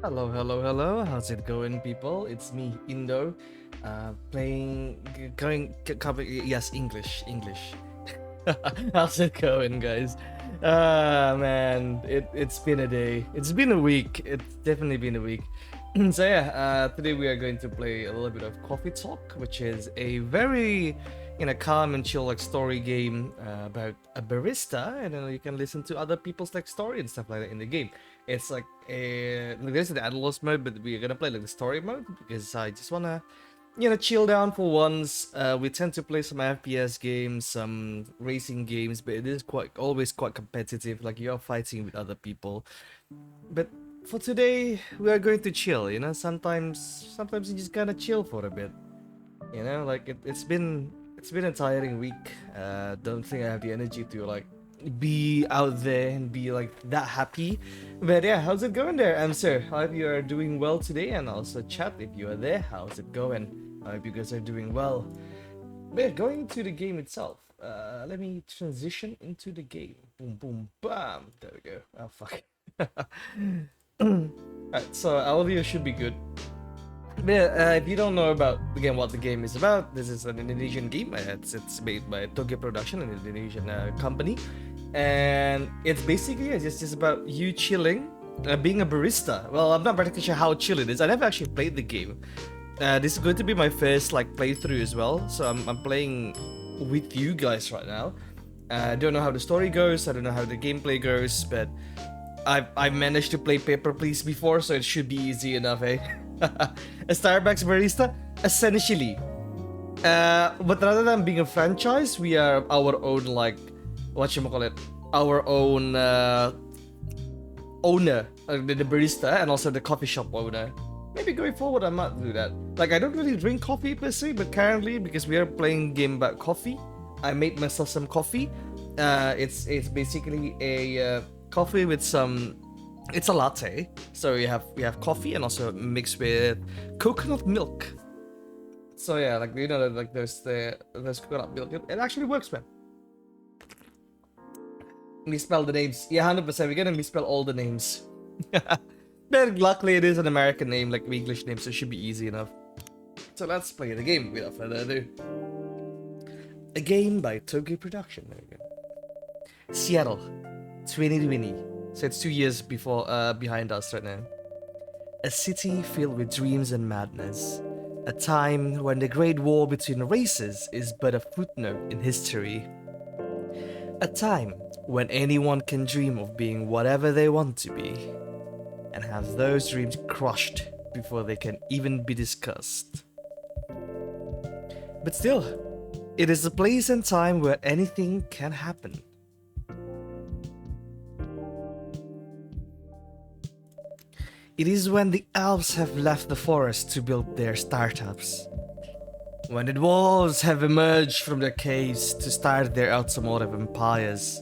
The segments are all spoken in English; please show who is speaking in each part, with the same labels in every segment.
Speaker 1: Hello, hello, hello. How's it going, people? It's me, Indo, playing, cover. Yes, English. How's it going, guys? Man, it's been a day. It's been a week. It's definitely been a week. So yeah, today we are going to play a little bit of Coffee Talk, which is a very, calm and chill like story game about a barista, and then you can listen to other people's like story and stuff like that in the game. It's like there's an analyst mode, but we're gonna play like the story mode because I just wanna chill down for once. We tend to play some FPS games, some racing games, but it is always quite competitive. Like you're fighting with other people. But for today, we are going to chill. Sometimes you just gotta chill for a bit. Like it's been a tiring week. Don't think I have the energy to like be out there and be like that happy. But yeah, how's it going there, Answer? I hope you are doing well today, and also chat if you are there. How's it going? I hope you guys are doing well. But yeah, going into the game itself. Let me transition into the game. Boom, boom, bam. There we go. Oh fuck. Alright, so our audio should be good. But yeah, if you don't know about again what the game is about, this is an Indonesian game. It's made by Toge Production, an Indonesian company, and it's basically just about you chilling, being a barista. Well, I'm not particularly sure how chill it is. I never actually played the game. This is going to be my first like playthrough as well, so I'm playing with you guys right now. I don't know how the story goes. I don't know how the gameplay goes, but I've managed to play Paper Please before, so it should be easy enough, eh? A Starbucks barista, essentially. But rather than being a franchise, we are our own like whatchamacallit, our own owner, the barista, and also the coffee shop owner. Maybe going forward I might do that. Like I don't really drink coffee per se, but currently because we are playing game about coffee, I made myself some coffee. It's basically a coffee with some. It's a latte, so we have coffee and also mixed with coconut milk. So yeah, like like there's coconut milk. It actually works, man. Misspell the names. Yeah, 100%. We're gonna misspell all the names. But luckily, it is an American name, like English name, so it should be easy enough. So let's play the game without further ado. A game by Toge Production. There we go. Seattle, 2020. So it's 2 years before behind us right now. A city filled with dreams and madness. A time when the Great War between races is but a footnote in history. A time when anyone can dream of being whatever they want to be, and have those dreams crushed before they can even be discussed. But still, it is a place and time where anything can happen. It is when the elves have left the forest to build their startups. When the dwarves have emerged from their caves to start their automotive empires.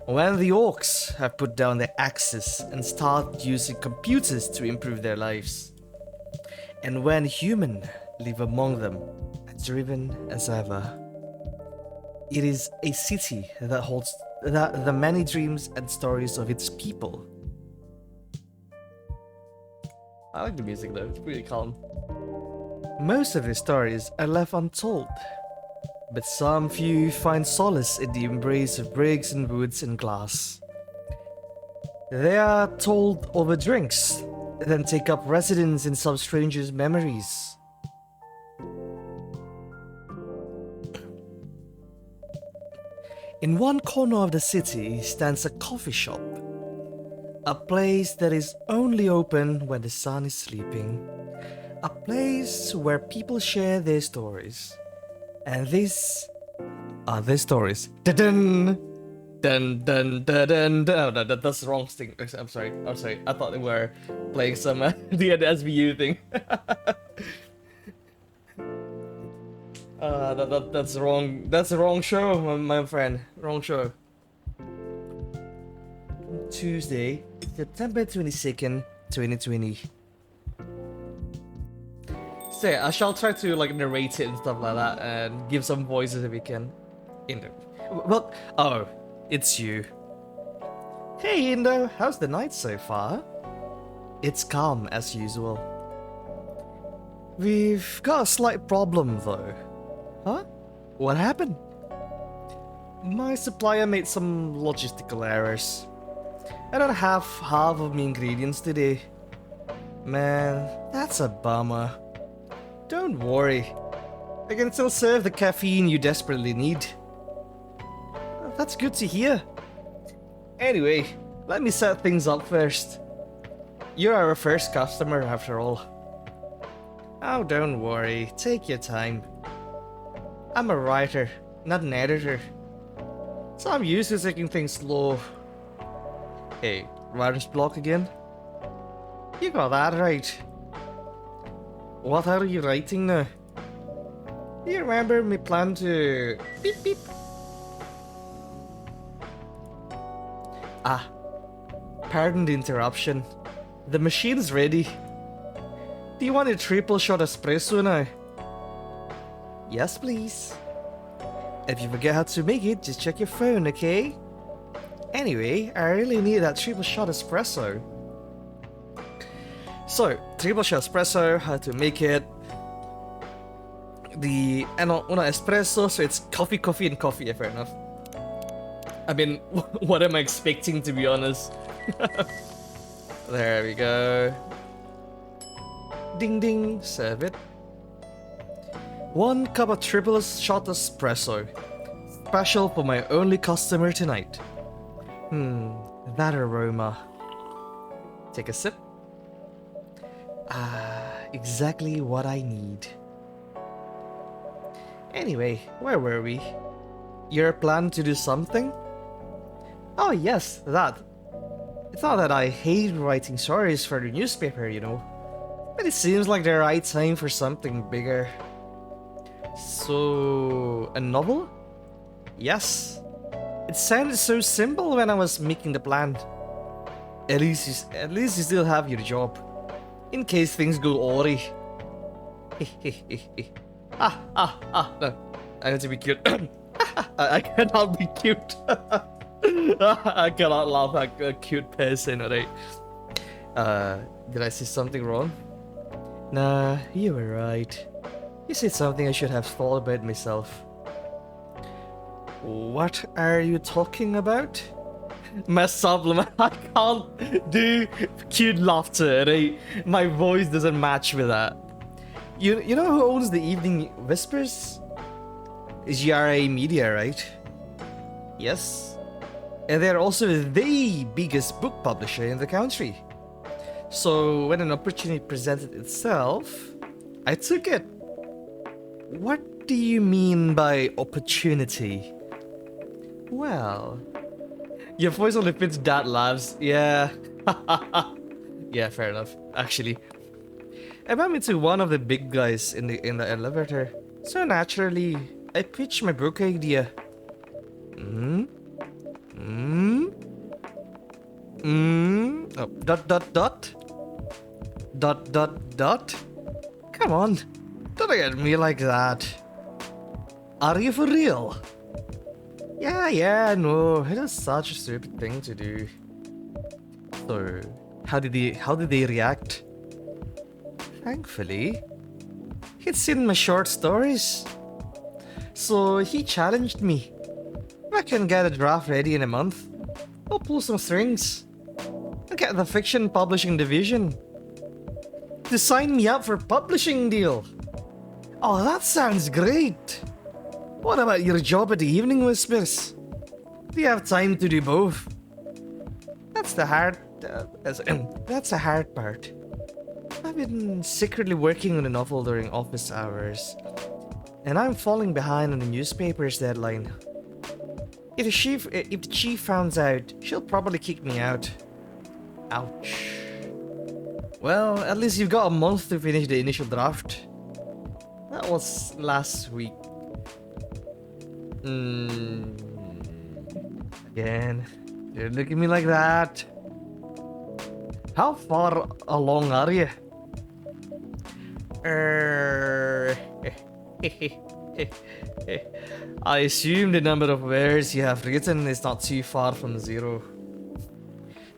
Speaker 1: When the orcs have put down their axes and started using computers to improve their lives. And when humans live among them, as driven as ever. It is a city that holds the many dreams and stories of its people. I like the music though, it's pretty calm. Most of the stories are left untold, but some few find solace in the embrace of bricks and woods and glass. They are told over drinks, then take up residence in some stranger's memories. In one corner of the city stands a coffee shop, a place that is only open when the sun is sleeping, a place where people share their stories. And these are their stories. Dun dun dun dun dun dun. Oh, no, that's the wrong thing. I'm sorry. I thought they were playing some the SVU thing. That's wrong. That's the wrong show, my friend. Wrong show. Tuesday, September 22nd, 2020. So yeah, I shall try to like narrate it and stuff like that and give some voices if we can. Indo. Well, oh, it's you. Hey Indo, how's the night so far? It's calm as usual. We've got a slight problem though. Huh? What happened? My supplier made some logistical errors. I don't have half of my ingredients today. Man, that's a bummer. Don't worry. I can still serve the caffeine you desperately need. That's good to hear. Anyway, let me set things up first. You're our first customer after all. Oh, don't worry. Take your time. I'm a writer, not an editor. So I'm used to taking things slow. Hey, writer's block again? You got that right. What are you writing now? Do you remember me plan to... beep beep? Ah, pardon the interruption. The machine's ready. Do you want a triple shot espresso now? Yes, please. If you forget how to make it, just check your phone, okay? Anyway, I really need that triple shot espresso. So, triple shot espresso, how to make it. Una espresso, so it's coffee, and coffee, yeah, fair enough. I mean, what am I expecting, to be honest? There we go. Ding ding, serve it. 1 cup of triple shot espresso. Special for my only customer tonight. That aroma. Take a sip. Ah, exactly what I need. Anyway, where were we? Your plan to do something? Oh yes, that. It's not that I hate writing stories for the newspaper, you know. But it seems like the right time for something bigger. So, a novel? Yes. It sounded so simple when I was making the plan. At least you still have your job. In case things go awry. No. I have to be cute. I cannot be cute. I cannot laugh at a cute person, alright? Did I say something wrong? Nah, you were right. You said something I should have thought about myself. What are you talking about? My supplement. I can't do cute laughter, right? My voice doesn't match with that. You know who owns the Evening Whispers? GRA Media, right? Yes. And they're also the biggest book publisher in the country. So when an opportunity presented itself, I took it. What do you mean by opportunity? Well, your voice only fits that, laughs. Yeah. Yeah, fair enough. Actually, I bumped into one of the big guys in the elevator. So naturally, I pitched my book idea. Oh, dot. Come on, don't look at me like that. Are you for real? Yeah, no, it is such a stupid thing to do. So, how did they react? Thankfully, he'd seen my short stories. So he challenged me. If I can get a draft ready in a month, I'll pull some strings. I'll get the fiction publishing division to sign me up for a publishing deal. Oh, that sounds great. What about your job at the Evening Whispers? Do you have time to do both? That's the hard part. I've been secretly working on a novel during office hours, and I'm falling behind on the newspaper's deadline. If the chief finds out, she'll probably kick me out. Ouch. Well, at least you've got a month to finish the initial draft. That was last week. Again, don't look at me like that. How far along are you? I assume the number of words you have written is not too far from 0.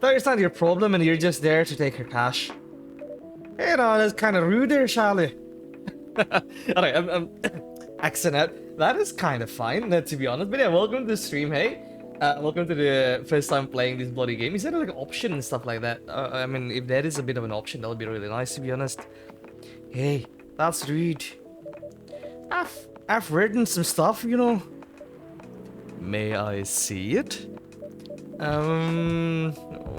Speaker 1: Thought it's not your problem and you're just there to take her cash. You know, that's kind of rude there, Charlie. Alright, I'm accent out. That is kind of fine, to be honest. But yeah, welcome to the stream, hey. Welcome to the first time playing this bloody game. Is there like an option and stuff like that? I mean, if there is a bit of an option, that would be really nice, to be honest. Hey, that's rude. I've written some stuff, you know. May I see it?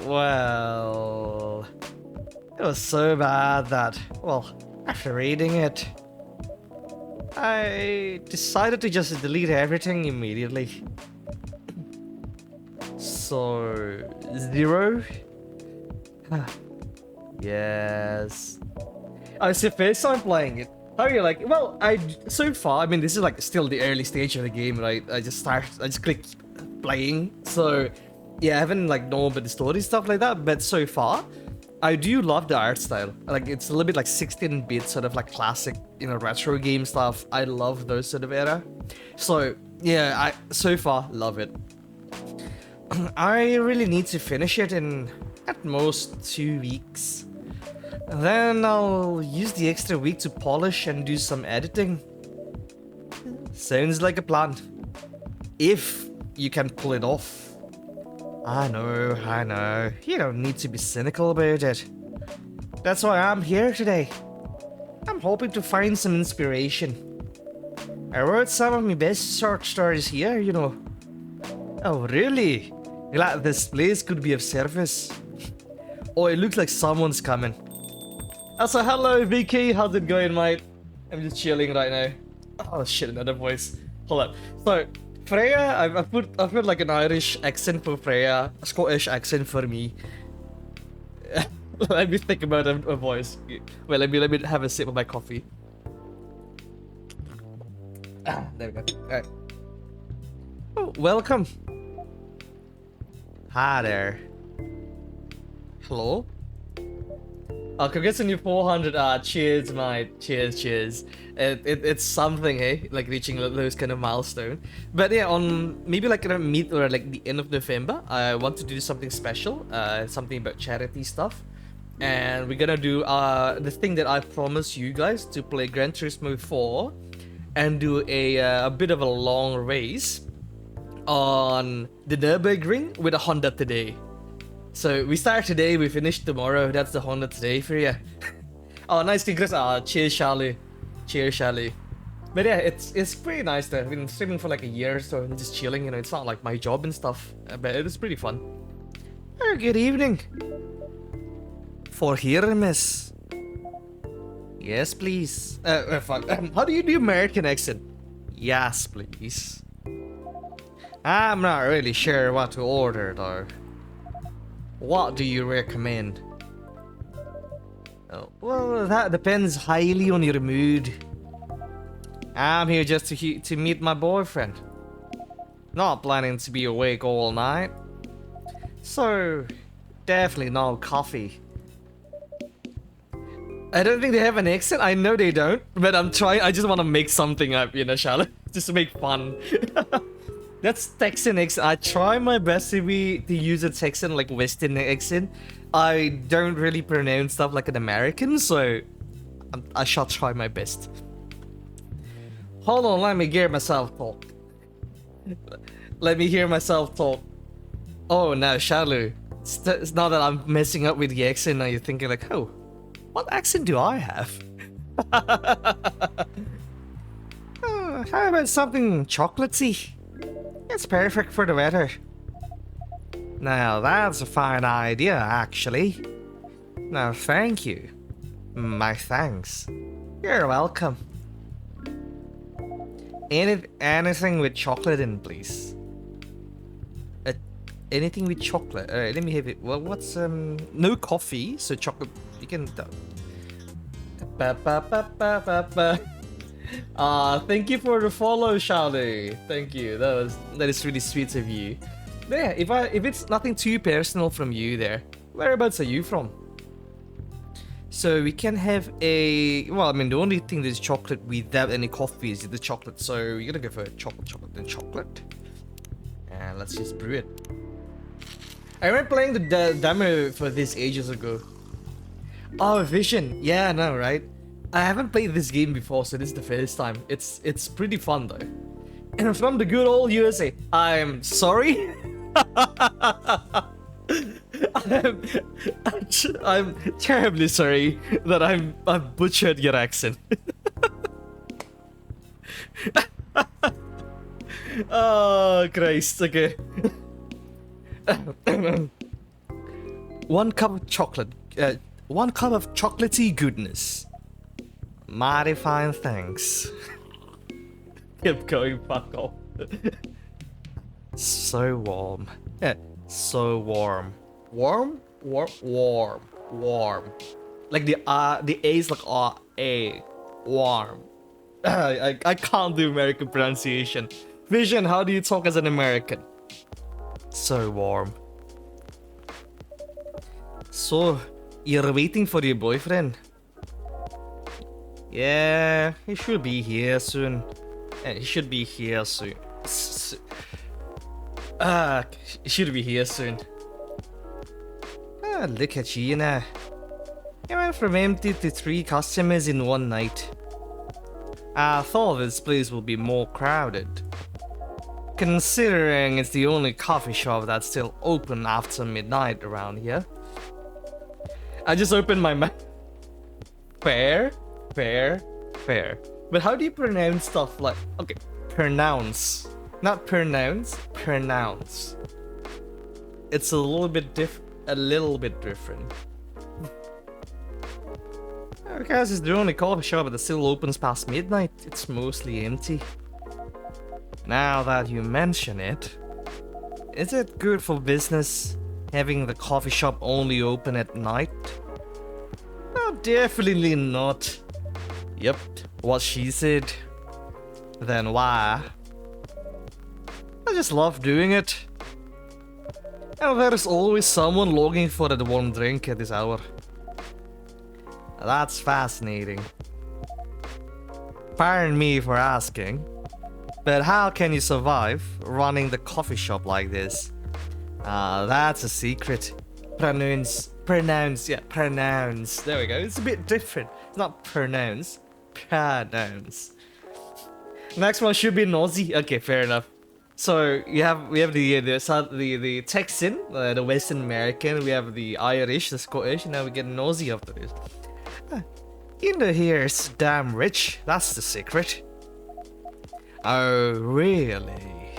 Speaker 1: Well... It was so bad that, well, after reading it, I decided to just delete everything immediately. So, 0? Yes. Oh, it's the first time playing it. How are you like? Well, so far, I mean, this is like still the early stage of the game, right? I just clicked playing. So, yeah, I haven't like known about the story stuff like that, but so far, I do love the art style. Like, it's a little bit like 16-bit sort of like classic, you know, retro game stuff. I love those sort of era. So, yeah, I so far love it. I really need to finish it in at most 2 weeks. Then I'll use the extra week to polish and do some editing. Sounds like a plan. If you can pull it off. I know. You don't need to be cynical about it. That's why I'm here today. I'm hoping to find some inspiration. I wrote some of my best short stories here, you know. Oh, really? Glad this place could be of service. Oh, it looks like someone's coming. Also, hello Vicky, how's it going, mate? I'm just chilling right now. Oh shit, another voice. Hold up. So, Freya, I put like an Irish accent for Freya, a Scottish accent for me. Let me think about a voice. Well, let me have a sip of my coffee. Ah, there we go. Alright. Oh, welcome. Hi there. Hello? Oh, congrats on your 400. Cheers, mate. Cheers. It's something, hey? Like reaching those kind of milestone. But yeah, on maybe like mid or like the end of November, I want to do something special. Something about charity stuff. And we're gonna do the thing that I promised you guys to play Gran Turismo 4 and do a bit of a long race on the Nürburgring with a Honda today. So we start today, we finish tomorrow. That's the Honda today for you. Oh, nice, congrats. Cheers, Charlie. But yeah, it's pretty nice though. I've been streaming for like a year or so and just chilling, you know. It's not like my job and stuff, but it is pretty fun. Oh, good evening. For here, miss. Yes, please. Fuck. How do you do American accent? Yes, please. I'm not really sure what to order though. What do you recommend? Oh, well, that depends highly on your mood. I'm here just to meet my boyfriend. Not planning to be awake all night. So, definitely no coffee. I don't think they have an accent. I know they don't, but I'm trying. I just want to make something up, you know, Charlotte, just to make fun. That's Texan accent. I try my best to use a Texan like Western accent. I don't really pronounce stuff like an American, so I shall try my best. Hold on, let me hear myself talk. Let me hear myself talk. Oh no, Shalu. It's not that I'm messing up with the accent. Now you're thinking like, oh, what accent do I have? How about something chocolatey? It's perfect for the weather. Now that's a fine idea, actually. Now thank you. My thanks. You're welcome. Anything with chocolate in, please. Anything with chocolate. Let me have it. Well, what's no coffee, so chocolate. You can. Thank you for the follow, Charlie. Thank you. That is really sweet of you. But yeah, if it's nothing too personal from you there, whereabouts are you from? So we can have a, well, I mean, the only thing that's chocolate without any coffee is the chocolate. So you're gonna go for chocolate, and chocolate. And let's just brew it. I remember playing the demo for this ages ago. Oh, Vision. Yeah, I know, right? I haven't played this game before, so this is the first time. It's pretty fun though. And from the good old USA, I'm sorry. I'm, I'm terribly sorry that I've butchered your accent. Oh Christ, okay. One cup of chocolate, 1 cup of chocolatey goodness. Mighty fine, thanks. Keep going, fuck off. So warm. Yeah, so warm. Warm? Warm. Like the A is like A. Warm. I can't do American pronunciation. Vision, how do you talk as an American? So warm. So, you're waiting for your boyfriend? Yeah, he should be here soon. Yeah, he should be here soon. He should be here soon. Ah, look at you now. You went from empty to 3 customers in one night. I thought this place would be more crowded. Considering it's the only coffee shop that's still open after midnight around here. I just opened my mouth. Fair. But how do you pronounce stuff like... Okay, pronounce. Not pronounce, pronounce. It's a little bit different. Because it's the only coffee shop that still opens past midnight. It's mostly empty. Now that you mention it, is it good for business having the coffee shop only open at night? No, definitely not. Yep, what she said. Then why? I just love doing it. And there's always someone longing for a warm drink at this hour. That's fascinating. Pardon me for asking, but how can you survive running the coffee shop like this? That's a secret. Pronounce. There we go. It's a bit different. It's not pronounce. Pronounce. Next one should be Nazi. Okay, fair enough. So we have the Texan, the Western American. We have the Irish, the Scottish, and now we get Nazi after this. Indo here's damn rich. That's the secret. Oh, really?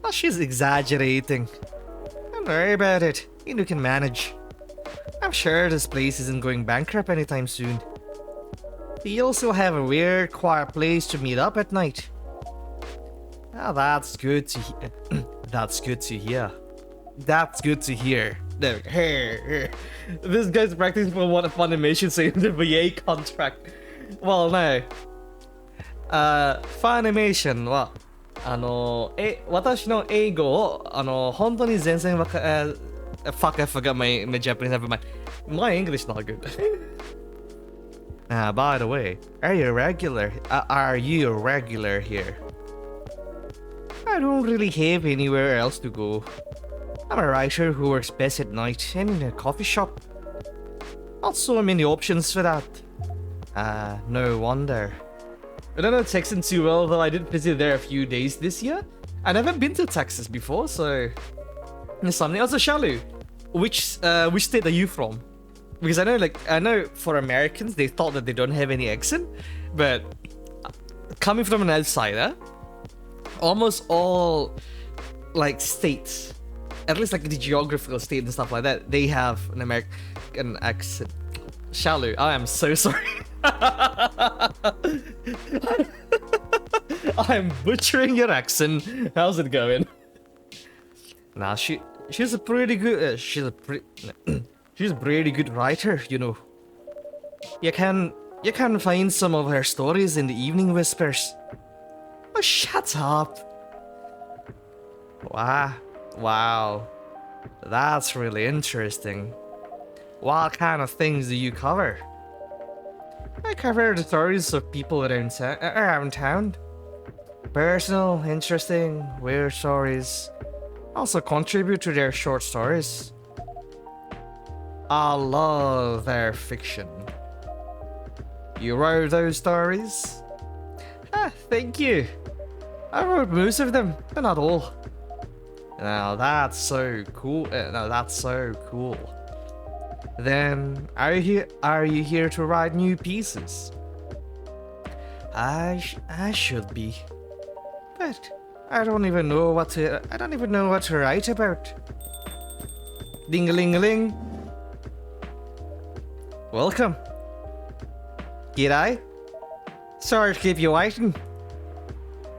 Speaker 1: Well, she's exaggerating. Don't worry about it. Indo can manage. I'm sure this place isn't going bankrupt anytime soon. You'll still have a weird, quiet place to meet up at night. Oh, that's good to hear. That's good to hear. That's good to hear. There. This guy's practicing for what Funimation say in the VA contract. Well, no. Funimation は私の英語を本当に全然fuck, I forgot my Japanese. Never mind. My English not good. By the way, are you a regular? Are you a regular here? I don't really have anywhere else to go. I'm a writer who works best at night and in a coffee shop. Not so many options for that. No wonder. I don't know Texas too well, though I did visit there a few days this year. I've never been to Texas before, so... Something else. Shalu, which state are you from? Because I know for Americans, they thought that they don't have any accent, but coming from an outsider, almost all like states, at least like the geographical state and stuff like that, they have an American accent. Shalu, I am so sorry. I'm butchering your accent. How's it going? Nah, she's a pretty good she's a pretty good writer, you know. You can find some of her stories in the Evening Whispers. Oh, shut up. Wow. That's really interesting. What kind of things do you cover? I cover the stories of people around town. Personal, interesting, weird stories. also contribute to their short stories. I love their fiction. You wrote those stories? Ah, thank you. I wrote most of them, but not all. Now that's so cool. Then, are you here to write new pieces? I should be, but I don't even know what to write about. Ding-a-ling-a-ling. Welcome. G'day. Sorry to keep you waiting.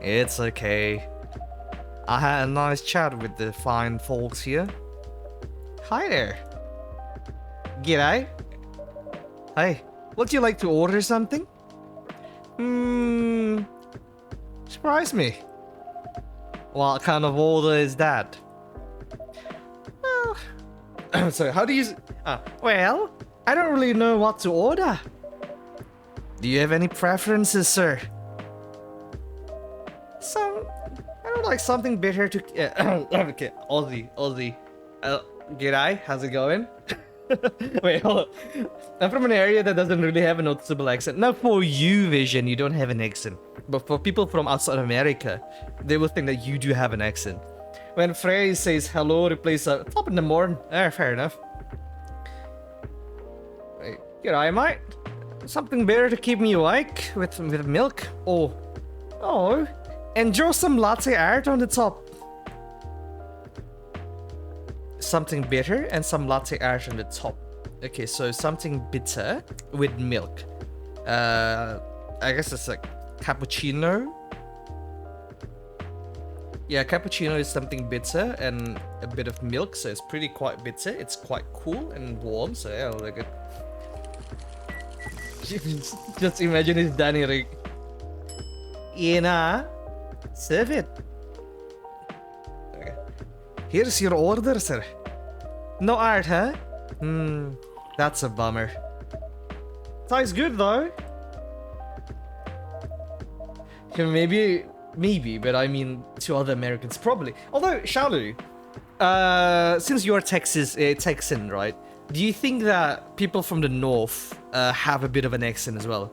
Speaker 1: It's okay. I had a nice chat with the fine folks here. Hi there. G'day. Hey, would you like to order something? Surprise me. What kind of order is that? Well, so how do you... well, I don't really know what to order. Do you have any preferences, sir? I would like something better to... okay, Aussie. G'day, how's it going? Wait, hold on. I'm from an area that doesn't really have a noticeable accent. Not for you, Vision, you don't have an accent. But for people from outside America, they will think that you do have an accent. When Frey says hello, replace top in the morning. Fair enough. Wait, g'day, mate. Something better to keep me awake with milk? Oh, and draw some latte art on the top. Something bitter and some latte art on the top. Okay, so something bitter with milk. I guess it's like cappuccino. Yeah, cappuccino is something bitter and a bit of milk, so it's pretty quite bitter. It's quite cool and warm, so yeah, I like it. Just imagine it's Danny Rick. Ina, serve it. Okay. Here's your order, sir. No art, huh? That's a bummer. Tastes good though. Maybe, but I mean to other Americans probably. Although, Shalu, since you're Texan, right? Do you think that people from the north have a bit of an accent as well?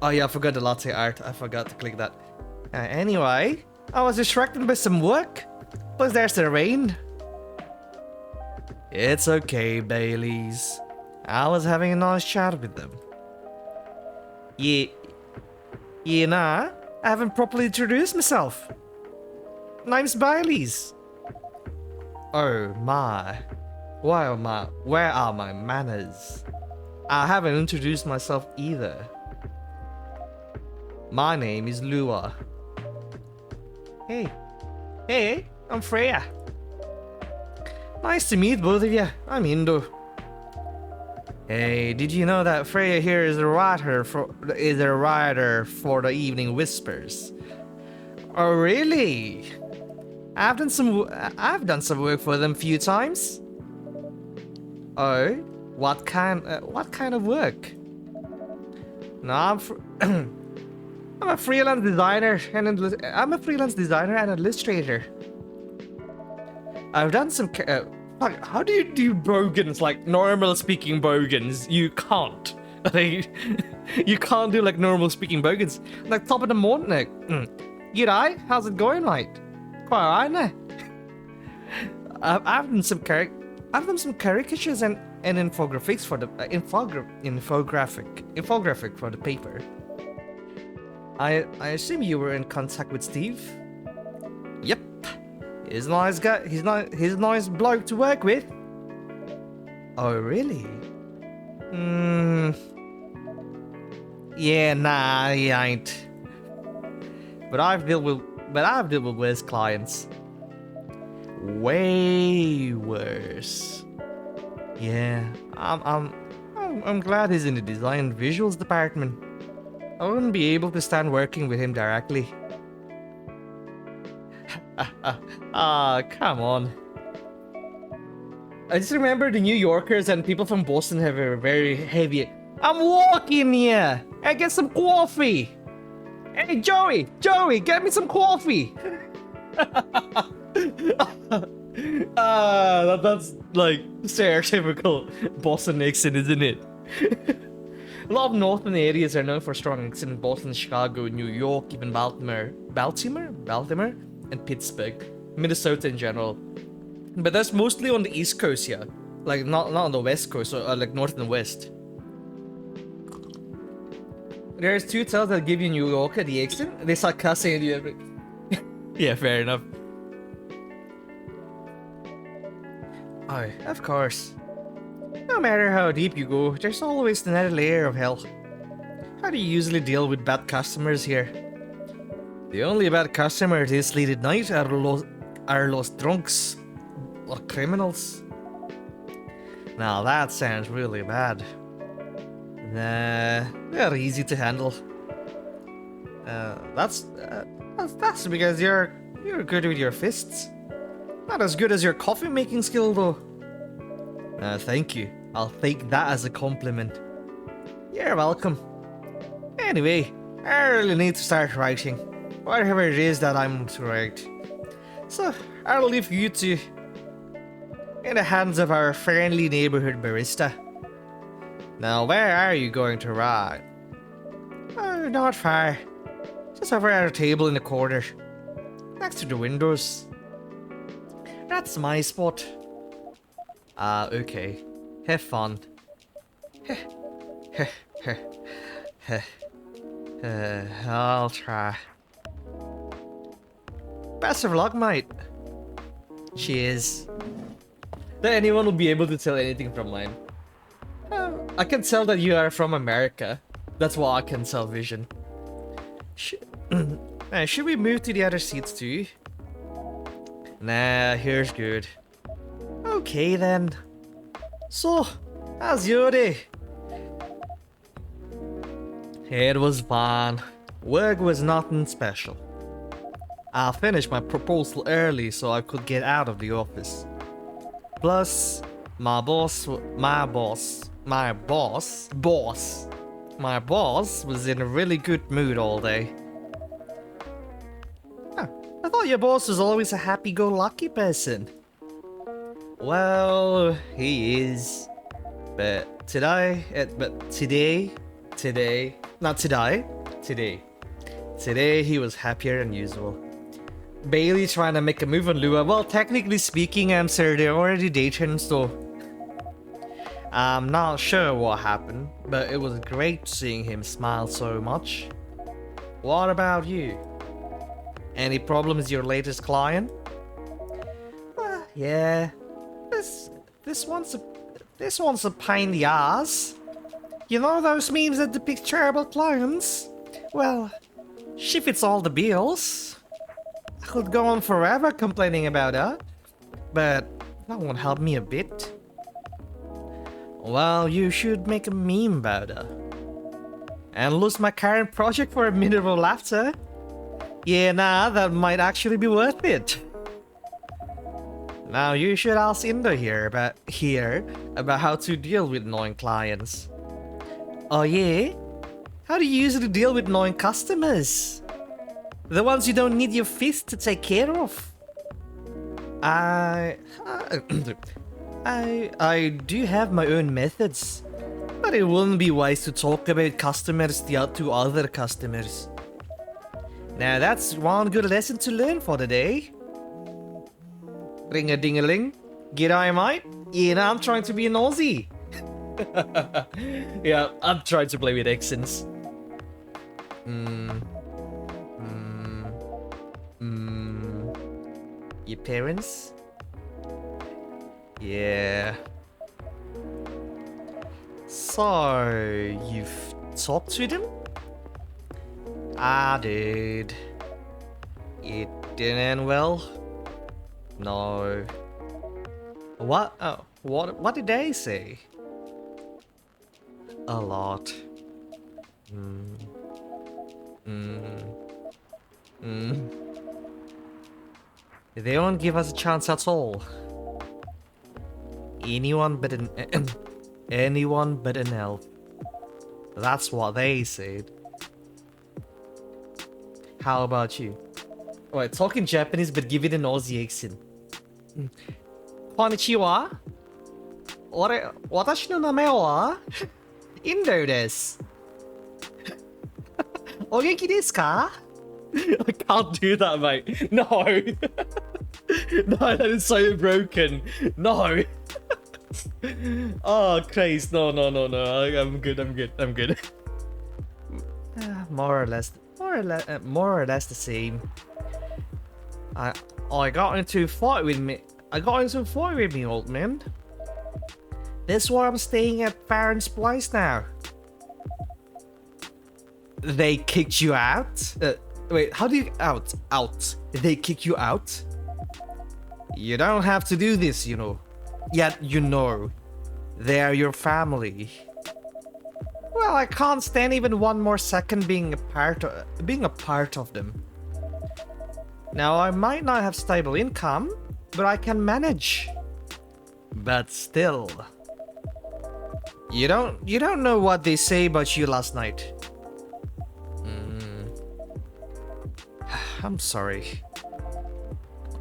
Speaker 1: Oh yeah, I forgot the latte art. I forgot to click that. Anyway, I was distracted by some work. Plus there's the rain. It's okay, Baileys. I was having a nice chat with them. Nah, I haven't properly introduced myself. Name's Baileys. Oh my. Where are my manners? I haven't introduced myself either. My name is Lua. Hey, I'm Freya. Nice to meet both of you. I'm Indo. Hey, did you know that Freya here is a writer for the Evening Whispers? Oh, really? I've done some work for them a few times. Oh, what kind of work? No, I'm a freelance designer and illustrator. I've done some. How do you do bogans like normal speaking bogans? You can't. You can't do like normal speaking bogans. Like top of the morning. Like, g'day, how's it going, mate? Quite alright, now. I've done some caricatures and infographics for the infographic for the paper. I assume you were in contact with Steve. Yep. He's a nice guy. He's a nice bloke to work with. Oh, really? Yeah, nah, he ain't. But I've dealt with worse clients. Way worse. Yeah, I'm glad he's in the design and visuals department. I wouldn't be able to stand working with him directly. Come on. I just remember the New Yorkers and people from Boston have a very heavy... I'm walking here! I get some coffee! Hey, Joey, get me some coffee! That's like stereotypical Boston accent, isn't it? A lot of northern areas are known for strong accent in Boston, Chicago, New York, even Baltimore, and Pittsburgh, Minnesota in general. But that's mostly on the East Coast, yeah. Like not on the West Coast, or like North and West. There's two tales that give you New Yorker the accent. They start cussing at you every. Yeah, fair enough. Oh, of course. No matter how deep you go, there's always another layer of hell. How do you usually deal with bad customers here? The only bad customers this late at night are lost drunks or criminals. Now that sounds really bad. Nah, they're easy to handle. That's because you're good with your fists. Not as good as your coffee making skill though. Thank you. I'll take that as a compliment. You're welcome. Anyway, I really need to start writing. Whatever it is that I'm to write. So, I'll leave you two in the hands of our friendly neighborhood barista. Now, where are you going to write? Oh, not far. Just over at a table in the corner. Next to the windows. That's my spot. Okay. Have fun. I'll try. Best of luck, mate. Cheers. That anyone will be able to tell anything from mine. I can tell that you are from America. That's what I can tell, Vision. Should we move to the other seats too? Nah, here's good. Okay then. So, how's your day? It was fine. Work was nothing special. I finished my proposal early so I could get out of the office. Plus, my boss was in a really good mood all day. Huh, I thought your boss was always a happy-go-lucky person. Well, he is. But today, he was happier than usual. Bailey trying to make a move on Lua. Well, technically speaking, sir, they're already dating, so I'm not sure what happened, but it was great seeing him smile so much. What about you? Any problems with your latest client? Yeah. This one's a pain in the ass. You know those memes that depict terrible clients? Well, she fits all the bills. I could go on forever complaining about her, but that won't help me a bit. Well, you should make a meme about her. And lose my current project for a minute of laughter. Yeah, nah, that might actually be worth it. Now you should ask Indo here about how to deal with annoying clients. Oh yeah? How do you usually deal with annoying customers? The ones you don't need your fist to take care of. I do have my own methods, but it wouldn't be wise to talk about customers to other customers. Now that's one good lesson to learn for the day. Ring-a-ding-a-ling. G'day, mate. You know, I'm trying to be an Aussie. Yeah, I'm trying to play with accents. Your parents? Yeah. So, you've talked to them? I did. It didn't end well? No. What? Oh, what did they say? A lot. They won't give us a chance at all. Anyone but an elf. That's what they said. How about you? Wait, talk in Japanese but give it an Aussie accent. Konnichiwa. Watashi no name wa Indo desu. O genki desu ka? I can't do that, mate. No. No, that is so broken. No. Oh, Christ. No. I'm good. More or less the same. I got into a fight with me. Old man. That's why I'm staying at Farron's place now. They kicked you out? Wait, how do you out? They kick you out? You don't have to do this, you know. Yet you know. They're your family. Well, I can't stand even one more second being a part of them. Now, I might not have stable income, but I can manage. But still. You don't know what they say about you last night. I'm sorry.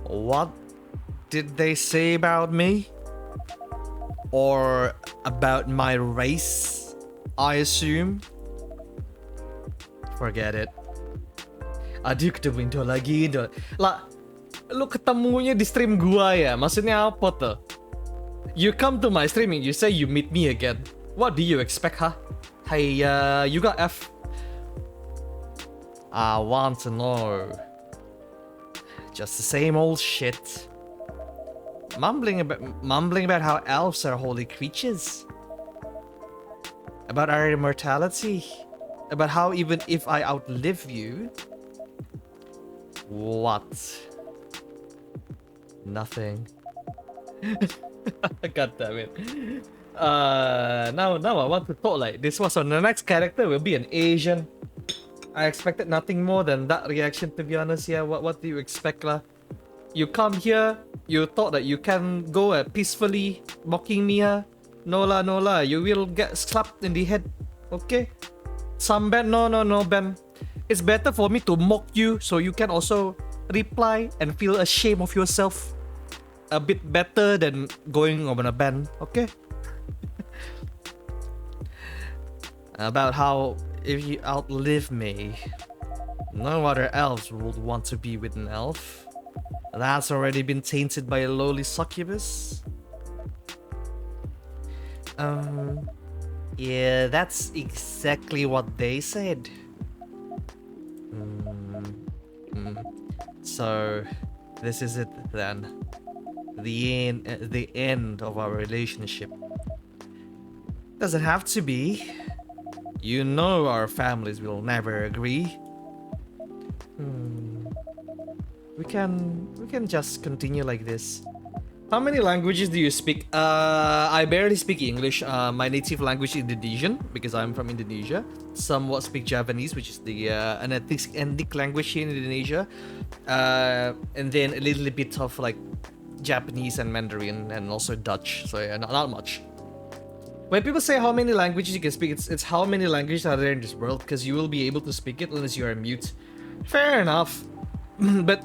Speaker 1: What did they say about me? Or about my race, I assume? Forget it. Aduh, ketemu Indo lagi, Indo. Lah, lu ketemunya di stream gua ya? Maksudnya apa tuh? You come to my streaming, you say you meet me again. What do you expect, huh? Hey, you got F? I want to know. Just the same old shit. Mumbling about how elves are holy creatures. About our immortality. About how even if I outlive you... What? Nothing. God damn it. Now I want to talk like this was on the next character will be an Asian. I expected nothing more than that reaction, to be honest. Yeah, what do you expect lah? You come here, you thought that you can go peacefully mocking me. No lah, you will get slapped in the head. Okay? Some Ben, no Ben. It's better for me to mock you so you can also reply and feel ashamed of yourself. A bit better than going on a ban, okay? About how if you outlive me, no other elves would want to be with an elf. That's already been tainted by a lowly succubus. Yeah, that's exactly what they said. So, this is it then. The end of our relationship. Doesn't have to be. You know our families will never agree. We can just continue like this. How many languages do you speak? I barely speak English. My native language is Indonesian because I'm from Indonesia. Somewhat speak Japanese, which is the an ethnic language here in Indonesia. And then a little bit of like Japanese and Mandarin and also Dutch. So yeah, not much. When people say how many languages you can speak, it's how many languages are there in this world, because you will be able to speak it unless you are mute. Fair enough. But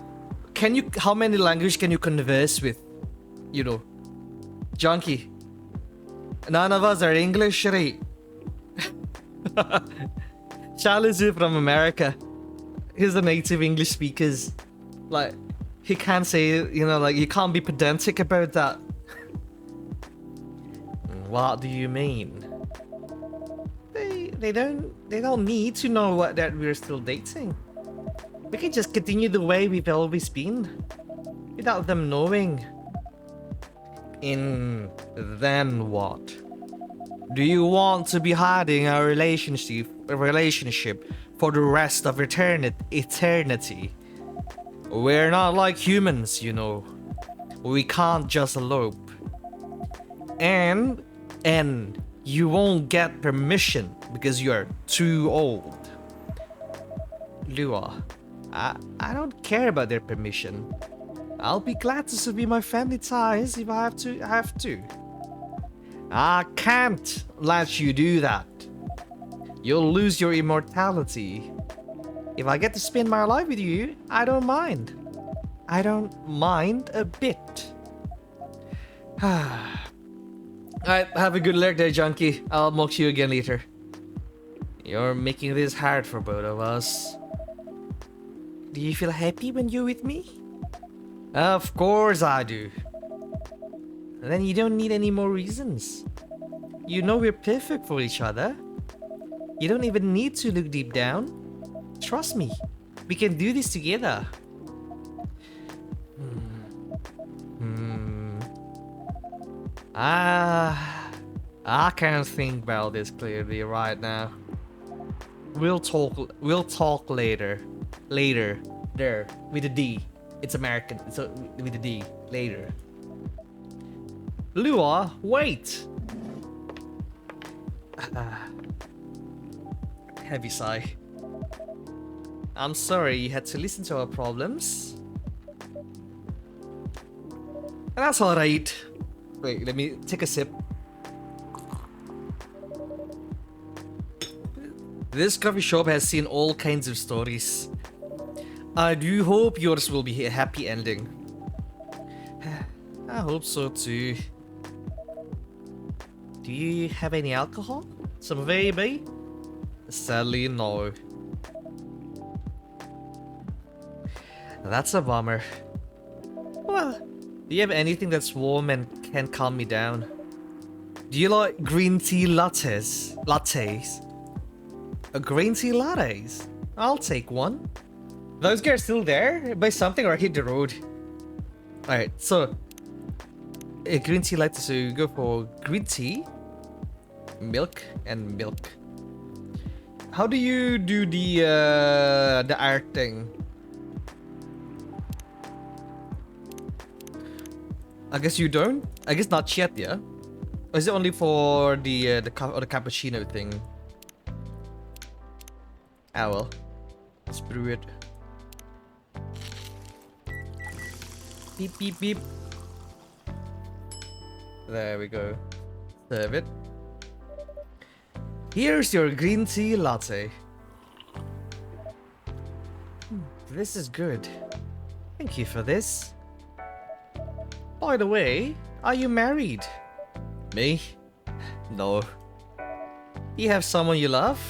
Speaker 1: how many languages can you converse with? You know, Junkie. None of us are English, right? Charles is from America. He's a native English speaker. Like, he can't say, you know, like, you can't be pedantic about that. What do you mean? They don't need to know that we're still dating. We can just continue the way we've always been, without them knowing. And then what? Do you want to be hiding our relationship for the rest of eternity? We're not like humans, you know. We can't just elope. And you won't get permission because you're too old. Lua, I don't care about their permission. I'll be glad to sever my family ties if I have to. I can't let you do that. You'll lose your immortality. If I get to spend my life with you, I don't mind. I don't mind a bit. Alright, have a good luck there, Junkie. I'll mock you again later. You're making this hard for both of us. Do you feel happy when you're with me? Of course I do. Then you don't need any more reasons. You know we're perfect for each other. You don't even need to look deep down. Trust me, we can do this together. I can't think about this clearly right now. We'll talk later. Later. There. With a D. It's American. So with a D. Later. Lua, wait! Heavy sigh. I'm sorry you had to listen to our problems. That's alright. Wait, let me take a sip. This coffee shop has seen all kinds of stories. I do hope yours will be a happy ending. I hope so too. Do you have any alcohol? Some baby? Sadly, no. That's a bummer. Well, do you have anything that's warm and can calm me down? Do you like green tea lattes? A green tea lattes? I'll take one. Those guys still there? Buy something or I hit the road. Alright, so a green tea latte, so you go for green tea, milk, and milk. How do you do the art thing? I guess you don't? I guess not yet, yeah? Or is it only for the cappuccino thing? Ah well. Let's brew it. Beep beep beep. There we go. Serve it. Here's your green tea latte. This is good. Thank you for this. By the way, are you married? Me? No. You have someone you love?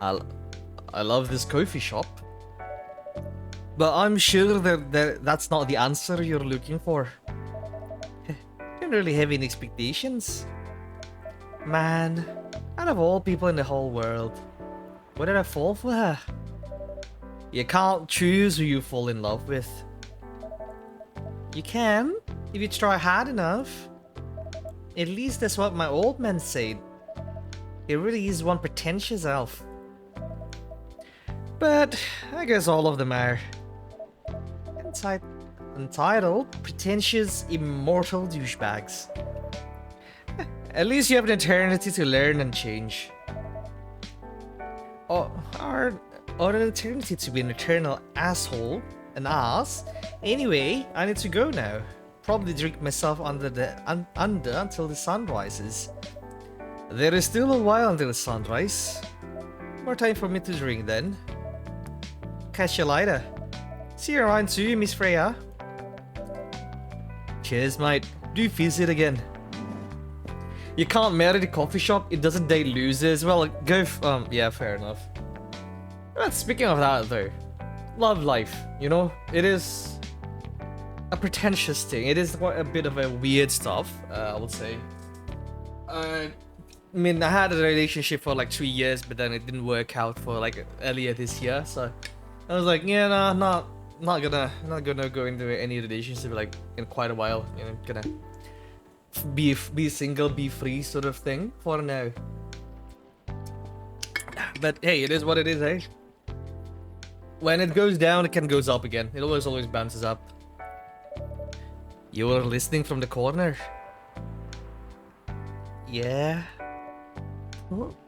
Speaker 1: I love this coffee shop. But I'm sure that's not the answer you're looking for. Don't really have any expectations. Man, out of all people in the whole world, why did I fall for her? You can't choose who you fall in love with. You can, if you try hard enough. At least that's what my old man said. He really is one pretentious elf. But I guess all of them are entitled, pretentious, immortal douchebags. At least you have an eternity to learn and change. Or an eternity to be an eternal asshole, an ass. Anyway, I need to go now. Probably drink myself under until the sun rises. There is still a while until the sunrise. More time for me to drink then. Catch you later. See you around too, Miss Freya. Cheers, mate. Do visit again. You can't marry the coffee shop, it doesn't date losers. Well, go yeah, fair enough. But speaking of that though, love life, you know? It is a pretentious thing. It is quite a bit of a weird stuff, I would say. I mean, I had a relationship for like 3 years, but then it didn't work out for like earlier this year, so I was like, yeah, nah, not gonna go into any relationship like in quite a while. You know, gonna be single, be free sort of thing for now. But hey, it is what it is, eh? When it goes down, it can goes up again. It always bounces up. You're listening from the corner. Yeah.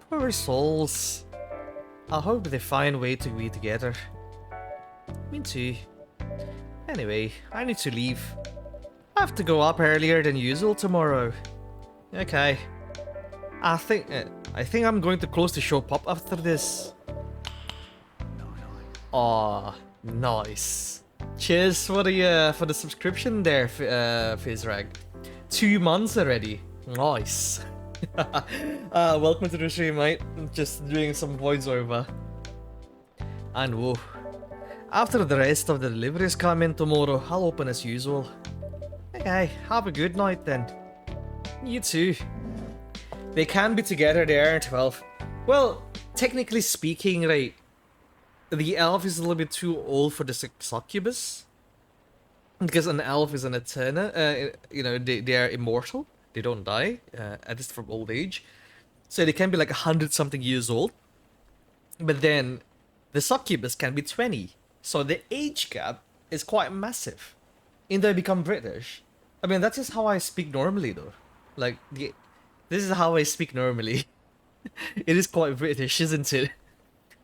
Speaker 1: Poor souls. I hope they find a way to be together. Me too. Anyway, I need to leave. I have to go up earlier than usual tomorrow. Okay. I think I'm going to close the shop up after this. Aw, nice. Cheers for the subscription there, Fizrag. 2 months already. Nice. Welcome to the stream, mate. Just doing some voiceover. And whoa. After the rest of the deliveries come in tomorrow, I'll open as usual. Okay, have a good night then. You too. They can be together, they aren't 12. Well, technically speaking, right, the elf is a little bit too old for the succubus. Because an elf is an eternal, you know, they are immortal. They don't die, at least from old age. So they can be like 100-something years old. But then the succubus can be 20. So the age gap is quite massive. And they become British. I mean, that's just how I speak normally, though. Like, this is how I speak normally. It is quite British, isn't it?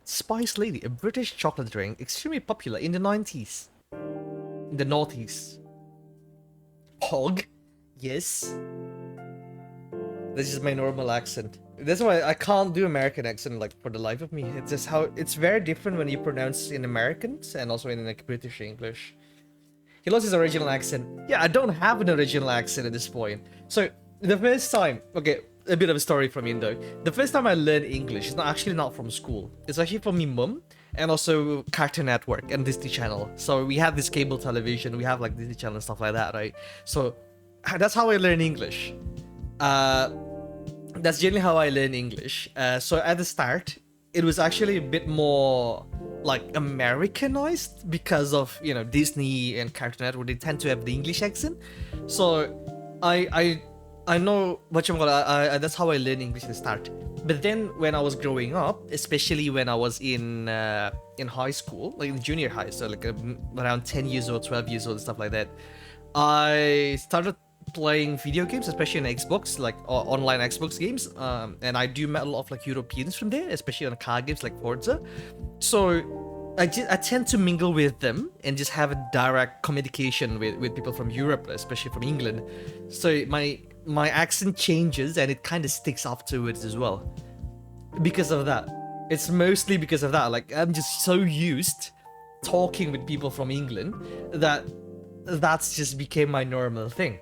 Speaker 1: Spice Lady, a British chocolate drink, extremely popular in the 90s. In the noughties. Hog? Yes. This is my normal accent. That's why I can't do American accent like for the life of me. It's just how it's very different when you pronounce in Americans and also in like British English. He lost his original accent. Yeah, I don't have an original accent at this point. So the first time, okay, a bit of a story from Indo. The first time I learned English is not from school. It's actually from my mum and also Cartoon Network and Disney Channel. So we have this cable television, we have like Disney Channel and stuff like that, right? So that's how I learned English. That's generally how I learned English. So at the start, it was actually a bit more like Americanized because of, you know, Disney and Cartoon Network. They tend to have the English accent. So I know that's how I learned English at the start. But then when I was growing up, especially when I was in high school, like in junior high, so like around 10 years old, 12 years old, stuff like that, I started playing video games, especially on Xbox, like online Xbox games, and I do met a lot of like Europeans from there, especially on car games like Forza. So I tend to mingle with them and just have a direct communication with people from Europe, especially from England. So my accent changes and it kind of sticks afterwards as well. Because of that. It's mostly because of that. Like, I'm just so used talking with people from England that's just became my normal thing.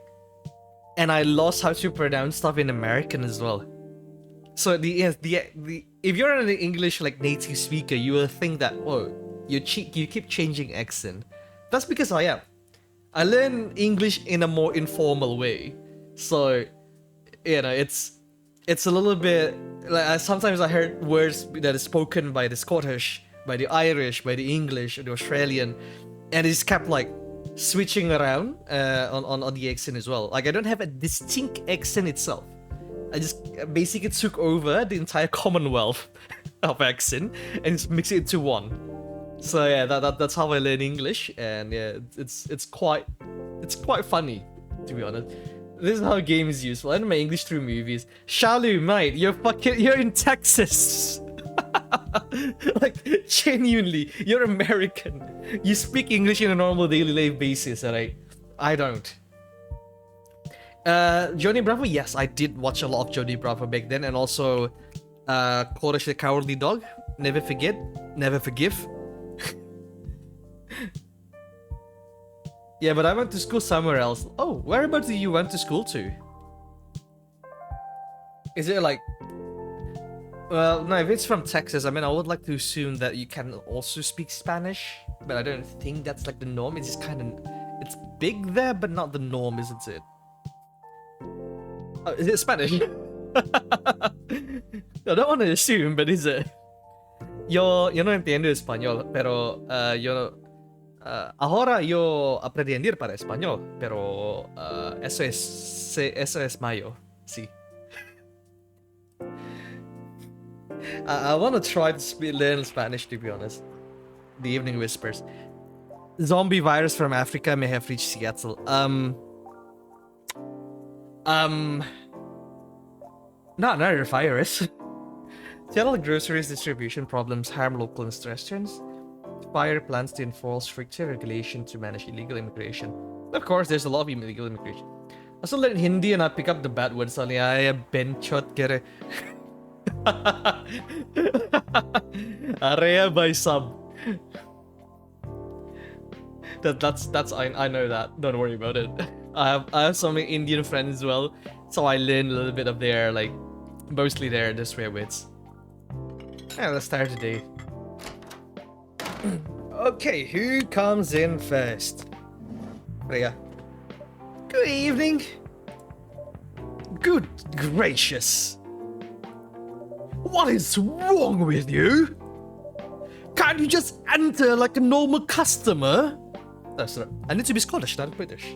Speaker 1: And I lost how to pronounce stuff in American as well. So if you're an English like native speaker, you will think that, oh, you keep changing accent. That's because I am. I learn English in a more informal way. So, you know, it's a little bit like sometimes I heard words that is spoken by the Scottish, by the Irish, by the English, the Australian, and it's kept like switching around on the accent as well. Like I don't have a distinct accent itself. I just basically took over the entire Commonwealth of accent and just mix it into one. So yeah, that's how I learn English, and yeah, it's quite funny, to be honest. This is how a game is useful. I learn my English through movies. Shalu, mate, you're in Texas. Like, genuinely, you're American. You speak English in a normal daily life basis, alright? I don't. Johnny Bravo, yes, I did watch a lot of Johnny Bravo back then, and also Courage the Cowardly Dog. Never forget, never forgive. Yeah, but I went to school somewhere else. Oh, whereabouts did you went to school to? Is it like... Well, no, if it's from Texas, I mean, I would like to assume that you can also speak Spanish, but I don't think that's like the norm. It's just kind of... It's big there, but not the norm, isn't it? Oh, is it Spanish? I don't want to assume, but is it? Yo no entiendo español, pero ahora yo aprender para español, pero eso es mayo, sí. I want to try to learn Spanish, to be honest. The Evening Whispers. Zombie virus from Africa may have reached Seattle. Not another virus. Seattle groceries distribution problems harm local restaurants. Fire plans to enforce stricter regulation to manage illegal immigration. Of course, there's a lot of illegal immigration. I also learned Hindi and I pick up the bad words only. I benchot kere. Area by sub. That's I know that. Don't worry about it. I have some Indian friends as well, so I learned a little bit of their like mostly their swear words. Yeah, let's start today. Okay, who comes in first? Rhea. Good evening. Good gracious. What is wrong with you? Can't you just enter like a normal customer? That's right. I need to be Scottish, not British.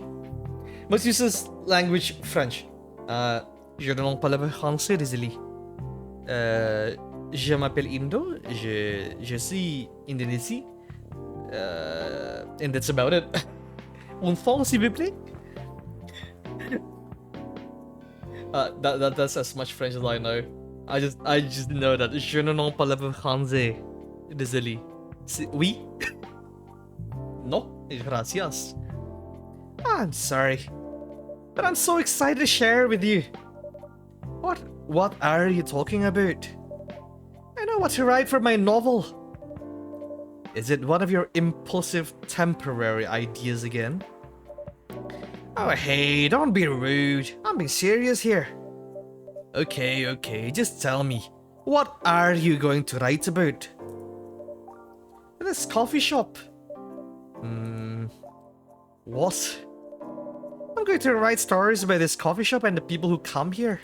Speaker 1: Most uses language French. Je ne parle pas français, désolé. Je m'appelle Indo. Je suis Indonésie. And that's about it. Un fond, s'il vous plaît? That's as much French as I know. I just know that je ne parle pas français. Désolé. Oui? No, gracias. I'm sorry, but I'm so excited to share with you. What are you talking about? I know what to write for my novel. Is it one of your impulsive temporary ideas again? Oh hey, don't be rude. I'm being serious here. Okay, just tell me. What are you going to write about? This coffee shop. What? I'm going to write stories about this coffee shop and the people who come here.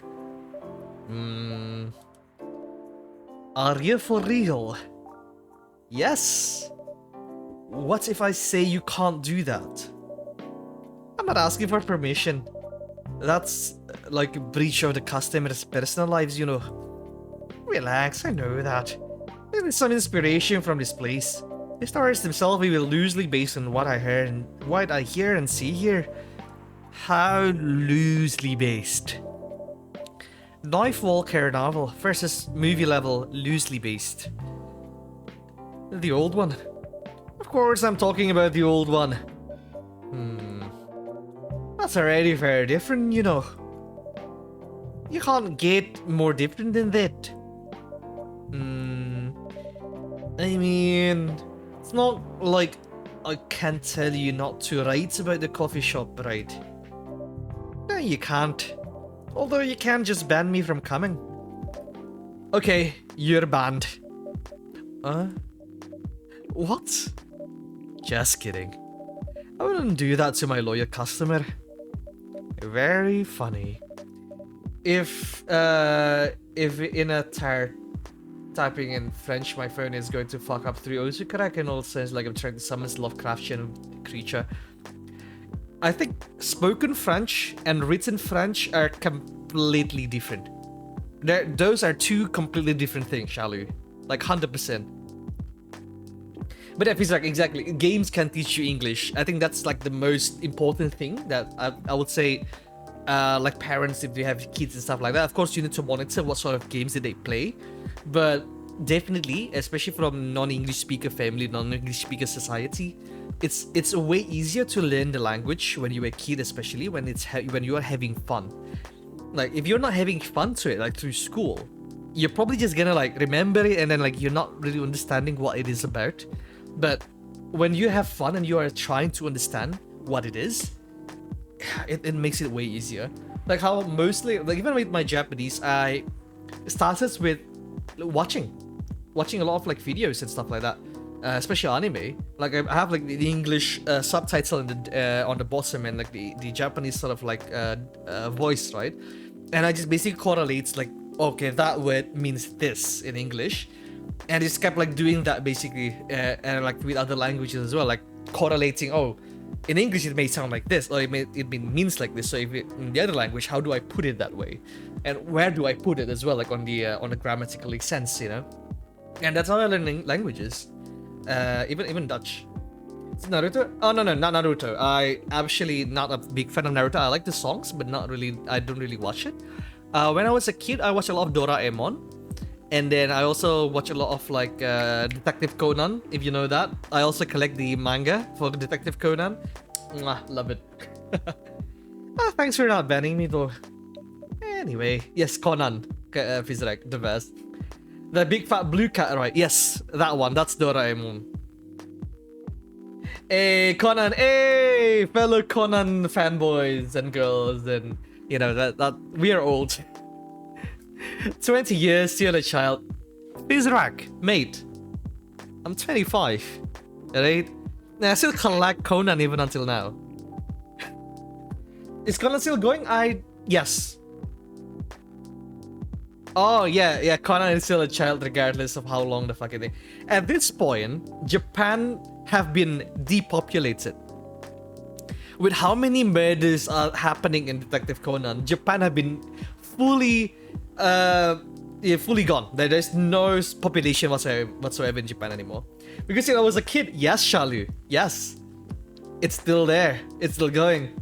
Speaker 1: Are you for real? Yes. What if I say you can't do that? I'm not asking for permission. That's like a breach of the customer's personal lives, you know. Relax, I know that. There's some inspiration from this place. The stories themselves will be loosely based on what I heard and what I hear and see here. How loosely based? Knife Walker novel versus movie level loosely based. The old one. Of course I'm talking about the old one. That's already very different, you know. You can't get more different than that. I mean, it's not like I can't tell you not to write about the coffee shop, right? No, you can't. Although you can just ban me from coming. Okay, you're banned. What? Just kidding. I wouldn't do that to my loyal customer. Very funny. If in a typing in French, my phone is going to fuck up through autocorrect and all sense like I'm trying to summon this Lovecraftian creature. I think spoken French and written French are completely different. Those are two completely different things, Shalu. Like 100%. But if it's like exactly, games can teach you English. I think that's like the most important thing that I would say, like parents, if they have kids and stuff like that, of course you need to monitor what sort of games did they play. But definitely, especially from non-English speaker family, non-English speaker society, it's way easier to learn the language when you're a kid, especially when when you are having fun. Like if you're not having fun to it, like through school, you're probably just gonna like remember it and then like you're not really understanding what it is about. But when you have fun and you are trying to understand what it is, it makes it way easier. Like how mostly, like even with my Japanese, I started with watching a lot of like videos and stuff like that, especially anime. Like I have like the English subtitle in the on the bottom and like the Japanese sort of like voice, right? And I just basically correlates like, okay, that word means this in English. And it's kept like doing that basically, and like with other languages as well, like correlating. Oh, in English it may sound like this, or it means like this. So if in the other language, how do I put it that way, and where do I put it as well, like on the grammatical sense, you know? And that's how I learn languages, even Dutch. It's Naruto? Oh no, not Naruto. I actually not a big fan of Naruto. I like the songs, but not really. I don't really watch it. When I was a kid, I watched a lot of Doraemon. And then I also watch a lot of like Detective Conan, if you know that. I also collect the manga for Detective Conan. Mwah, love it. Thanks for not banning me though. Anyway, yes, Conan. Fizrek, the best. The big fat blue cat, right? Yes, that one. That's Doraemon. Hey, Conan, hey, fellow Conan fanboys and girls, and you know that we are old. 20 years, still a child. Fizrak, mate. I'm 25, alright? I still collect Conan even until now. Is Conan still going? Yes. Oh yeah, Conan is still a child regardless of how long the fucking thing. At this point, Japan have been depopulated. With how many murders are happening in Detective Conan, Japan have been fully gone. There's no population whatsoever in Japan anymore. Because I was a kid, yes, Shalu, yes. It's still there. It's still going.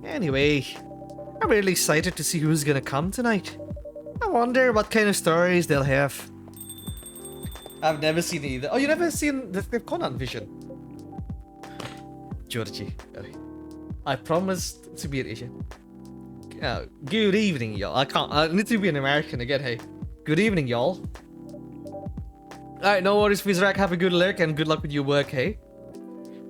Speaker 1: Anyway, I'm really excited to see who's gonna come tonight. I wonder what kind of stories they'll have. I've never seen either. Oh, you never seen the Conan Vision? Georgie, I promised to be an Asian. Good evening, y'all. I need to be an American again, hey. Good evening, y'all. Alright, no worries, Fizrak. Have a good lurk and good luck with your work, hey.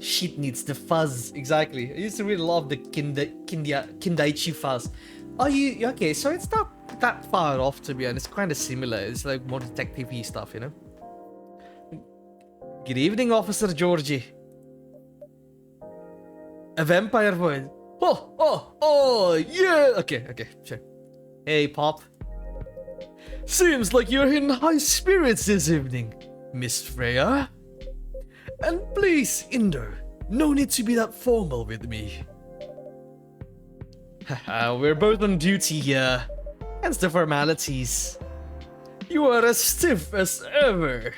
Speaker 1: Shit needs the fuzz, exactly. I used to really love the Kindaichi fuzz. Oh, you okay? So it's not that far off, to be honest. It's kind of similar. It's like more detective-y stuff, you know. Good evening, Officer Georgie. A vampire voice. Oh, yeah. Okay, sure. Hey, Pop. Seems like you're in high spirits this evening, Miss Freya. And please, Indo, no need to be that formal with me. Haha, we're both on duty here. Hence the formalities. You are as stiff as ever.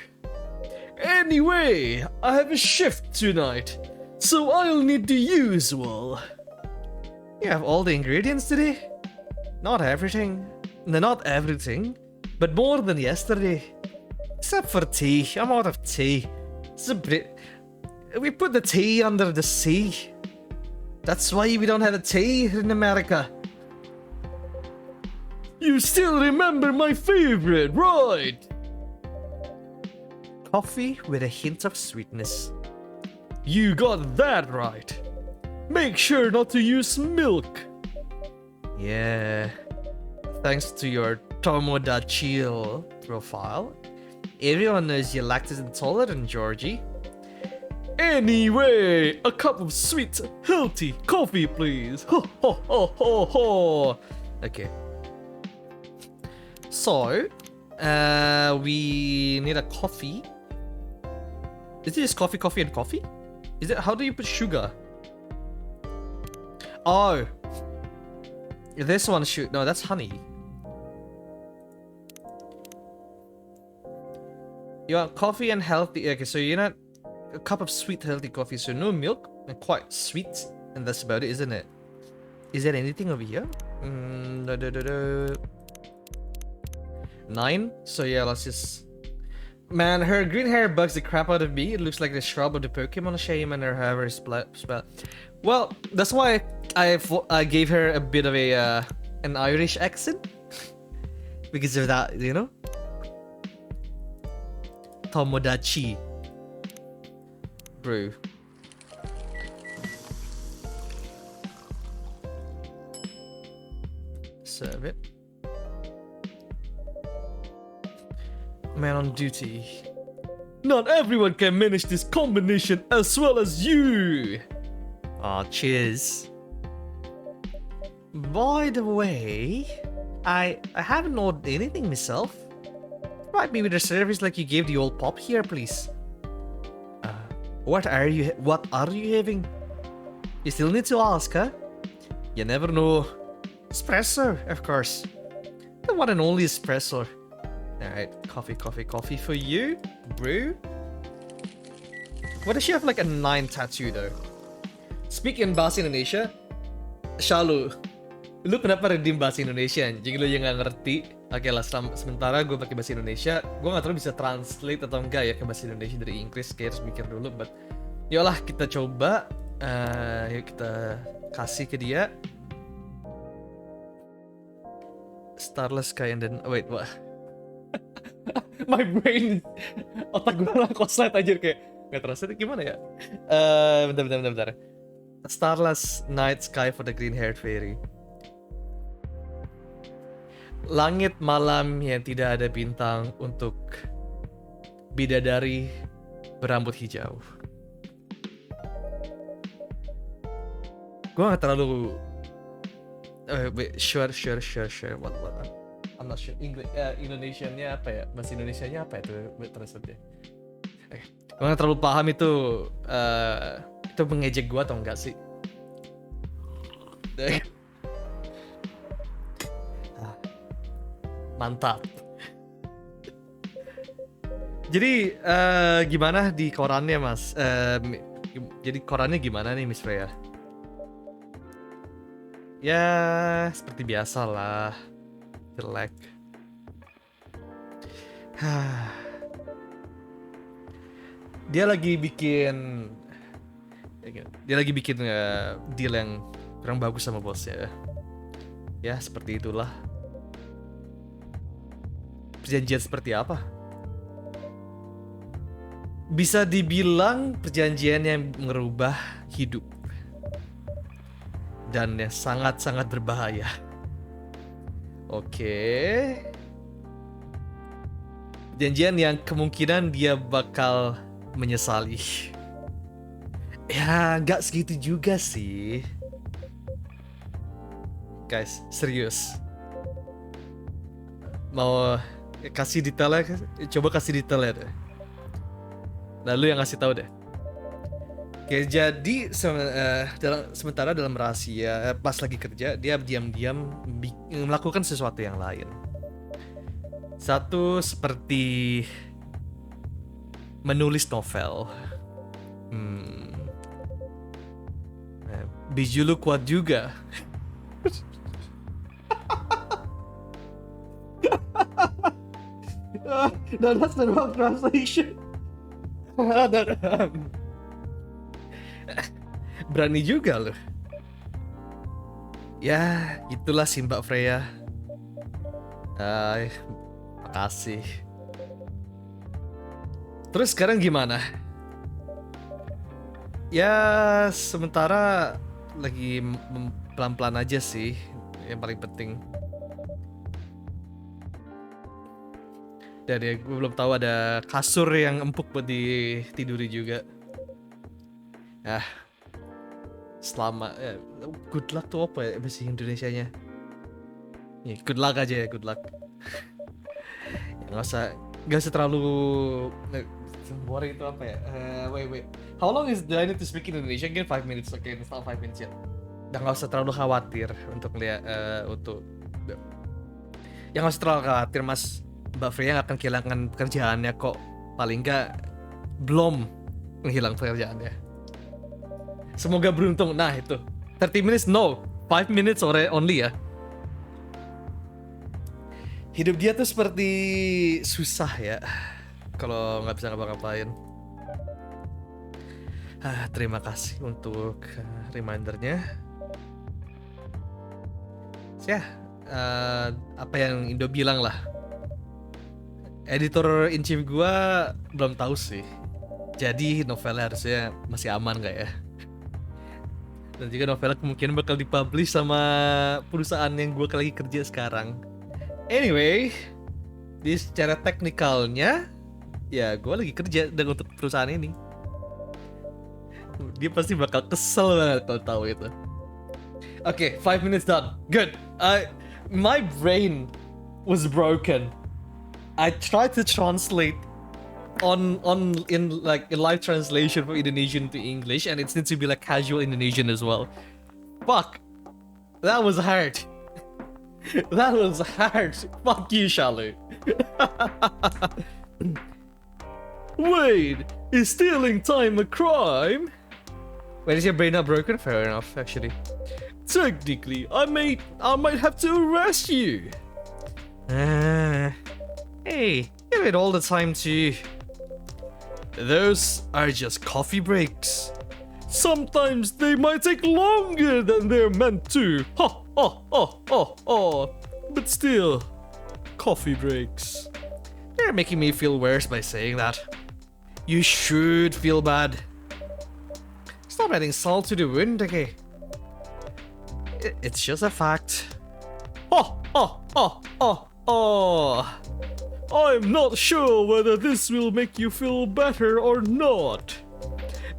Speaker 1: Anyway, I have a shift tonight, so I'll need the usual. You have all the ingredients today? Not everything. No, not everything, but more than yesterday. Except for tea. I'm out of tea. We put the tea under the sea. That's why we don't have a tea in America. You still remember my favorite, right? Coffee with a hint of sweetness. You got that right. Make sure not to use milk. Yeah. Thanks to your Tomodachi profile, everyone knows you're lactose intolerant, Georgie. Anyway, a cup of sweet, healthy coffee, please. Ho ho ho ho ho. Okay. So, we need a coffee. Is it just coffee, and coffee? Is it? How do you put sugar? Oh, this one should. No, that's honey. You want coffee and healthy. Okay, so you're not a cup of sweet, healthy coffee. So no milk and quite sweet, and that's about it, isn't it? Is there anything over here? 9. So yeah, let's just. Man, her green hair bugs the crap out of me. It looks like the shrub of the Pokemon shame and her hair is spell. Well, that's why I gave her a bit of a an Irish accent because of that, you know. Tomodachi, bro. Serve it. Man on duty. Not everyone can manage this combination as well as you. Aw, cheers. By the way, I haven't ordered anything myself. Provide me with a service like you gave the old Pop here, please. What are you having? You still need to ask, huh? You never know. Espresso, of course. The one and only espresso. Alright, coffee for you, bro. What does she have, like a 9 tattoo though? Speaking bahasa Indonesia, Shalu, lu kenapa redeem bahasa Indonesia anjing? Lu yang gak ngerti. Oke lah, sementara gue pakai bahasa Indonesia. Gue gak tahu bisa translate atau enggak ya ke bahasa Indonesia dari Inggris. Kayak harus mikir dulu, but yolah kita coba. Yuk kita kasih ke dia. Starless Sky and then wait, what? My brain, otak gue lah koslet aja kayak Nggak terasa gimana ya? Bentar. A starless night sky for the green-haired fairy. Langit malam yang tidak ada bintang untuk bidadari berambut hijau. Gue gak terlalu sure. What? I'm not sure. Indonesianya apa ya? Bahasa Indonesianya apa itu? Translate-nya. Gue gak terlalu paham itu mengejek gue atau enggak sih? Mantap. Jadi gimana di korannya mas? Jadi korannya gimana nih Miss Freya? Ya seperti biasa lah, jelek. Dia lagi bikin deal yang kurang bagus sama bosnya. Ya seperti itulah. Perjanjian seperti apa? Bisa dibilang perjanjian yang merubah hidup dan yang sangat-sangat berbahaya. Oke. Perjanjian yang kemungkinan dia bakal menyesali. Ya, nggak segitu juga sih. Guys, serius. Mau kasih detailnya? Coba kasih detailnya deh. Lalu yang ngasih tahu deh. Oke, jadi sementara dalam rahasia pas lagi kerja dia diam-diam melakukan sesuatu yang lain. Satu seperti menulis novel. Biju lu kuat juga. No, that's the wrong translation. Berani juga loh. Ya, itulah si Mbak Freya. Makasih. Terus sekarang gimana? Ya, sementara lagi pelan-pelan aja sih. Yang paling penting. Dan ya, gue belum tahu ada kasur yang empuk buat ditiduri juga. Good luck tuh apa ya bahasa Indonesianya? Ya, good luck aja ya, good luck. Nggak usah terlalu boring itu apa ya? Wait. How long do I need to speak in Indonesian? Again 5 minutes. Okay, it's not 5 minutes yet. Dan nggak usah terlalu khawatir untuk lihat yang nggak usah terlalu khawatir mas. Mbak Freya nggak akan kehilangan pekerjaannya kok. Paling nggak belum menghilang pekerjaannya. Semoga beruntung. Nah itu 30 minutes no 5 minutes only ya. Hidup dia tuh seperti susah ya kalau nggak bisa ngapa-ngapain. Terima kasih untuk remindernya. Ya apa yang Indo bilang lah. Editor in chief gua belum tahu sih. Jadi novelnya harusnya masih aman gak ya? Dan juga novelnya kemungkinan bakal dipublish sama perusahaan yang gua lagi kerja sekarang. Anyway, di secara teknikalnya ya gua lagi kerja dengan untuk perusahaan ini. Dia pasti bakal kesel banget kalau tahu itu. Okay, 5 minutes done. Good. My brain was broken. I tried to translate in live translation from Indonesian to English, and it needs to be like casual Indonesian as well. Fuck, that was hard. That was hard. Fuck you, Shalu. Wait, is stealing time a crime? Wait, is your brain not broken? Fair enough, actually. Technically, I might have to arrest you. Hey, give it all the time to. Those are just coffee breaks. Sometimes they might take longer than they're meant to. But still, coffee breaks. You're making me feel worse by saying that. You should feel bad. Stop adding salt to the wound, okay? It's just a fact. Oh, oh, oh, oh, oh. I'm not sure whether this will make you feel better or not.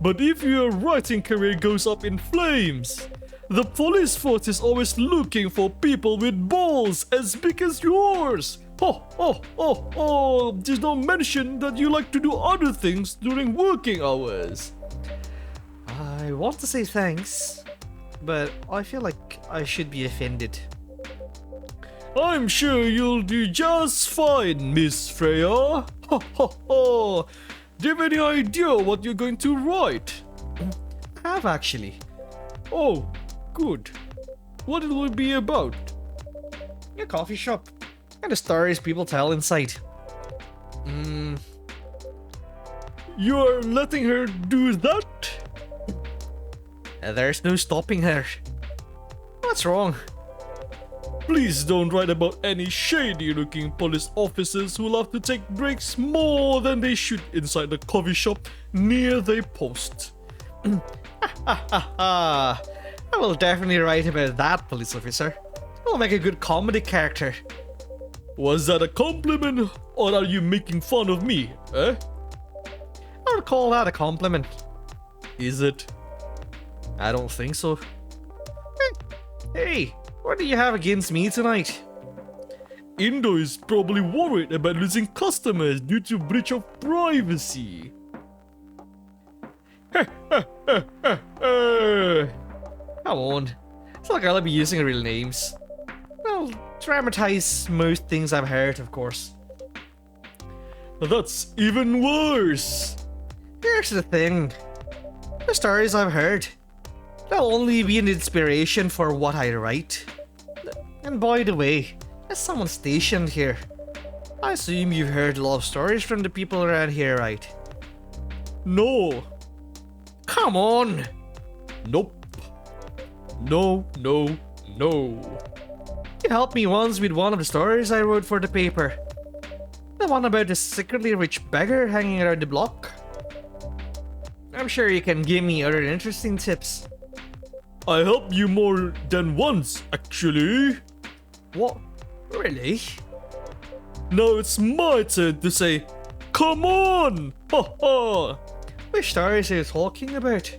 Speaker 1: But if your writing career goes up in flames, the police force is always looking for people with balls as big as yours. Oh, oh, oh, oh, just don't mention that you like to do other things during working hours. I want to say thanks, but I feel like I should be offended. I'm sure you'll do just fine, Miss Freya. Ho ho ho. Do you have any idea what you're going to write? I have actually. Oh, good. What will it be about? A coffee shop. And the stories people tell inside. You're letting her do that? There's no stopping her. What's wrong? Please don't write about any shady-looking police officers who love to take breaks more than they should inside the coffee shop near their post. I will definitely write about that, police officer. I'll make a good comedy character. Was that a compliment, or are you making fun of me, eh? I would call that a compliment. Is it? I don't think so. Hey, what do you have against me tonight? Indo is probably worried about losing customers due to breach of privacy. Come on. It's not like I'll be using real names. Well, dramatize most things I've heard, of course. That's even worse. Here's the thing. The stories I've heard, they'll only be an inspiration for what I write. And by the way, there's someone stationed here. I assume you've heard a lot of stories from the people around here, right? No. Come on. Nope. No, no, no. You helped me once with one of the stories I wrote for the paper. The one about the secretly rich beggar hanging around the block. I'm sure you can give me other interesting tips. I helped you more than once, actually. What? Really? Now it's my turn to say, come on! Ha ha! Which stories are you talking about?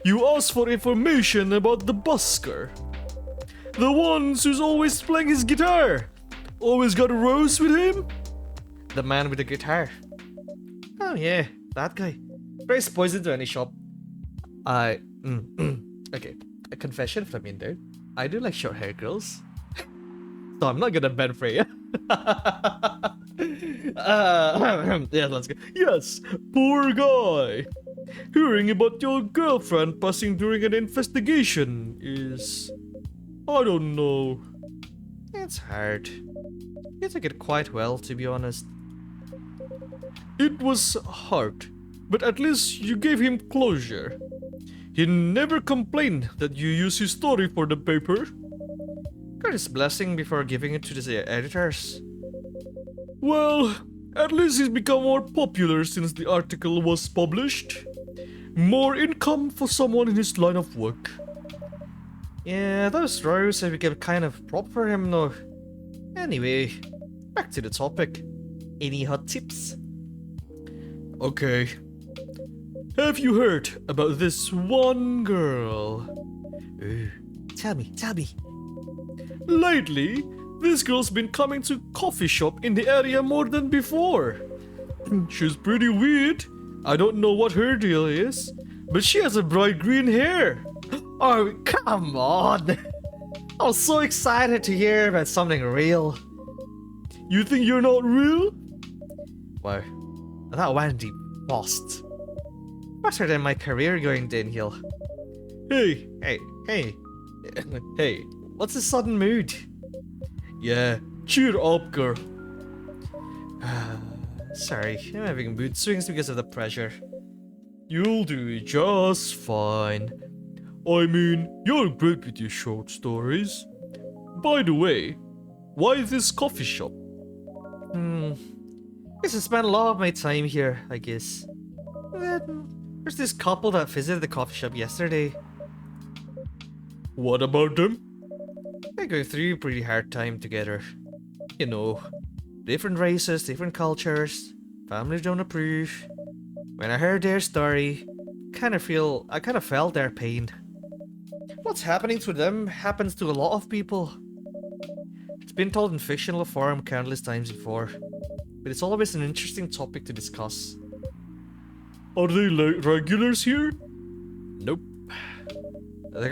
Speaker 1: You asked for information about the busker. The one who's always playing his guitar. Always got a rose with him? The man with the guitar. Oh yeah, that guy. Sprays poison to any shop. Okay, a confession from Indo. I do like short hair girls. So I'm not gonna ban Freya. Yeah, let's go. Yes, poor guy. Hearing about your girlfriend passing during an investigation is... I don't know. It's hard. You took it quite well, to be honest. It was hard, but at least you gave him closure. He never complained that you used his story for the paper. Got his blessing before giving it to the editors. Well, at least he's become more popular since the article was published. More income for someone in his line of work. Yeah, those rows have become kind of prop for him though. Anyway, back to the topic. Any hot tips? Okay. Have you heard about this one girl? Ooh, tell me. Lately, this girl's been coming to coffee shop in the area more than before. She's pretty weird. I don't know what her deal is, but she has a bright green hair. Oh, come on. I was so excited to hear about something real. You think you're not real? Wow, that went deep fast. Faster than my career going downhill. Hey, what's the sudden mood? Yeah, cheer up, girl. Sorry, I'm having mood swings because of the pressure. You'll do just fine. I mean, you're great with your short stories. By the way, why this coffee shop? Guess I spent a lot of my time here, I guess. Then, there's this couple that visited the coffee shop yesterday. What about them? They're going through a pretty hard time together. You know, different races, different cultures, families don't approve. When I heard their story, I kind of felt their pain. What's happening to them happens to a lot of people. It's been told in fictional form countless times before, but it's always an interesting topic to discuss. Are they like regulars here? Nope. The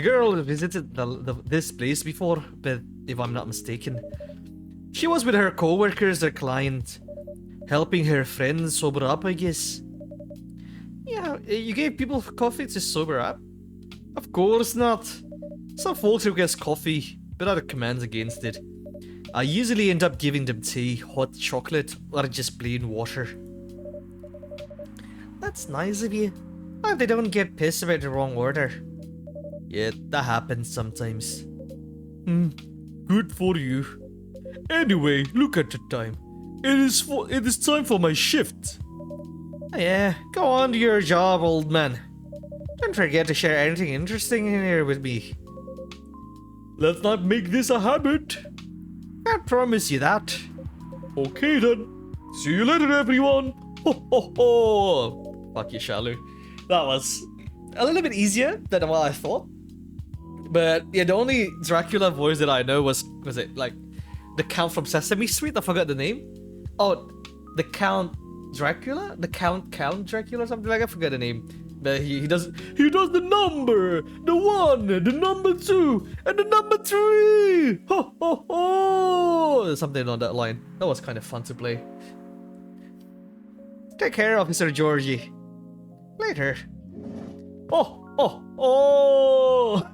Speaker 1: girl visited this place before, but if I'm not mistaken, she was with her co-workers or client, helping her friends sober up, I guess. Yeah, you gave people coffee to sober up? Of course not. Some folks request coffee, but I recommend against it. I usually end up giving them tea, hot chocolate, or just plain water. That's nice of you. I hope they don't get pissed about the wrong order. Yeah, that happens sometimes. Good for you. Anyway, look at the time. It is time for my shift. Oh yeah, go on to your job, old man. Don't forget to share anything interesting in here with me. Let's not make this a habit. I promise you that. Okay then. See you later, everyone. Ho ho ho. Fuck you, Shalu. That was a little bit easier than what I thought. But yeah, the only Dracula voice that I know was it like the Count from Sesame Street? I forgot the name. Oh, the Count Dracula? The Count Dracula or something like that? I forgot the name. But he does the number, the 1, the number 2, and the number 3. Ho ho ho! Something on that line. That was kind of fun to play. Take care, Officer Georgie. Later. Oh oh oh!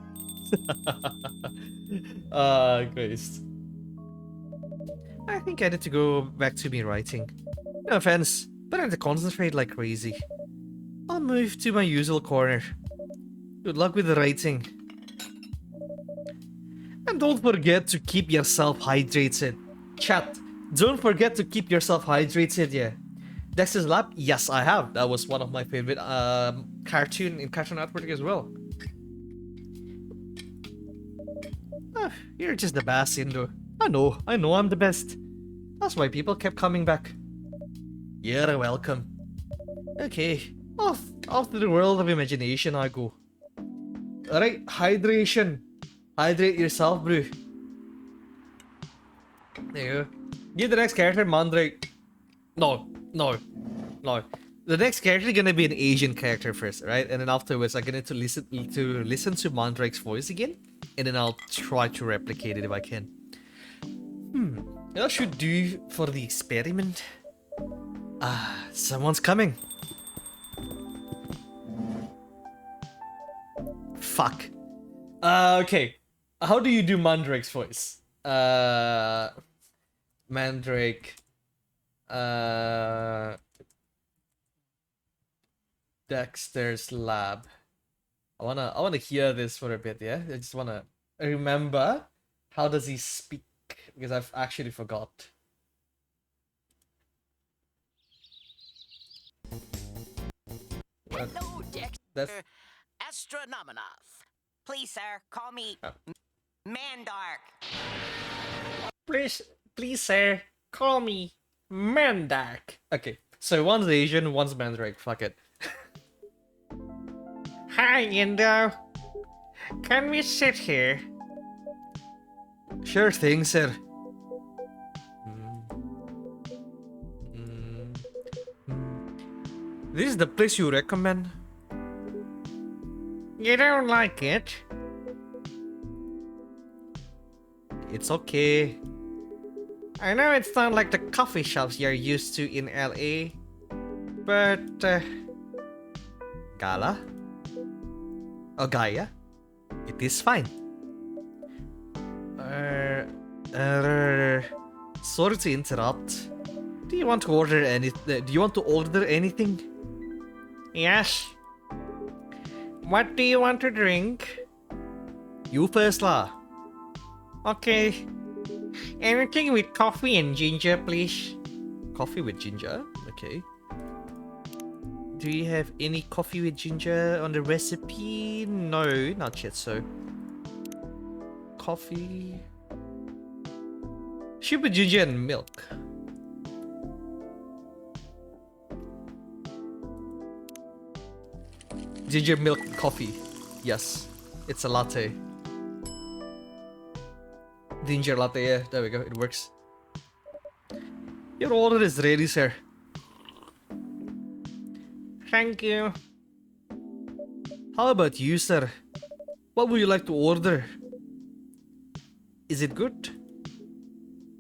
Speaker 1: Christ. I think I need to go back to me writing. No offense, but I have to concentrate like crazy. I'll move to my usual corner. Good luck with the writing. And don't forget to keep yourself hydrated. Chat, don't forget to keep yourself hydrated, yeah. Dexter's Lab? Yes, I have. That was one of my favorite cartoon in Cartoon Network as well. You're just the best, Indo. I know I'm the best. That's why people kept coming back. You're welcome. Okay, off to the world of imagination I go. Alright, hydration. Hydrate yourself, bro. There you go. Give the next character Mandrake. No. The next character is gonna be an Asian character first, right? And then afterwards I'm gonna listen to Mandrake's voice again. And then I'll try to replicate it if I can. What I should do for the experiment? Someone's coming. Fuck. Okay. How do you do Mandrake's voice? Mandrake. Dexter's Lab. I wanna hear this for a bit, yeah? I just wanna remember how does he speak, because I've actually forgot.
Speaker 2: Hello, Dexter. Astronomanoff. Please, sir, call me Mandark.
Speaker 1: Please, sir, call me Mandark. Okay, so one's Asian, one's Mandrake. Fuck it. Hi, Indo. Can we sit here? Sure thing, sir. This is the place you recommend? You don't like it? It's okay. I know it's not like the coffee shops you're used to in LA, but Gala? Oh, Gaia? It is fine. Sorry to interrupt. Do you want to order anything? Yes. What do you want to drink? You first lah. Okay. Anything with coffee and ginger, please. coffee with ginger. Okay. Do you have any coffee with ginger on the recipe? No, not yet. So, coffee. Should be ginger and milk. Ginger milk coffee. Yes, it's a latte. Ginger latte, yeah, there we go, it works. Your order is ready, sir. Thank you. How about you, sir? What would you like to order? Is it good?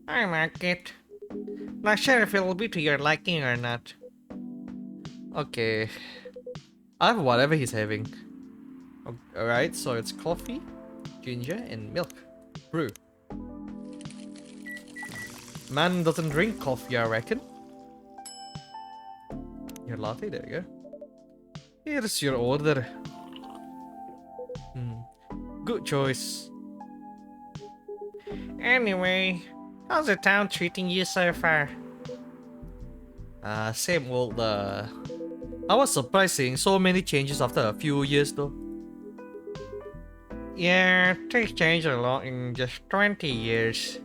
Speaker 1: I like it. Not sure if it'll be to your liking or not. Okay. I have whatever he's having. Alright, so it's coffee, ginger, and milk. Brew. Man doesn't drink coffee, I reckon. Your latte, there you go. Here's your order. Good choice. Anyway, how's the town treating you so far? Same old, I was surprised seeing so many changes after a few years though. Yeah, things changed a lot in just 20 years.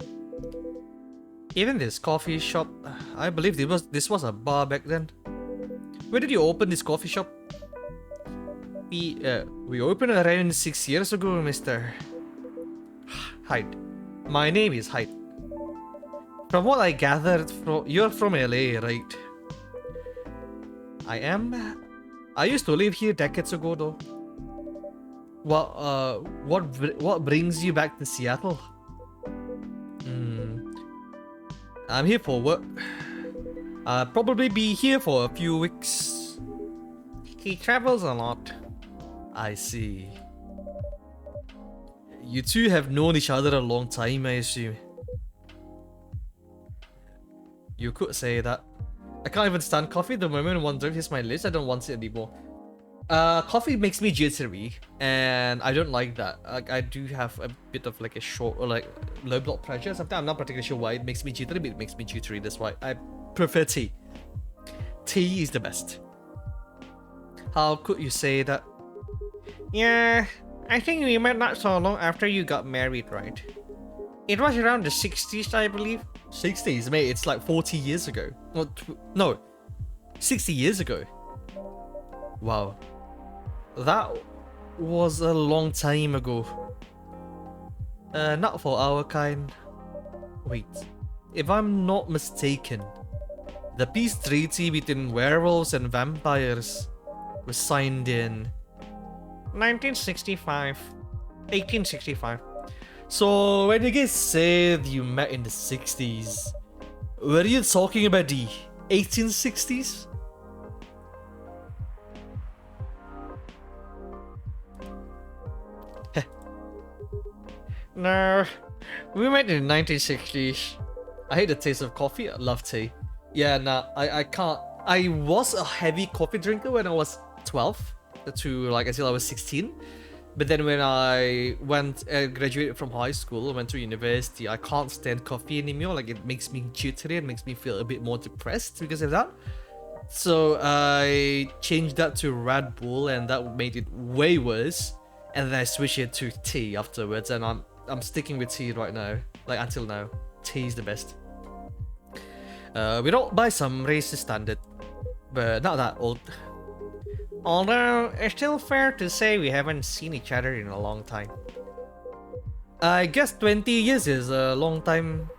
Speaker 1: Even this coffee shop, I believe this was a bar back then. Where did you open this coffee shop? We opened around 6 years ago, Mr. Hyde. My name is Hyde. From what I gathered, you're from LA, right? I am. I used to live here decades ago, though. What brings you back to Seattle? I'm here for work. I'll probably be here for a few weeks. He travels a lot. I see. You two have known each other a long time, I assume. You could say that. I can't even stand coffee. The moment one drink hits my lips, I don't want it anymore. Coffee makes me jittery, and I don't like that. I do have a bit of like a short or like low blood pressure. Sometimes I'm not particularly sure why it makes me jittery, but it makes me jittery. That's why I prefer tea. Tea is the best. How could you say that? Yeah, I think we met not so long after you got married, right? It was around the 60s, I believe. 60s, mate, it's like 40 years ago. No, 60 years ago. Wow. That was a long time ago. Not for our kind. Wait, if I'm not mistaken, the peace treaty between werewolves and vampires was signed in 1965. 1865. So when you guys said you met in the 60s, were you talking about the 1860s? No, we met in the 1960s. I hate the taste of coffee, I love tea. Yeah, nah, I can't. I was a heavy coffee drinker when I was 12 to like until I was 16. But then when I graduated from high school, went to university, I can't stand coffee anymore. Like it makes me jittery, it makes me feel a bit more depressed because of that. So I changed that to Red Bull, and that made it way worse. And then I switched it to tea afterwards, and I'm sticking with tea right now. Like until now, tea is the best. We don't by some racist standard, but not that old. Although, it's still fair to say we haven't seen each other in a long time. I guess 20 years is a long time.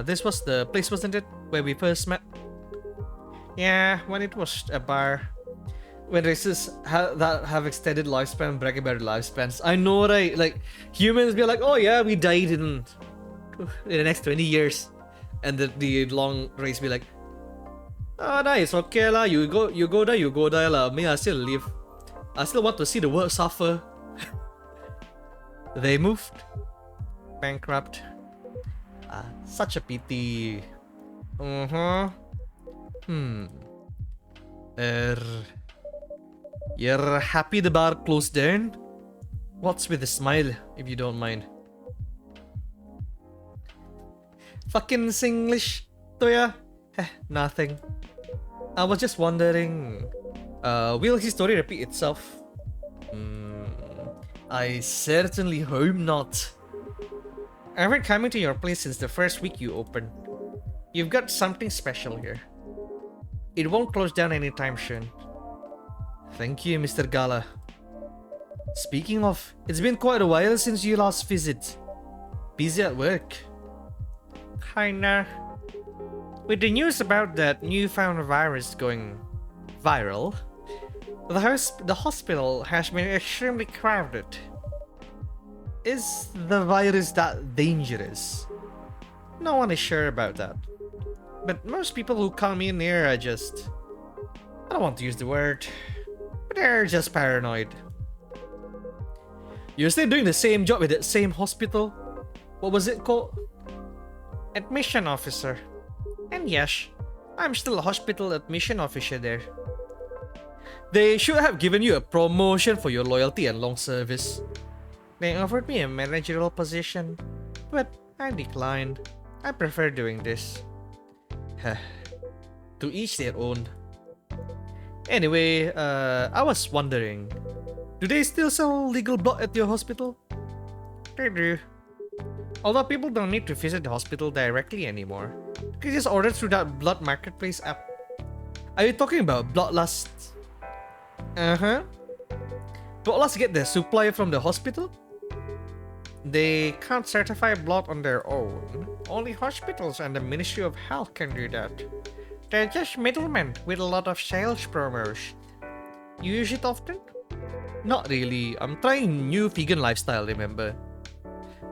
Speaker 1: This was the place, wasn't it? Where we first met? Yeah, when it was a bar. When races that have extended lifespan brag about lifespans. I know, right? Like, humans be like, oh yeah, we died in the next 20 years. And the long race be like, oh nice, okay lah, you go die lah. Me, I still live. I still want to see the world suffer. They moved. Bankrupt. Such a pity. You're happy the bar closed down? What's with the smile, if you don't mind? Fucking Singlish, Toya. Nothing. I was just wondering, will his story repeat itself? I certainly hope not. I've been coming to your place since the first week you opened. You've got something special here. It won't close down anytime soon. Thank you, Mr. Gala. Speaking of, it's been quite a while since you last visit. Busy at work? Kinda. With the news about that newfound virus going viral, the hospital has been extremely crowded. Is the virus that dangerous? No one is sure about that. But most people who come in here are just... I don't want to use the word, but they're just paranoid. You're still doing the same job at that same hospital? What was it called? Admission officer. And yes, I'm still a hospital admission officer there. They should have given you a promotion for your loyalty and long service. They offered me a managerial position, but I declined. I prefer doing this. To each their own. Anyway, I was wondering, do they still sell legal blood at your hospital? They do. Although people don't need to visit the hospital directly anymore. You can just order through that blood marketplace app. Are you talking about Bloodlust? Uh-huh. Bloodlust get their supply from the hospital? They can't certify blood on their own. Only hospitals and the Ministry of Health can do that. They're just middlemen with a lot of sales promos. You use it often? Not really. I'm trying new vegan lifestyle, remember?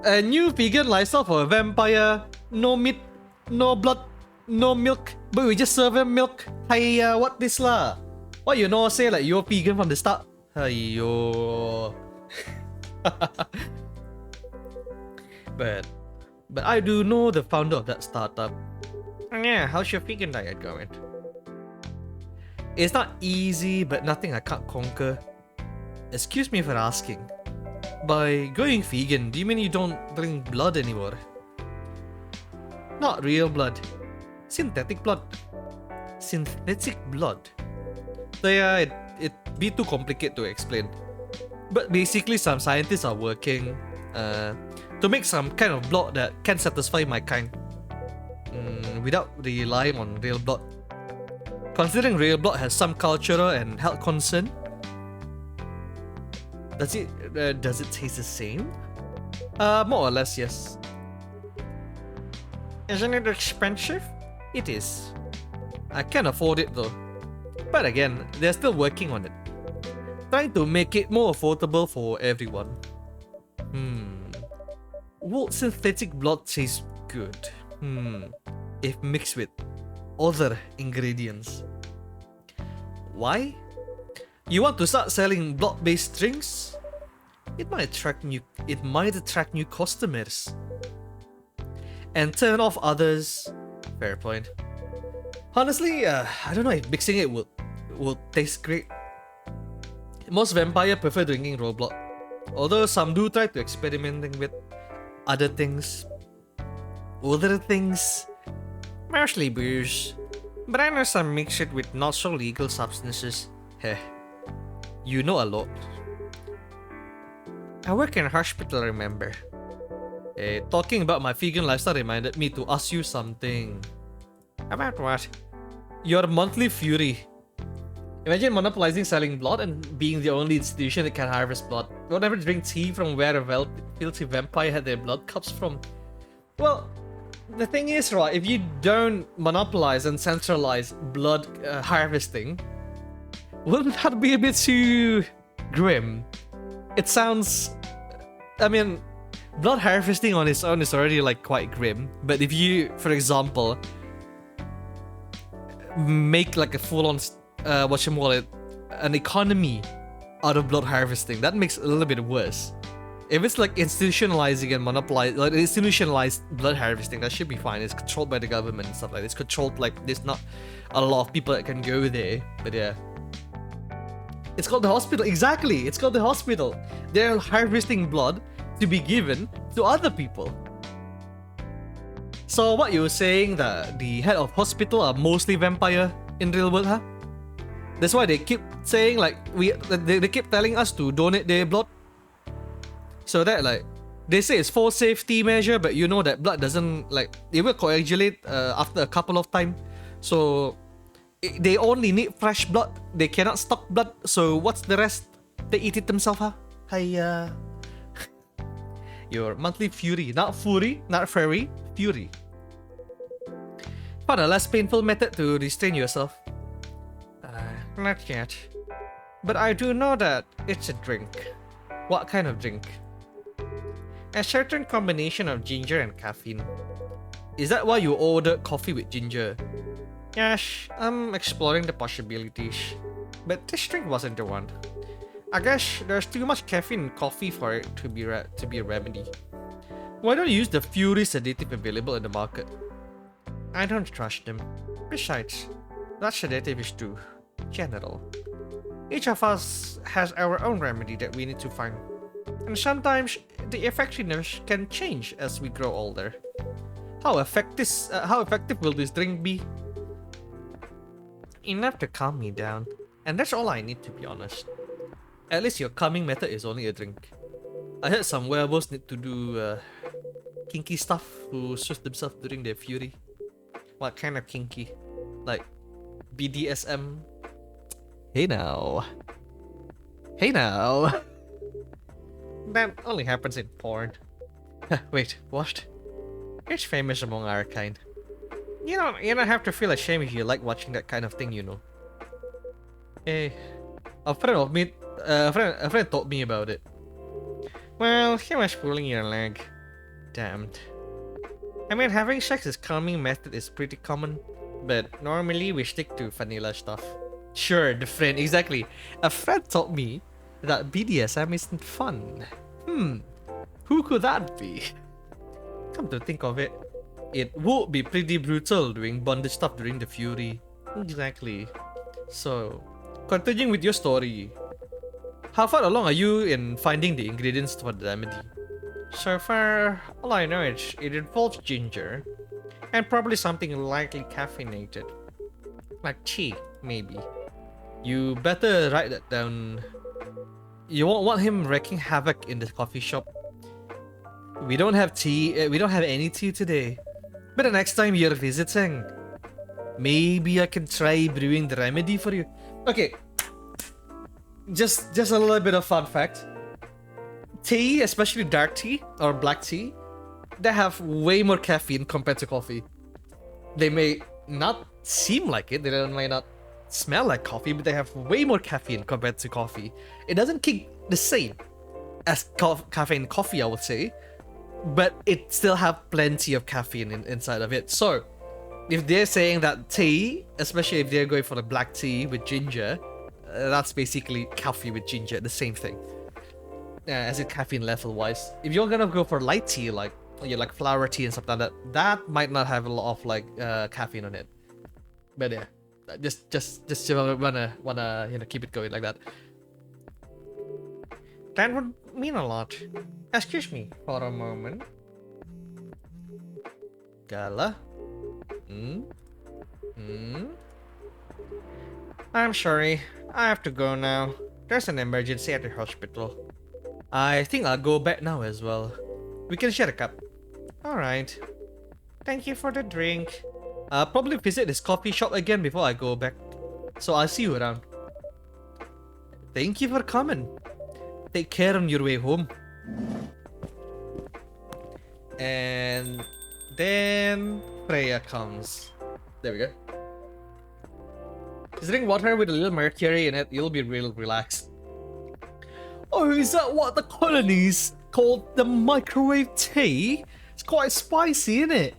Speaker 1: A new vegan lifestyle for a vampire. No meat, no blood, no milk. But we just serve them milk. Hey, what this lah? What you know say like you're vegan from the start? Aiyo. But I do know the founder of that startup. Yeah, how's your vegan diet going? It's not easy, but nothing I can't conquer. Excuse me for asking. By going vegan, do you mean you don't drink blood anymore? Not real blood. Synthetic blood. Synthetic blood? So yeah, it'd be too complicated to explain. But basically some scientists are working to make some kind of blood that can satisfy my kind. Without relying on real blood. Considering real blood has some cultural and health concern, does it taste the same? More or less, yes. Isn't it expensive? It is. I can't afford it though. But again, they're still working on it. Trying to make it more affordable for everyone. Will synthetic blood taste good? If mixed with other ingredients. Why? You want to start selling blood-based drinks? It might attract new customers. And turn off others. Fair point. Honestly, I don't know if mixing it will taste great. Most vampires prefer drinking raw blood. Although some do try to experimenting with other things. Other things. Mostly booze. But I know some mix it with not so legal substances. Heh. You know a lot. I work in a hospital, remember? Talking about my vegan lifestyle reminded me to ask you something. About what? Your monthly fury. Imagine monopolizing selling blood and being the only institution that can harvest blood. Don't ever drink tea from where a filthy vampire had their blood cups from. Well, the thing is, right, if you don't monopolize and centralize blood harvesting, wouldn't that be a bit too grim? It sounds... I mean, blood harvesting on its own is already like quite grim, but if you, for example, make like a full-on, an economy out of blood harvesting, that makes it a little bit worse. If it's like institutionalizing and monopolizing, like institutionalized blood harvesting, that should be fine. It's controlled by the government and stuff like that. It's controlled, like, there's not a lot of people that can go there, but yeah. It's called the hospital, exactly! It's called the hospital. They're harvesting blood to be given to other people. So what you were saying that the head of hospital are mostly vampire in real world, huh? That's why they keep saying like they keep telling us to donate their blood. So that like they say it's for safety measure, but you know that blood doesn't like it will coagulate after a couple of time. So they only need fresh blood. They cannot stock blood. So what's the rest? They eat it themselves, huh? Hiya. Your monthly fury, not fury, not furry, fury. Find a less painful method to restrain yourself. Not yet. But I do know that it's a drink. What kind of drink? A certain combination of ginger and caffeine. Is that why you ordered coffee with ginger? Yes, I'm exploring the possibilities. But this drink wasn't the one. I guess there's too much caffeine in coffee for it to be a remedy. Why don't you use the Fury sedative available in the market? I don't trust them. Besides, that sedative is too general. Each of us has our own remedy that we need to find. And sometimes the effectiveness can change as we grow older. How effective will this drink be? Enough to calm me down. And that's all I need, to be honest. At least your calming method is only a drink. I heard some werewolves need to do kinky stuff to soothe themselves during their fury. What kind of kinky? Like BDSM? Hey now. Hey now. That only happens in porn. Wait, what? It's famous among our kind. You don't have to feel ashamed if you like watching that kind of thing, you know. Hey, a friend told me about it. Well, he was pulling your leg. Damned. I mean, having sex as calming method is pretty common, but normally we stick to vanilla stuff. Sure, the friend, exactly. A friend told me that BDSM isn't fun. Who could that be? Come to think of it, it would be pretty brutal doing bondage stuff during the fury. Exactly. So, continuing with your story. How far along are you in finding the ingredients for the remedy? So far, all I know is it involves ginger, and probably something lightly caffeinated. Like tea, maybe. You better write that down. You won't want him wreaking havoc in the coffee shop. We don't have tea, we don't have any tea today. But the next time you're visiting, maybe I can try brewing the remedy for you. Okay, just a little bit of fun fact. Tea, especially dark tea or black tea, they have way more caffeine compared to coffee. They may not seem like it, they might not smell like coffee, but they have way more caffeine compared to coffee. It doesn't kick the same as caffeine in coffee, I would say, but it still have plenty of caffeine inside of it. So, if they're saying that tea, especially if they're going for the black tea with ginger, that's basically coffee with ginger, the same thing. As in caffeine level wise. If you're gonna go for light tea, like flower tea and stuff like that, that might not have a lot of caffeine on it. But yeah, just wanna keep it going like that. That would mean a lot. Excuse me for a moment. Gala? I'm sorry, I have to go now. There's an emergency at the hospital. I think I'll go back now as well. We can share a cup. Alright. Thank you for the drink. I'll probably visit this coffee shop again before I go back. So I'll see you around. Thank you for coming. Take care on your way home. And then Freya comes. There we go. Just drink water with a little mercury in it, you'll be real relaxed. Oh, is that what the colonies called the microwave tea? It's quite spicy, isn't it?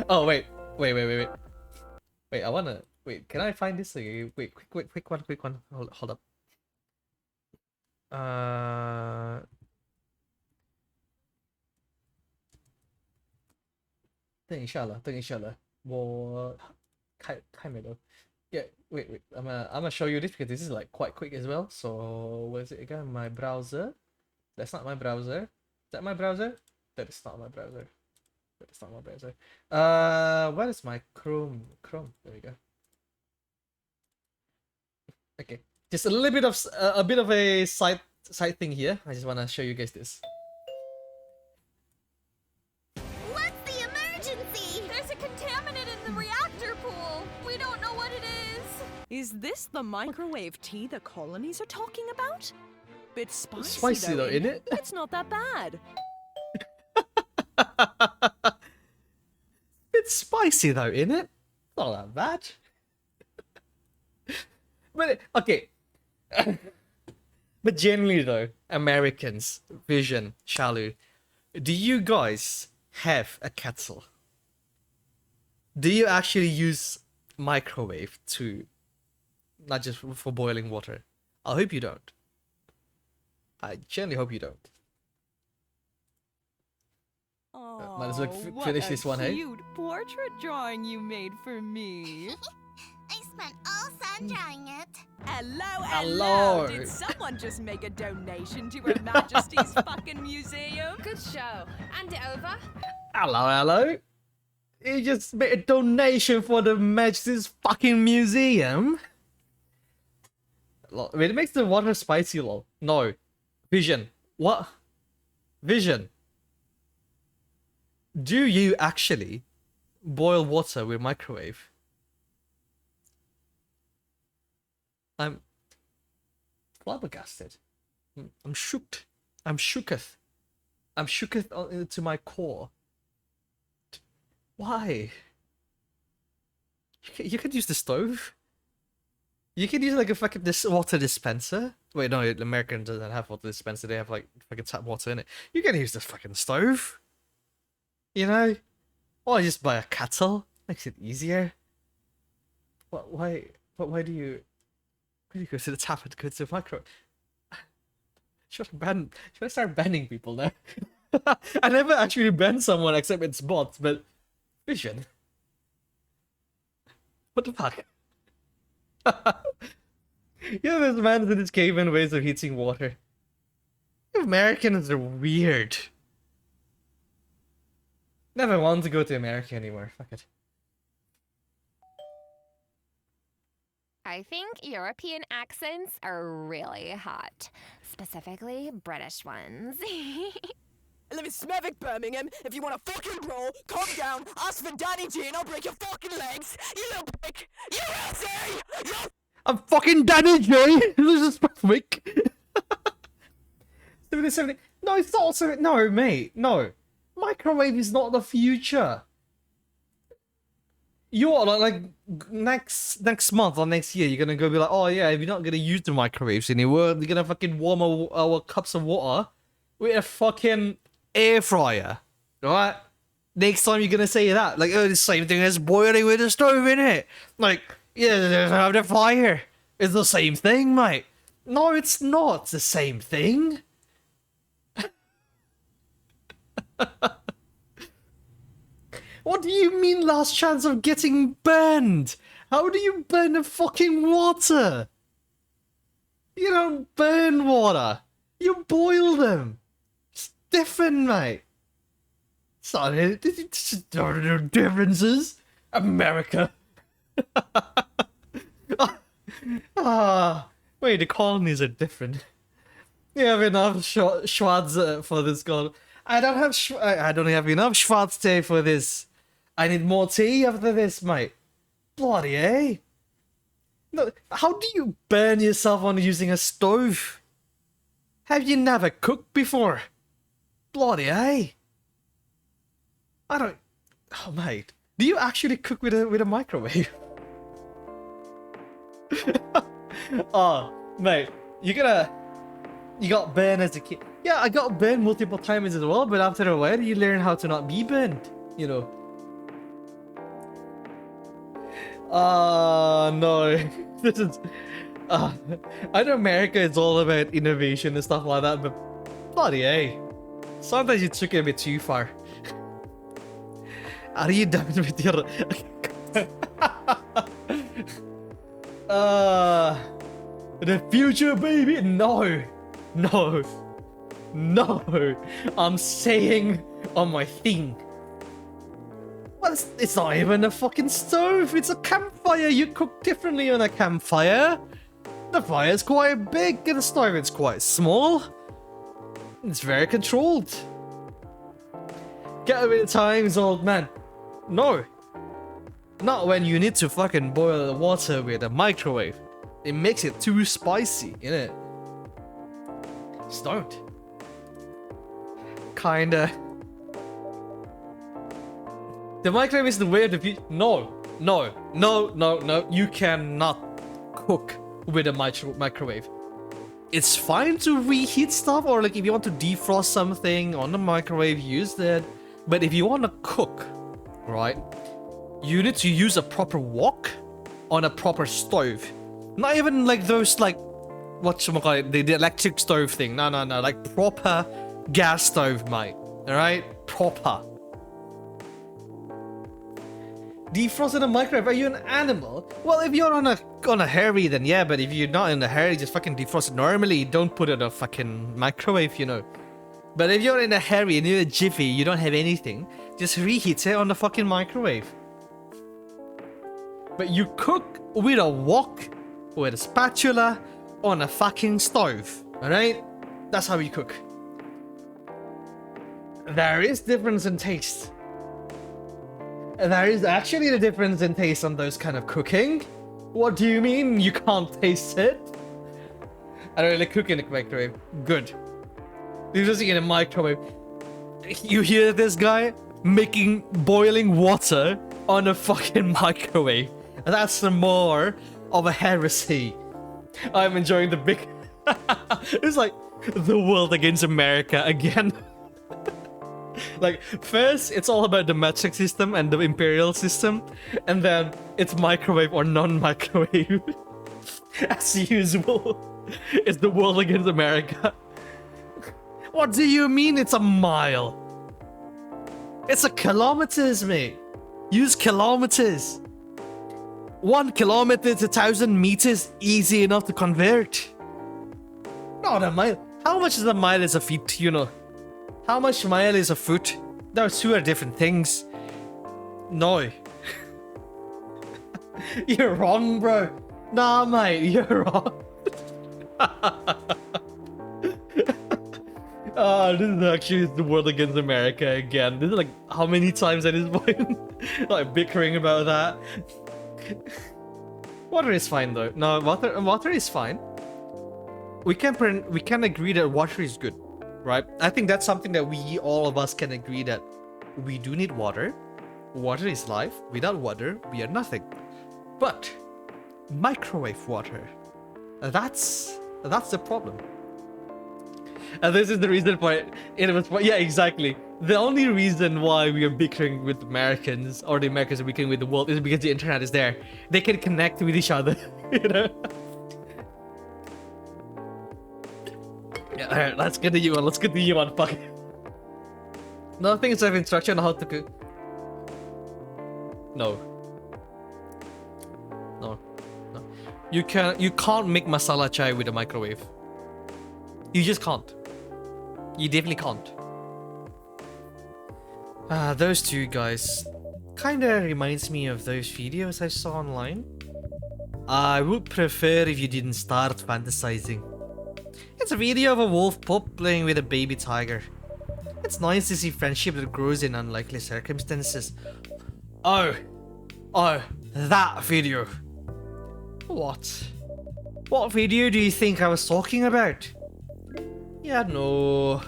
Speaker 1: Oh, wait. Wait, I wanna... Wait, can I find this? Wait, quick one. Hold up. Uh... 等一下了，我开没了。Yeah, wait. I'm gonna show you this because this is like quite quick as well. So where's it again? My browser. That's not my browser. Is that my browser? That is not my browser. It's not my browser. Where is my Chrome? Chrome. There we go. Okay, just a little bit of a side thing here. I just want to show you guys this.
Speaker 3: What's the emergency?
Speaker 4: There's a contaminant in the reactor pool. We don't know what it is.
Speaker 5: Is this the microwave tea the colonies are talking about? Bit spicy,
Speaker 1: Spicy though,
Speaker 5: isn't
Speaker 1: innit?
Speaker 5: It's not that bad.
Speaker 1: It's spicy though, innit? Not that bad. But okay. But generally though, Americans, Vision, Shalu, do you guys have a kettle? Do you actually use microwave to, not just for boiling water? I hope you don't. I generally hope you don't.
Speaker 5: Oh,
Speaker 1: Might as well finish this one, hey?
Speaker 5: cute portrait drawing you made for me.
Speaker 3: I spent all sun drawing it.
Speaker 5: Hello,
Speaker 1: Hello.
Speaker 5: Did someone just make a donation to Her Majesty's fucking museum?
Speaker 4: Good show. And it over?
Speaker 1: Hello. You just made a donation for the Majesty's fucking museum? Lol. It makes the water spicy, lol. No. Vision. What? Vision. Do you actually boil water with microwave? I'm flabbergasted. I'm shooked. I'm shooketh. I'm shooketh to my core. Why? You could use the stove. You could use like a fucking water dispenser. Wait, no, American doesn't have water dispenser. They have like fucking tap water in it. You can use the fucking stove. You know? Or just buy a kettle. Makes it easier. Why do you go to the tap and go to the micro? Should I start banning people now? I never actually banned someone except it's bots, but Vision. What the fuck? Yeah, this man's in his caveman ways of heating water. Americans are weird. Never want to go to America anymore. Fuck it.
Speaker 6: I think European accents are really hot, specifically British ones.
Speaker 5: I live in Smethwick, Birmingham. If you want a fucking roll, calm down, ask for Danny G and I'll break your fucking legs. You little prick. You say?
Speaker 1: I'm fucking Danny J. This is Smithwick. 70. No, it's not. No, mate. No. Microwave is not the future. You're like next month or next year, you're gonna go be like, oh yeah, if you're not gonna use the microwaves anymore, we're gonna fucking warm our cups of water with a fucking air fryer, right? Next time you're gonna say that, like, oh, the same thing as boiling with a stove, innit? Like, yeah, have the fire. It's the same thing, mate. No, it's not the same thing. What do you mean last chance of getting burned? How do you burn the fucking water? You don't burn water. You boil them. It's different, mate. Sorry, no differences. America. Wait, the colonies are different. You have enough Schwarz for this god. I don't have enough Schwarz tea for this. I need more tea after this, mate. Bloody eh? No, how do you burn yourself on using a stove? Have you never cooked before? Bloody eh? I don't. Oh, mate. Do you actually cook with a microwave? Oh, mate. You got burned as a kid. Yeah, I got burned multiple times as well, but after a while, you learn how to not be burned. You know. No. This is. I know America is all about innovation and stuff like that, but bloody hey. Sometimes you took it a bit too far. Are you done with your. The future, baby? No. No. I'm staying on my thing. It's not even a fucking stove. It's a campfire. You cook differently on a campfire. The fire's quite big and the stove is quite small. It's very controlled. Get with the times, old man. No. Not when you need to fucking boil the water with a microwave. It makes it too spicy, innit? Just don't. Kinda. The microwave is the way of the future. No. You cannot cook with a microwave. It's fine to reheat stuff, or like if you want to defrost something on the microwave, use that. But if you want to cook, right, you need to use a proper wok on a proper stove. Not even like those like whatchamacallit, the electric stove thing. No, like proper gas stove, mate. Alright? Proper. Defrost in a microwave? Are you an animal? Well, if you're on a hurry, then yeah, but if you're not in a hurry, just fucking defrost it normally. Don't put it in a fucking microwave, you know. But if you're in a hurry and you're a jiffy, you don't have anything, just reheat it on the fucking microwave. But you cook with a wok, with a spatula, on a fucking stove, alright? That's how you cook. There is difference in taste. There is actually a difference in taste on those kind of cooking. What do you mean you can't taste it? I don't really cook in a microwave. Good. You're just in a microwave. You hear this guy making boiling water on a fucking microwave. That's more of a heresy. I'm enjoying the big... It's like the world against America again. Like, first, it's all about the metric system and the imperial system, and then it's microwave or non-microwave. As usual, it's the world against America. What do you mean it's a mile? It's a kilometers, mate. Use kilometers. 1 kilometer to 1,000 meters, easy enough to convert. Not a mile. How much is a mile is a feet, you know? How much mile is a foot? Those two are different things. No. You're wrong, bro. Nah, mate, you're wrong. This is actually the world against America again. This is like how many times at this point? Like bickering about that. Water is fine though. No, water is fine. We can agree that water is good, right? I think that's something that all of us can agree that we do need water. Water is life. Without water, we are nothing. But microwave water, that's the problem. And this is the reason for it. Yeah, exactly. The only reason why we are bickering with Americans, or the Americans are bickering with the world, is because the internet is there. They can connect with each other, you know? Yeah, alright, let's continue on. Let's continue on. Fuck. Another thing is I have instruction on how to cook. No. You can't make masala chai with a microwave. You just can't. You definitely can't. Those two guys kinda reminds me of those videos I saw online. I would prefer if you didn't start fantasizing. It's a video of a wolf pup playing with a baby tiger. It's nice to see friendship that grows in unlikely circumstances. Oh, that video. What video do you think I was talking about? Yeah, no.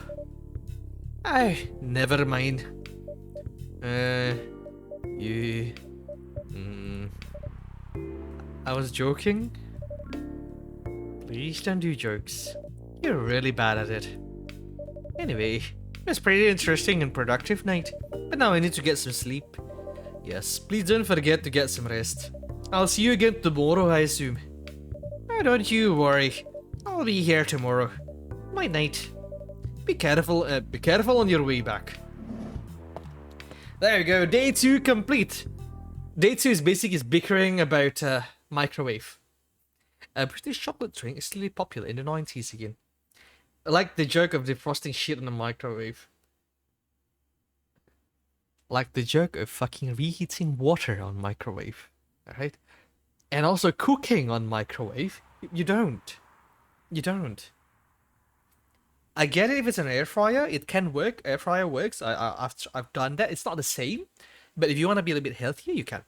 Speaker 1: Never mind. I was joking. Please don't do jokes. You're really bad at it. Anyway, it was pretty interesting and productive night, but now I need to get some sleep. Yes, please don't forget to get some rest. I'll see you again tomorrow, I assume. Don't you worry. I'll be here tomorrow. Night night. Be careful on your way back. There we go, day 2 complete. Day 2 is basically bickering about microwave. British chocolate drink is still popular in the 90s again. I like the joke of defrosting shit in the microwave. like the joke of fucking reheating water on microwave, alright? And also cooking on microwave. You don't. You don't. I get it if it's an air fryer, it can work. Air fryer works. I've done that. It's not the same, but if you want to be a little bit healthier, you can.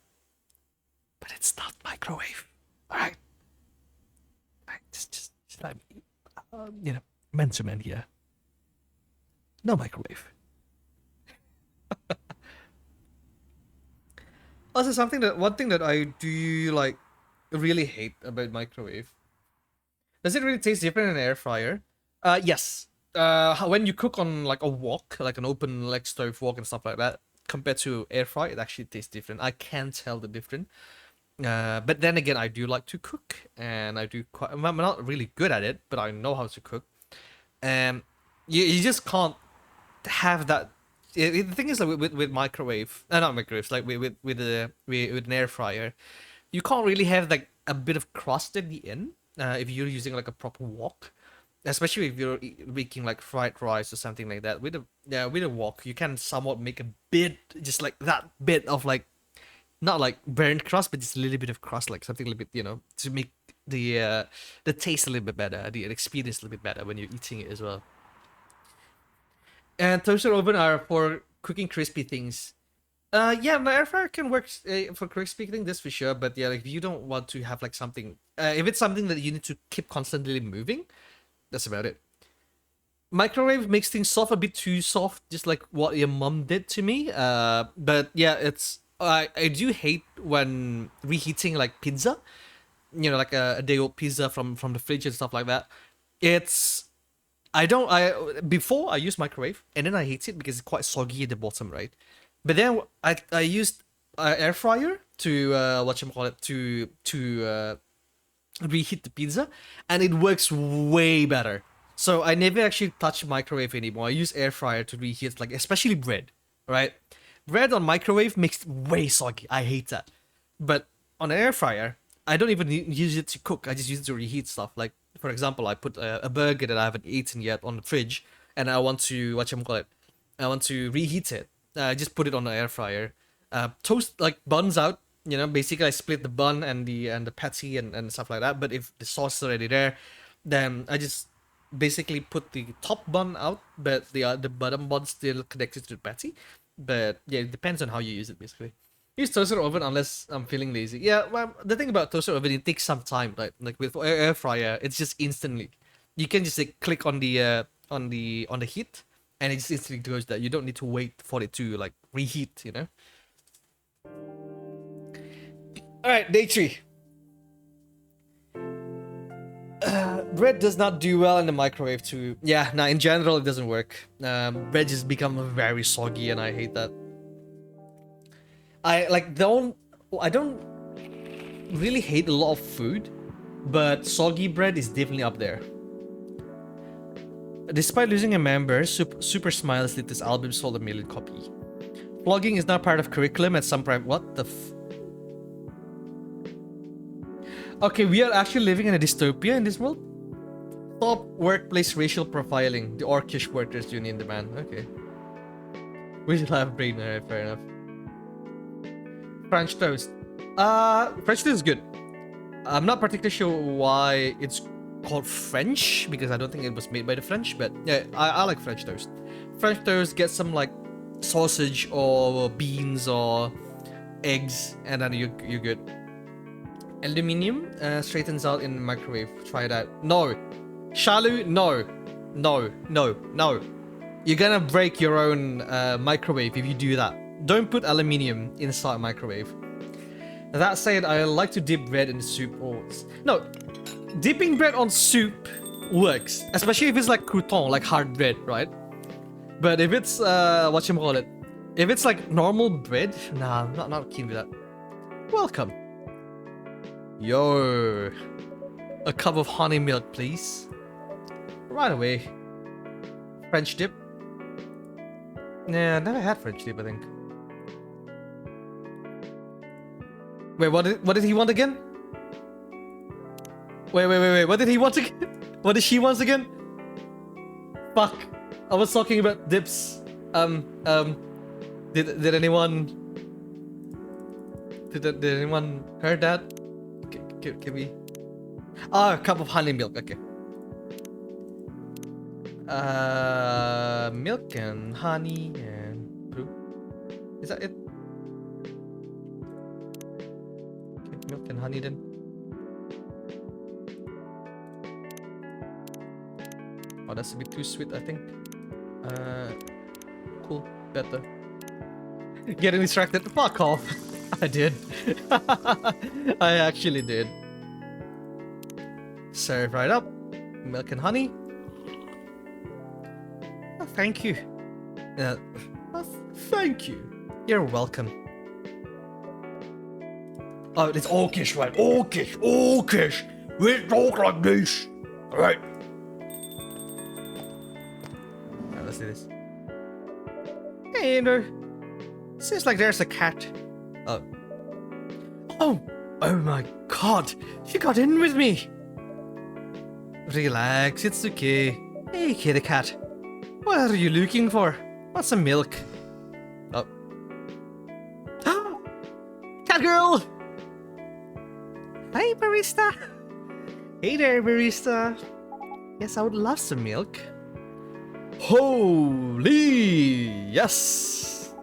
Speaker 1: But it's not microwave. All right. Just let me, man to man here. No microwave. Also, one thing that I do like really hate about microwave. Does it really taste different in an air fryer? Yes. When you cook on like a wok, like an open like stove wok and stuff like that, compared to air fry, it actually tastes different. I can tell the difference. But then again, I do like to cook, and I do quite. I'm not really good at it, but I know how to cook. And you just can't have that. The thing is, like with microwave, not microwaves, like with an air fryer, you can't really have like a bit of crust at the end if you're using like a proper wok, especially if you're making like fried rice or something like that. With a wok, you can somewhat make a bit, just like that bit of like, not like burnt crust, but just a little bit of crust, like something a little bit, to make the taste a little bit better, the experience a little bit better when you're eating it as well. And toaster oven are for cooking crispy things. Yeah, the air fryer can work for crispy things, that's for sure. But yeah, like if you don't want to have like something, if it's something that you need to keep constantly moving, that's about it. Microwave makes things soft, a bit too soft, just like what your mom did to me. But yeah, I do hate when reheating like pizza, like a day old pizza from the fridge and stuff like that. Before I used microwave, and then I hate it because it's quite soggy at the bottom, right? But then I used air fryer to reheat the pizza, and it works way better. So I never actually touch microwave anymore. I use air fryer to reheat, like especially bread, right? Bread on microwave makes it way soggy. I hate that. But on an air fryer, I don't even use it to cook. I just use it to reheat stuff. Like, for example, I put a burger that I haven't eaten yet on the fridge, and I want to I want to reheat it. I just put it on the air fryer. Toast like buns out. Basically I split the bun and the patty and stuff like that. But if the sauce is already there, then I just basically put the top bun out, but the bottom bun still connected to the patty. But yeah, it depends on how you use it, basically. Use toaster oven unless I'm feeling lazy. Yeah, well, the thing about toaster oven, it takes some time. Like with air fryer, it's just instantly. You can just like click on the heat, and it just instantly goes there. You don't need to wait for it to like reheat. All right, day 3. Bread does not do well in the microwave too. Yeah, in general it doesn't work. Bread just become very soggy, and I hate that. I don't really hate a lot of food, but soggy bread is definitely up there. Despite losing a member, Super Smiles did this album sold 1 million copies. Vlogging is now part of curriculum at some private. What the Okay, we are actually living in a dystopia in this world. Stop workplace racial profiling. The Orcish Workers Union demand. Okay. We should have brain. Alright, fair enough. French toast. French toast is good. I'm not particularly sure why it's called French, because I don't think it was made by the French, but yeah, I like French toast. French toast, get some like sausage or beans or eggs, and then you're good. Aluminium straightens out in the microwave. Try that. No. Shalu, no. No. You're gonna break your own microwave if you do that. Don't put aluminium inside a microwave. That said, I like to dip bread in soup or... No. Dipping bread on soup works. Especially if it's like crouton, like hard bread, right? But if it's, if it's like normal bread, nah, I'm not keen with that. Welcome. Yo, a cup of honey milk, please. Right away. French dip. Yeah, I never had French dip, I think. Wait, what did he want again? Wait, what did he want again? What did she want again? Fuck. I was talking about dips. Did anyone did anyone heard that? Can we? Ah, a cup of honey milk. Okay. Milk and honey and brew. Is that it? Okay, milk and honey then. Oh, that's a bit too sweet, I think. Cool. Better. Getting distracted. Fuck off. I did. I actually did. Serve right up. Milk and honey. Oh, thank you. Thank you. You're welcome. Oh, it's orcish, right? Orcish. Orcish. We talk like this. Alright. Alright, let's do this. Hey, Ender. Seems like there's a cat. Oh. Oh my god. She got in with me. Relax, it's okay. Hey, kitty cat. What are you looking for? Want some milk? Oh. Cat girl! Hi, barista. Hey there, barista. Yes, I would love some milk. Holy! Yes!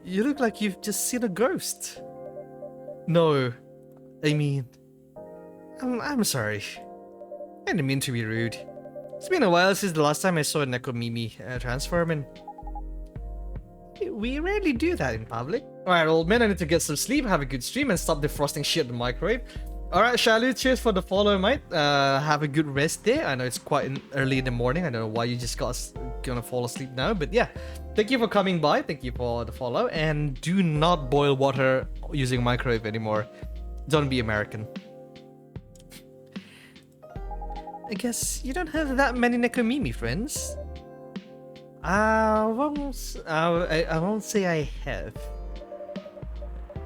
Speaker 1: You look like you've just seen a ghost. No. I mean... I'm sorry. I didn't mean to be rude. It's been a while since the last time I saw a Nekomimi transforming. We rarely do that in public. Alright, old man, I need to get some sleep, have a good stream, and stop defrosting shit in the microwave. Alright, Shalu, cheers for the follow, mate. Have a good rest day. I know it's quite early in the morning. I don't know why you just gonna fall asleep now, but yeah. Thank you for coming by. Thank you for the follow. And do not boil water using microwave anymore. Don't be American. I guess you don't have that many Nekomimi friends. I won't say I have.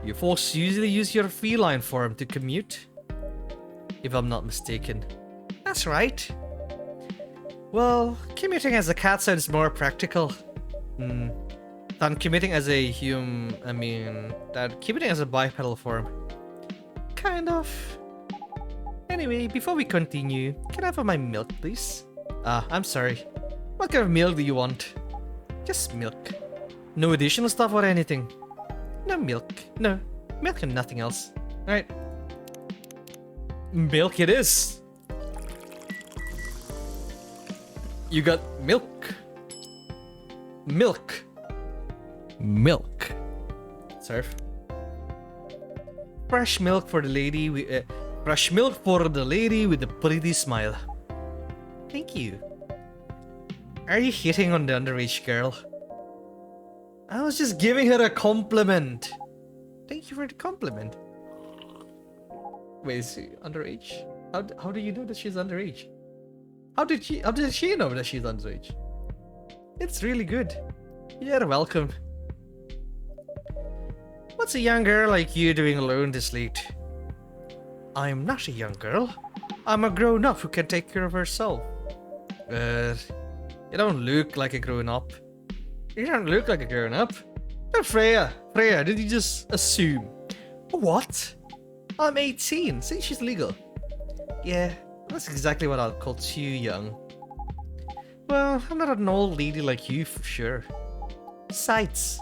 Speaker 1: You folks usually use your feline form to commute, if I'm not mistaken. That's right. Well, commuting as a cat sounds more practical. Than commuting as a commuting as a bipedal form. Kind of. Anyway, before we continue, can I have my milk, please? I'm sorry. What kind of milk do you want? Just milk. No additional stuff or anything. No milk. No. Milk and nothing else. Alright. Milk it is. You got milk. Milk. Milk. Serve. Fresh milk for the lady with fresh milk for the lady with the pretty smile. Thank you. Are you hitting on the underage girl? I was just giving her a compliment. Thank you for the compliment. Wait, is she underage? How do you know that she's underage? How did she know that she's underage? It's really good. You're welcome. What's a young girl like you doing alone this late? I'm not a young girl. I'm a grown-up who can take care of herself. You don't look like a grown-up. You don't look like a grown-up. Oh, Freya, did you just assume? What? I'm 18, see, she's legal. Yeah, that's exactly what I'll call too young. Well, I'm not an old lady like you for sure. Besides,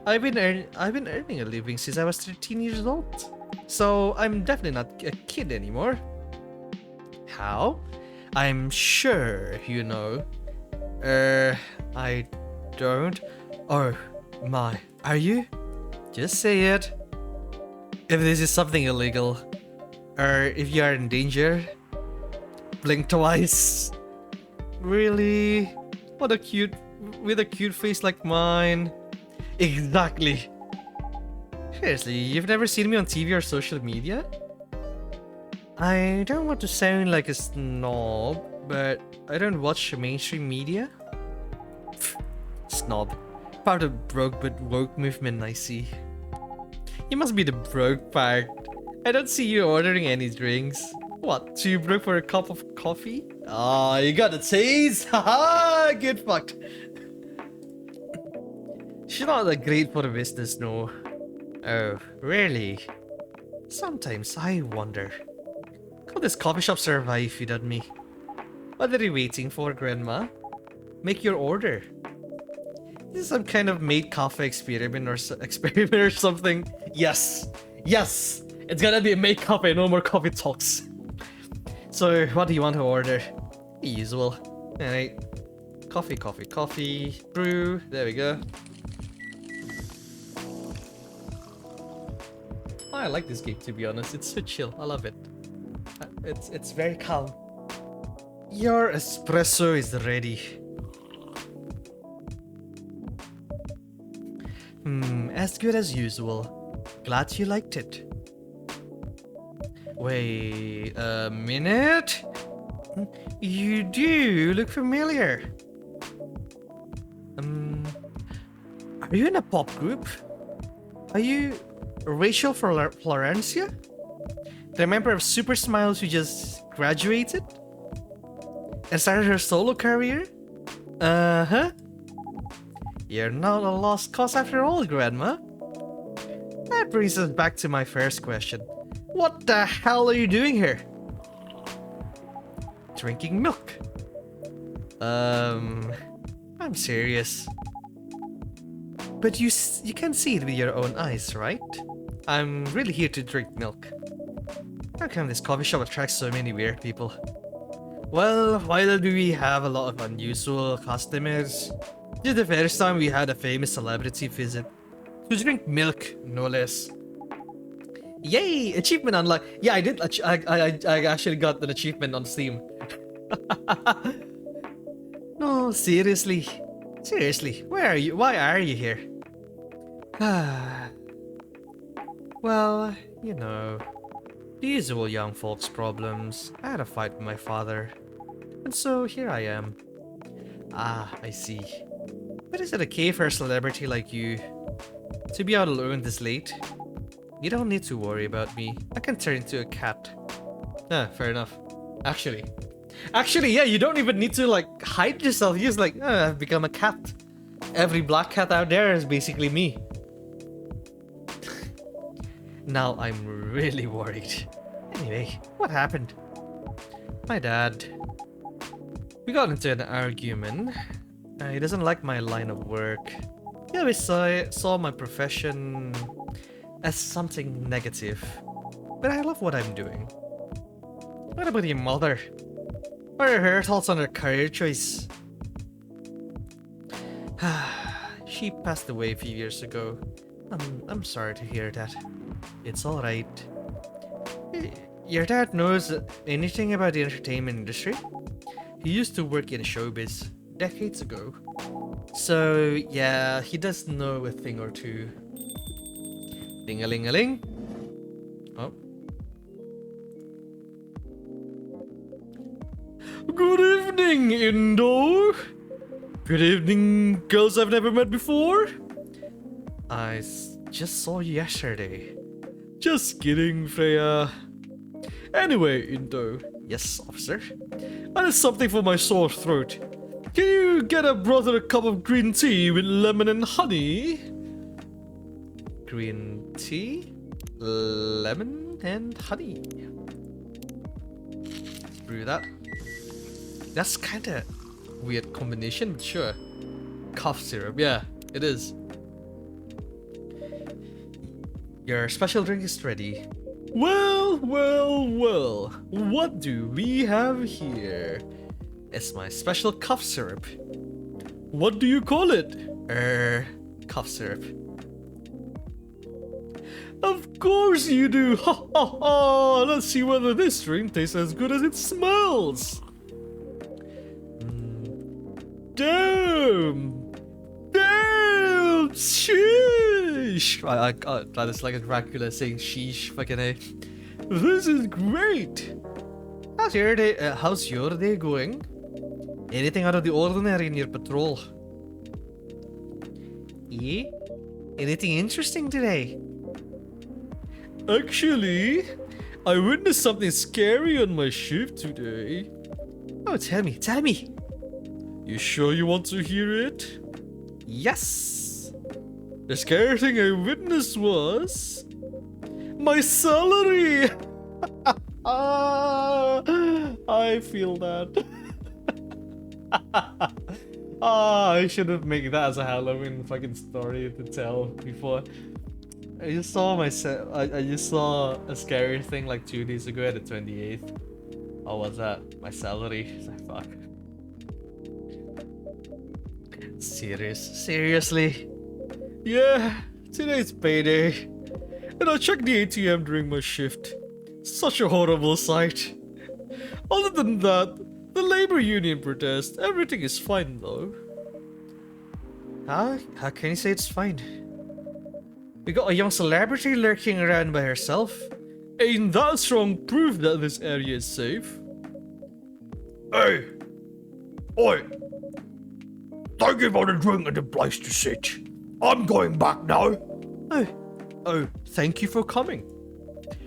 Speaker 1: I've been earning a living since I was 13 years old. So I'm definitely not a kid anymore. How? I'm sure you know. I don't. Oh my, are you? Just say it. If this is something illegal, or if you are in danger, blink twice. Really? With a cute face like mine. Exactly. Seriously, you've never seen me on TV or social media? I don't want to sound like a snob, but I don't watch mainstream media. Snob. Part of broke but woke movement, I see. You must be the broke part. I don't see you ordering any drinks. What, too broke for a cup of coffee? Ah, you got a taste! Haha! Get fucked. She's not that great for business, no. Oh, really? Sometimes I wonder. Could this coffee shop survive without me? What are you waiting for, Grandma? Make your order. This is some kind of made coffee experiment or something. Yes, yes, it's gonna be a made coffee. No more coffee talks. So, what do you want to order? The usual. Alright. Coffee, coffee, coffee. Brew. There we go. Oh, I like this game, to be honest. It's so chill. I love it. It's very calm. Your espresso is ready. As good as usual. Glad you liked it. Wait a minute. You do look familiar. Are you in a pop group? Are you Rachel Florencia? The member of Super Smiles who just graduated? And started her solo career? Uh-huh. You're not a lost cause after all, Grandma. That brings us back to my first question. What the hell are you doing here? Drinking milk. I'm serious. But you can see it with your own eyes, right? I'm really here to drink milk. How come this coffee shop attracts so many weird people? Well, while do we have a lot of unusual customers? This is the first time we had a famous celebrity visit. To drink milk, no less. Yay! Achievement unlocked. Yeah, I did. I actually got an achievement on Steam. No, seriously. Seriously, where are you? Why are you here? Well, you know, the usual young folks problems. I had a fight with my father. And so here I am. Ah, I see. But is it okay for a celebrity like you to be out alone this late? You don't need to worry about me. I can turn into a cat. Ah, fair enough. Actually, yeah, you don't even need to like hide yourself. You just like, I've become a cat. Every black cat out there is basically me. Now I'm really worried. Anyway, what happened? My dad. We got into an argument. He doesn't like my line of work. He always saw my profession as something negative. But I love what I'm doing. What about your mother? What are her thoughts on her career choice? She passed away a few years ago. I'm sorry to hear that. It's alright. Your dad knows anything about the entertainment industry? He used to work in showbiz decades ago. So yeah, he does know a thing or two. Ding-a-ling-a-ling. Oh. Good evening, Indo. Good evening, girls I've never met before. I just saw you yesterday. Just kidding, Freya. Anyway, Indo. Yes, officer. That is something for my sore throat. Can you get a brother a cup of green tea with lemon and honey? Green tea, lemon, and honey. Let's brew that. That's kind of weird combination, but sure. Cough syrup, yeah, it is. Your special drink is ready. Well, well, well. What do we have here? It's my special cough syrup. What do you call it? Cough syrup. Of course you do! Ha ha ha! Let's see whether this drink tastes as good as it smells! Damn! Damn! Sheesh! That is like a Dracula saying sheesh, fucking A. This is great! How's your day going? Anything out of the ordinary in your patrol? Eh? Anything interesting today? Actually, I witnessed something scary on my shift today. Oh, tell me. You sure you want to hear it? Yes. The scary thing I witnessed was my salary. I feel that. I should have made that as a Halloween fucking story to tell before. I just saw I just saw a scary thing like 2 days ago at the 28th. Oh, what's that? My salary. It's like, fuck. Seriously? Yeah, today's payday. And I checked the ATM during my shift. Such a horrible sight. Other than that, the labor union protest, everything is fine though. How can you say it's fine? We got a young celebrity lurking around by herself. Ain't that strong proof that this area is safe? Hey! Oi! Thank you for the drink and the place to sit. I'm going back now. Oh, thank you for coming.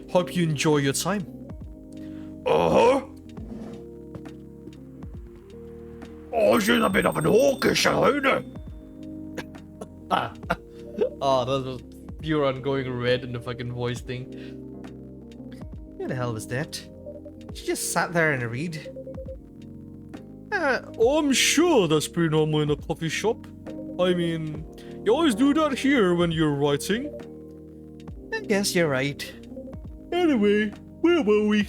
Speaker 1: Hope you enjoy your time. Uh-huh. Oh, she's a bit of an hawkish, ain't it? Oh, that was pure on going red in the fucking voice thing. Who the hell was that? She just sat there and read. I'm sure that's pretty normal in a coffee shop. I mean, you always do that here when you're writing. I guess you're right. Anyway, where were we?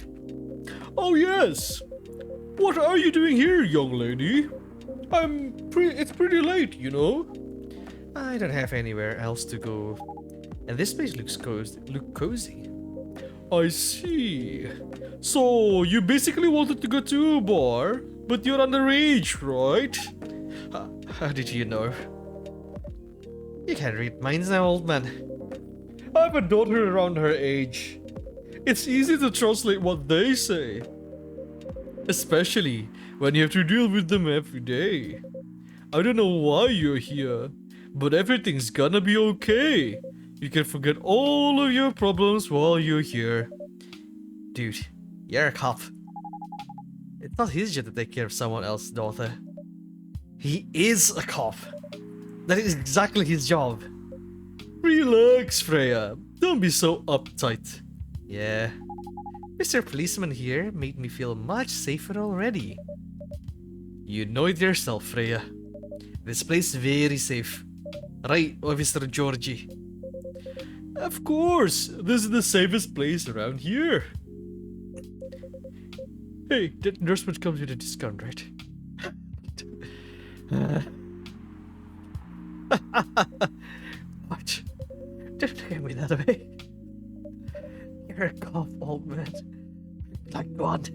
Speaker 1: Oh yes! What are you doing here, young lady? It's pretty late, you know? I don't have anywhere else to go. And this place looks cozy. I see. So, you basically wanted to go to a bar, but you're underage, right? How did you know? You can't read minds now, old man. I have a daughter around her age. It's easy to translate what they say. Especially when you have to deal with them every day. I don't know why you're here, but everything's gonna be okay. You can forget all of your problems while you're here. Dude, you're a cop. It's not his job to take care of someone else's daughter. He is a cop. That is exactly his job. Relax, Freya. Don't be so uptight. Yeah. Mr. Policeman here made me feel much safer already. You know it yourself, Freya. This place is very safe. Right, Officer Georgie? Of course! This is the safest place around here. Hey, that endorsement comes with a discount, right? What? Don't look at me that way. You're a cop, old man. Like God.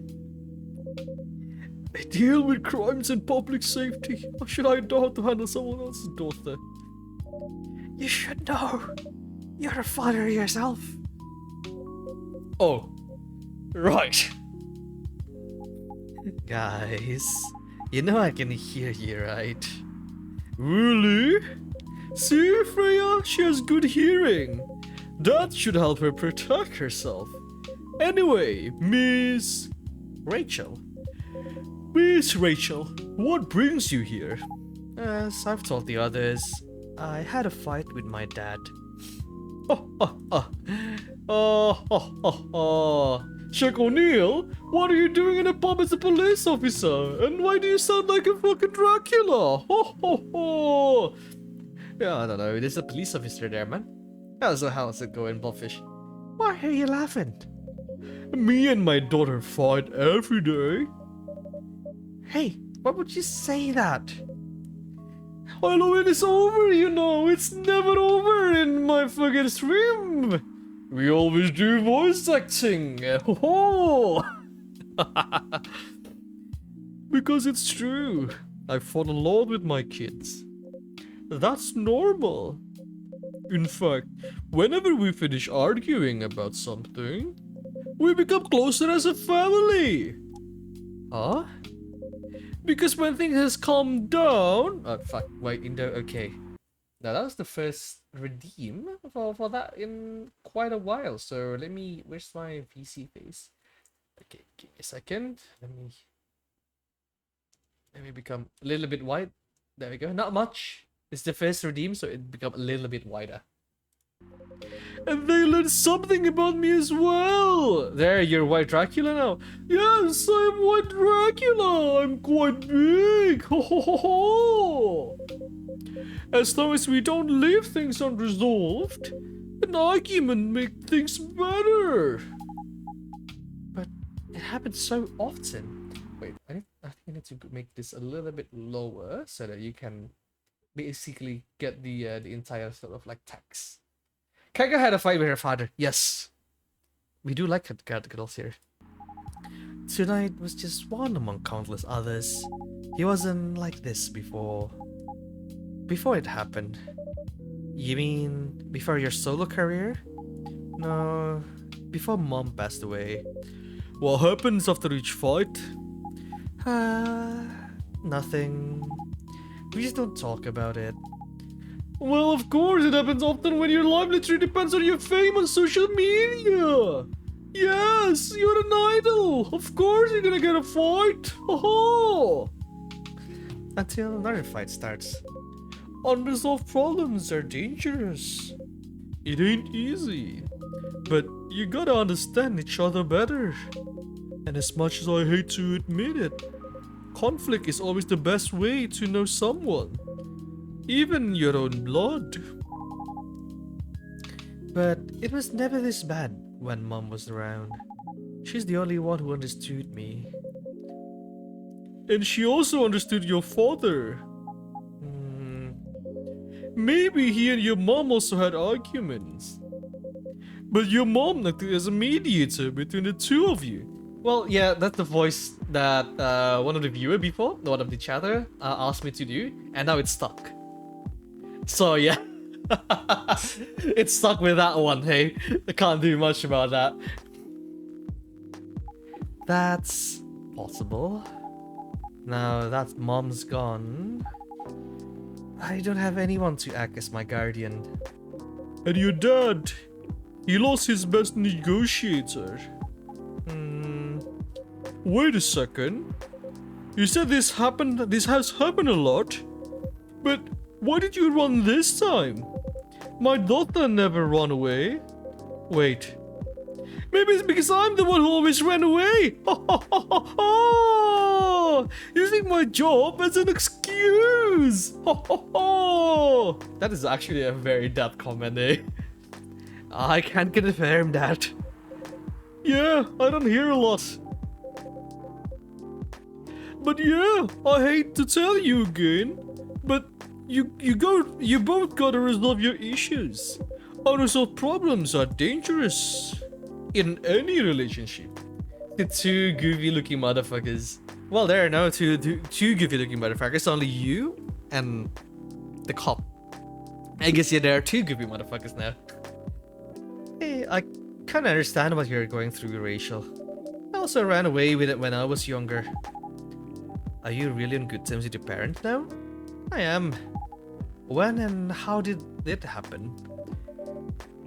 Speaker 1: I deal with crimes and public safety. Why should I know how to handle someone else's daughter? You should know. You're a father yourself. Oh. Right. Guys, you know I can hear you, right? Really? See, Freya, she has good hearing. That should help her protect herself. Anyway, Miss Rachel. Miss Rachel, what brings you here? As I've told the others, I had a fight with my dad. Chuck O'Neill, what are you doing in a pub as a police officer? And why do you sound like a fucking Dracula? Yeah, I don't know. There's a police officer there, man. So how's it going, Bullfish? Why are you laughing? Me and my daughter fight every day. Hey, why would you say that? Halloween is over, you know. It's never over in my fucking stream. We always do voice acting. Because it's true. I fought a lot with my kids. That's normal. In fact, whenever we finish arguing about something, we become closer as a family. Huh? Because when things has calmed down... Oh, fuck. Wait, okay. Now, that was the first redeem for that in quite a while. So, let me... Where's my VC face? Okay, give me a second. Let me become a little bit white. There we go. Not much. It's the face redeemed, so it become a little bit wider. And they learned something about me as well. There, you're White Dracula now. Yes, I'm White Dracula. I'm quite big. Ho ho ho ho. As long as we don't leave things unresolved, an argument makes things better. But it happens so often. Wait, I think I need to make this a little bit lower so that you can basically get the entire sort of like text. Kaga had a fight with her father. Yes. We do like girls here. Tonight was just one among countless others. He wasn't like this before. Before it happened. You mean before your solo career? No, before Mom passed away. What happens after each fight? Nothing. We just don't talk about it. Well, of course, it happens often when your life literally depends on your fame on social media. Yes, you're an idol. Of course you're gonna get a fight. Oh. Until another fight starts. Unresolved problems are dangerous. It ain't easy. But you gotta understand each other better. And as much as I hate to admit it, conflict is always the best way to know someone. Even your own blood. But it was never this bad when Mom was around. She's the only one who understood me. And she also understood your father. Maybe he and your mom also had arguments. But your mom acted as a mediator between the two of you. Well, yeah, that's the voice that one of the viewer before, one of the chatter, asked me to do, and now it's stuck. So yeah, it's stuck with that one, hey? I can't do much about that. That's possible. Now that Mom's gone, I don't have anyone to act as my guardian. And your dad, he lost his best negotiator. Wait a second. You said this has happened a lot. But why did you run this time? My daughter never ran away. Wait. Maybe it's because I'm the one who always ran away. Using my job as an excuse. That is actually a very dad comment, eh? I can't confirm that. Yeah, I don't hear a lot. But yeah, I hate to tell you again, but you both gotta resolve your issues. Unresolved problems are dangerous in any relationship. The two goofy looking motherfuckers. Well, there are no two goofy looking motherfuckers, only you and the cop. I guess yeah, there are two goofy motherfuckers now. Hey, I kinda understand what you're going through, Rachel. I also ran away with it when I was younger. Are you really on good terms with your parents now? I am. When and how did it happen?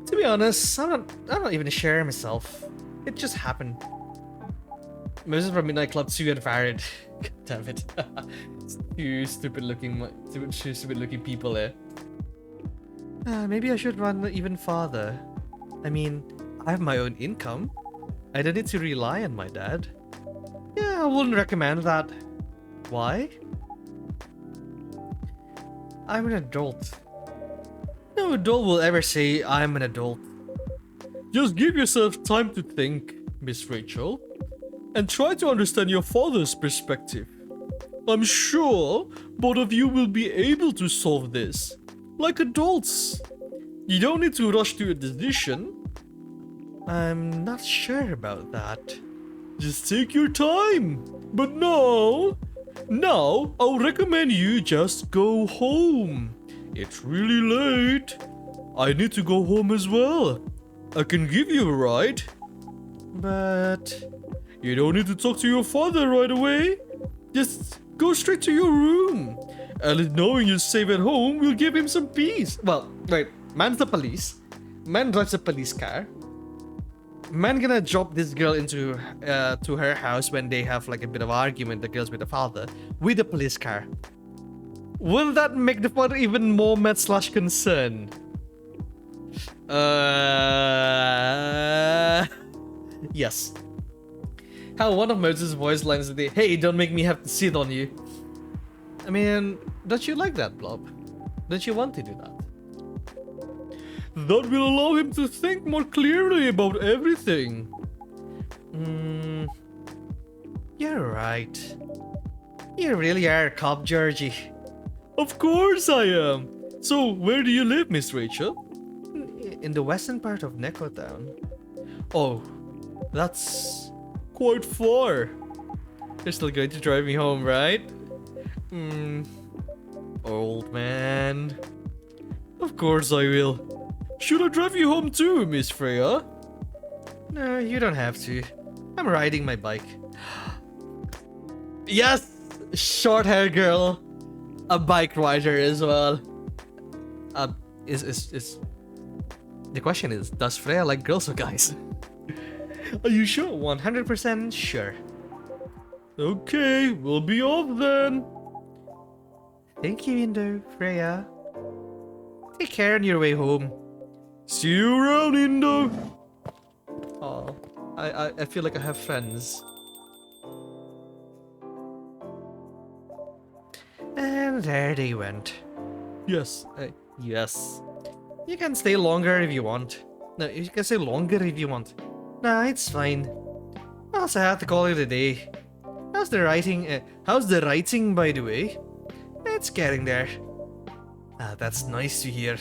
Speaker 1: To be honest, I'm not even sure myself. It just happened. Moses from Midnight Club 2 and Farid. God damn it. Two stupid looking people there. Maybe I should run even farther. I mean, I have my own income. I don't need to rely on my dad. Yeah, I wouldn't recommend that. Why? I'm an adult. No adult will ever say I'm an adult. Just give yourself time to think, Miss Rachel, and try to understand your father's perspective. I'm sure both of you will be able to solve this, like adults. You don't need to rush to a decision. I'm not sure about that. Just take your time. But now I'll recommend you just go home. It's really late. I need to go home as well. I can give you a ride. But you don't need to talk to your father right away. Just go straight to your room. And knowing you're safe at home will give him some peace. Well, wait, man's the police. Man drives a police car. Man gonna drop this girl into to her house when they have like a bit of argument, the girls with the father, with a police car. Wouldn't that make the fun even more mad slash concern? Yes. How one of Moses' voice lines is the "Hey, don't make me have to sit on you." I mean, don't you like that, Blob? Don't you want to do that? That will allow him to think more clearly about everything. You're right. You really are a cop, Georgie. Of course I am. So, where do you live, Miss Rachel? In the western part of Neko Town. Oh, that's quite far. You're still going to drive me home, right? Old man. Of course I will. Should I drive you home too, Miss Freya? No, you don't have to. I'm riding my bike. Yes! Short hair girl. A bike rider as well. The question is, does Freya like girls or guys? Are you sure? 100% sure. Okay, we'll be off then. Thank you, Indo, Freya. Take care on your way home. See you around, Indo. Oh, I feel like I have friends. And there they went. Yes, yes. You can stay longer if you want. No, you can stay longer if you want. Nah, it's fine. I also have to call it a day. How's the writing? How's the writing, by the way? It's getting there. Ah, that's nice to hear.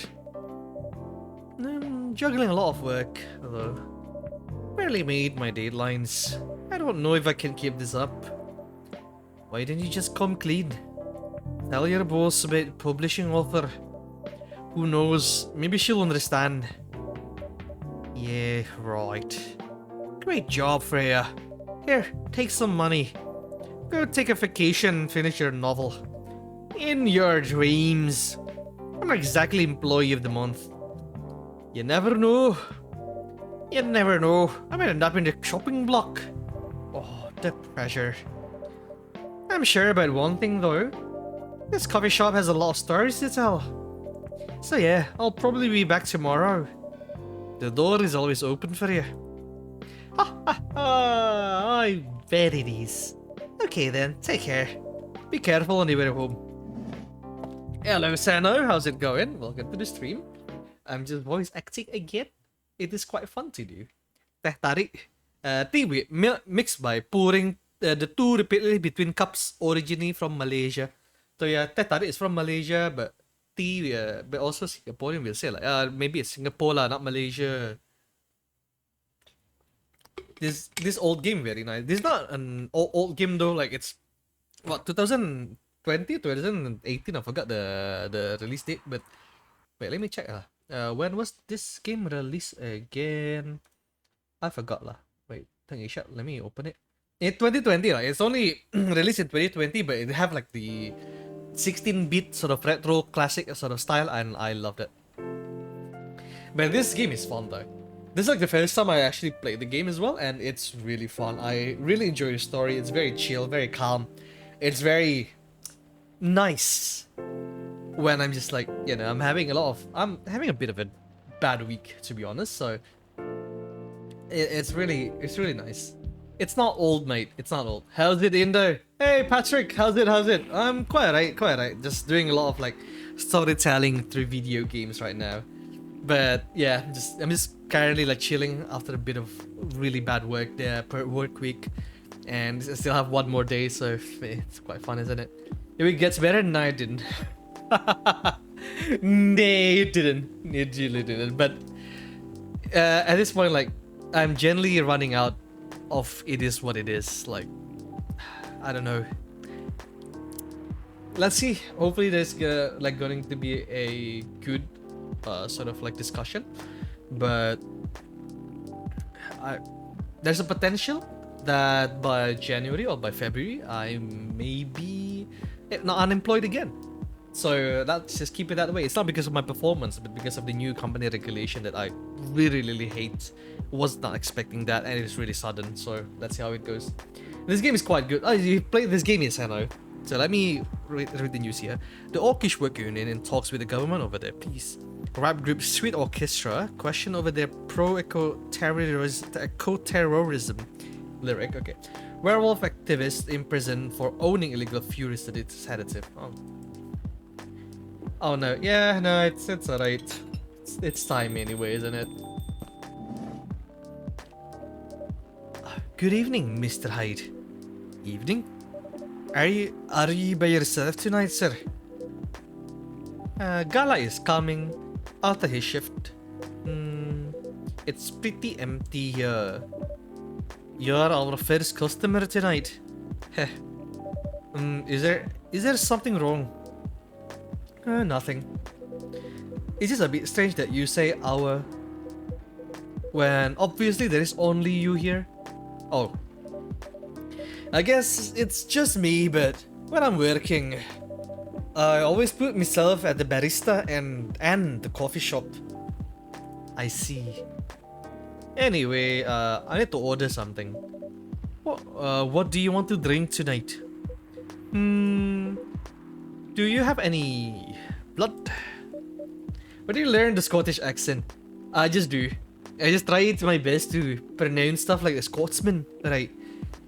Speaker 1: Juggling a lot of work, although barely made my deadlines. I don't know if I can keep this up. Why didn't you just come clean? Tell your boss about publishing author. Who knows? Maybe she'll understand. Yeah, right. Great job, Freya. Here, take some money. Go take a vacation and finish your novel. In your dreams. I'm not exactly employee of the month. You never know. You never know. I might end up in the shopping block. Oh, the pressure. I'm sure about one thing though. This coffee shop has a lot of stories to tell. So yeah, I'll probably be back tomorrow. The door is always open for you. Ha ha ha! I bet it is. Okay then, take care. Be careful on the way home. Hello Sano, how's it going? Welcome to the stream. I'm just voice acting again. It is quite fun to do. Teh tarik, tea with milk mixed by pouring the two repeatedly between cups originally from Malaysia. So yeah, teh tarik is from Malaysia, but tea, but also Singaporean will say like, maybe it's Singapore lah, not Malaysia. This old game very nice. This is not an old game though. Like it's what 2020, 2018. I forgot the release date, but wait, let me check. When was this game released again? I forgot lah. Wait, let me open it. In 2020, like, it's only released in 2020, but it have like the 16-bit sort of retro classic sort of style, and I loved it. But this game is fun though. This is like the first time I actually played the game as well, and it's really fun. I really enjoy the story. It's very chill, very calm. It's very nice when I'm just like, you know, I'm having a bit of a bad week, to be honest. So it's really nice. It's not old, mate. It's not old. How's it, Indo? Hey, Patrick. How's it? I'm quite alright. Just doing a lot of like storytelling through video games right now. But yeah, I'm just currently like chilling after a bit of really bad work there per work week, and I still have one more day, so it's quite fun, isn't it? If it gets better, no, it didn't. No, it didn't. It really didn't. But at this point, like, I'm generally running out of it is what it is. Like, I don't know. Let's see. Hopefully, there's like going to be a good sort of like discussion, but there's a potential that by January or by February I may be not unemployed again. So let's just keep it that way. It's not because of my performance, but because of the new company regulation that I really hate. Was not expecting that, and it's really sudden. So let's see how it goes. This game is quite good. Oh, you played this game, yes, I know. So let me read the news here. The Orcish Work Union in talks with the government over there. Please. Rap group Sweet Orchestra question over their eco-terrorism lyric. Okay. Werewolf activist imprisoned for owning illegal Fury sedative. Oh no. Yeah, no, it's alright. It's time anyway, isn't it? Good evening, Mr. Hyde. Evening? Are you by yourself tonight, sir? Gala is coming after his shift. It's pretty empty here. You're our first customer tonight. Heh. Is there something wrong? Nothing. It's just a bit strange that you say our when obviously there is only you here. Oh. I guess it's just me, but when I'm working, I always put myself at the barista and the coffee shop. I see. Anyway, I need to order something. What do you want to drink tonight? Do you have any blood? Where do you learn the Scottish accent? I just do. I just try my best to pronounce stuff like a Scotsman, right?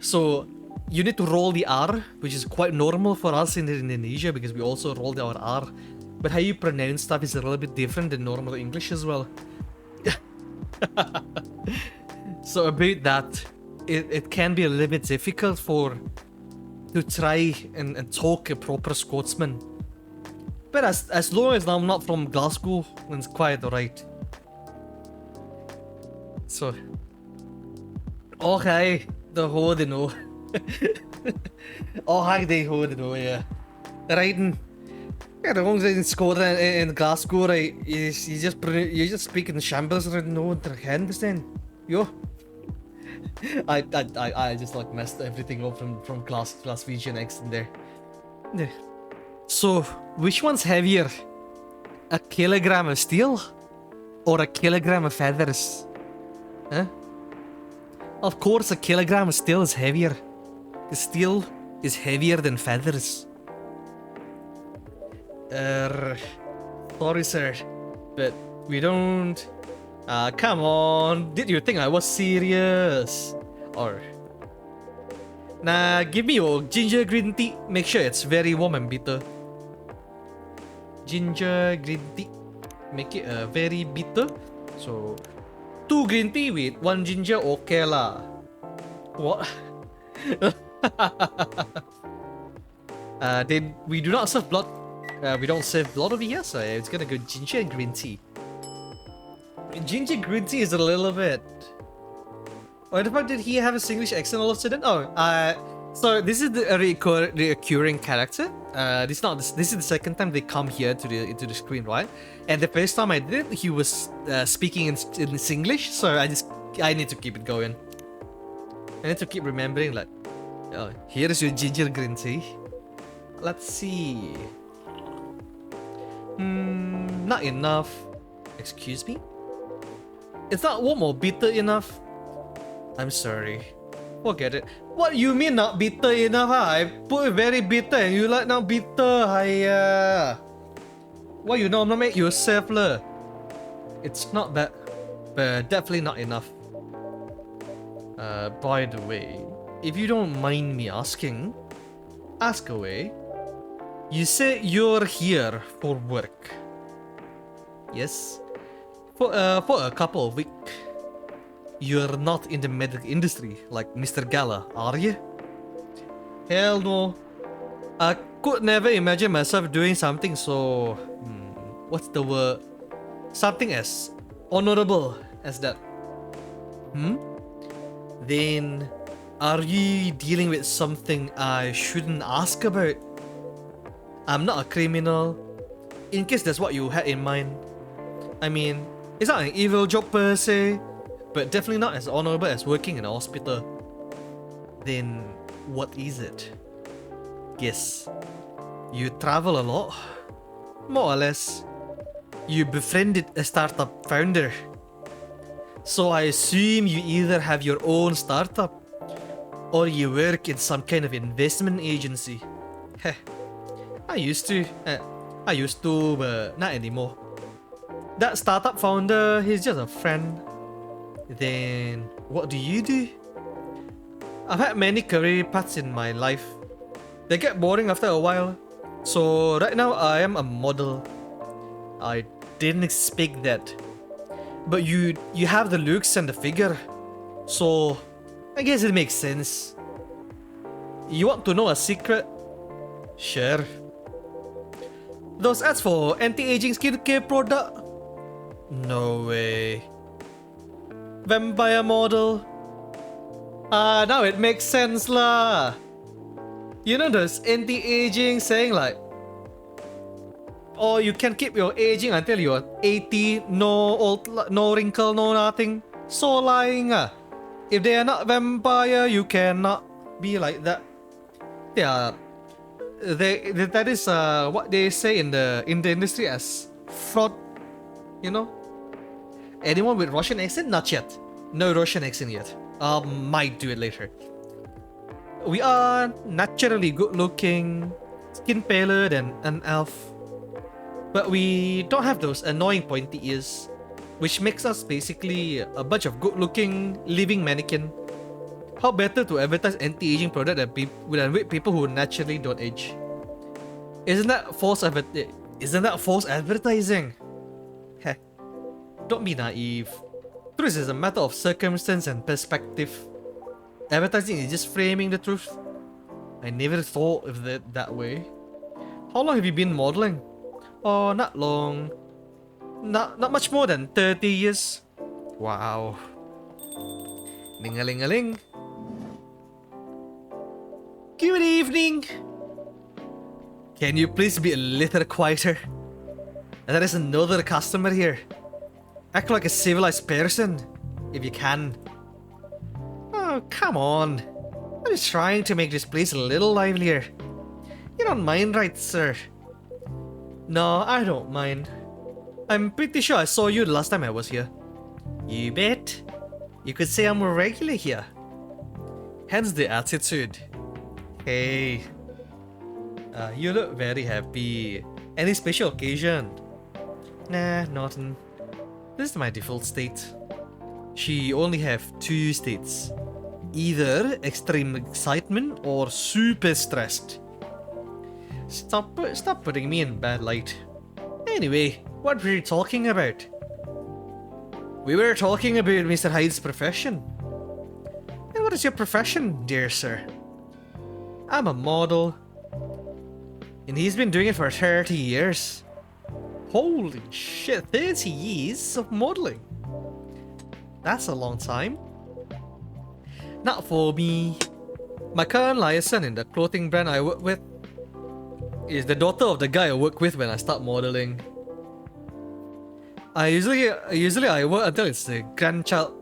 Speaker 1: So you need to roll the R, which is quite normal for us in Indonesia because we also roll our R. But how you pronounce stuff is a little bit different than normal English as well. So about that, it can be a little bit difficult to try and talk a proper Scotsman. But as long as I'm not from Glasgow, then it's quite alright. So, okay, the hoorde no. Oh, they hoorde no, yeah. Riding. Yeah, the ones in Scotland in Glasgow, right? You just speak in shambles and no one can understand. Yo. I just like messed everything up from Glaswegian accent there. Yeah. So, which one's heavier? A kilogram of steel? Or a kilogram of feathers? Huh? Of course, a kilogram of steel is heavier. The steel is heavier than feathers. Sorry, sir, but we don't. Come on. Did you think I was serious? Or. Nah, give me your ginger green tea. Make sure it's very warm and bitter. Ginger green tea. Make it very bitter. So, 2 green tea with 1 ginger, okay lah. What? Then we do not serve blood. We don't serve blood over here, so it's gonna go ginger and green tea. Ginger green tea is a little bit. Why the fuck did he have a Singlish accent all of a sudden? Oh, so this is a recurring character. This is the second time they come here into the screen, right? And the first time I did it, he was speaking in Singlish, so I need to keep it going. I need to keep remembering, like, oh, here is your ginger green tea. Let's see. Not enough. Excuse me? It's not warm or bitter enough. I'm sorry. Forget it. What you mean not bitter enough? Huh? I put it very bitter and you like not bitter. Why you nominate yourself lah? It's not bad, but definitely not enough. By the way, if you don't mind me asking, ask away. You say you're here for work. Yes. For a couple of weeks. You're not in the medical industry like Mr. Gala, are you? Hell no. I could never imagine myself doing something so... what's the word? Something as honorable as that. Then, are you dealing with something I shouldn't ask about? I'm not a criminal. In case that's what you had in mind. I mean, it's not an evil job per se, but definitely not as honorable as working in a hospital. Then, what is it? Yes, you travel a lot. More or less. You befriended a startup founder. So I assume you either have your own startup or you work in some kind of investment agency. Heh. I used to. I used to, but not anymore. That startup founder, he's just a friend. Then, what do you do? I've had many career paths in my life. They get boring after a while. So, right now, I am a model. I didn't expect that. But you have the looks and the figure. So, I guess it makes sense. You want to know a secret? Sure. Those ads for anti-aging skincare product? No way. Vampire model? Now it makes sense lah. You know those anti-aging saying like, oh, you can keep your aging until you're 80, no old, no wrinkle, no nothing. So lying ah. If they are not vampire, you cannot be like that. Yeah, that is what they say in the industry as fraud. You know. Anyone with Russian accent? Not yet. No Russian accent yet. Might do it later. We are naturally good looking, skin paler than an elf. But we don't have those annoying pointy ears, which makes us basically a bunch of good looking living mannequin. How better to advertise anti-aging product than with people who naturally don't age? Isn't that false advertising? Heh. Don't be naive. Truth is a matter of circumstance and perspective. Advertising is just framing the truth. I never thought of it that way. How long have you been modeling? Oh, not long. Not much more than 30 years. Wow. Ling-a-ling-a-ling. Good evening. Can you please be a little quieter? There is another customer here. Act like a civilized person, if you can. Oh, come on. I'm just trying to make this place a little livelier. You don't mind, right, sir? No, I don't mind. I'm pretty sure I saw you the last time I was here. You bet. You could say I'm a regular here. Hence the attitude. Hey. You look very happy. Any special occasion? Nah, nothing. This is my default state. She only have two states. Either extreme excitement or super stressed. Stop putting me in bad light. Anyway, what were you talking about? We were talking about Mr. Hyde's profession. And what is your profession, dear sir? I'm a model. And he's been doing it for 30 years. Holy shit, 30 years of modeling. That's a long time. Not for me. My current liaison in the clothing brand I work with is the daughter of the guy I work with when I start modeling. I usually work until it's the grandchild.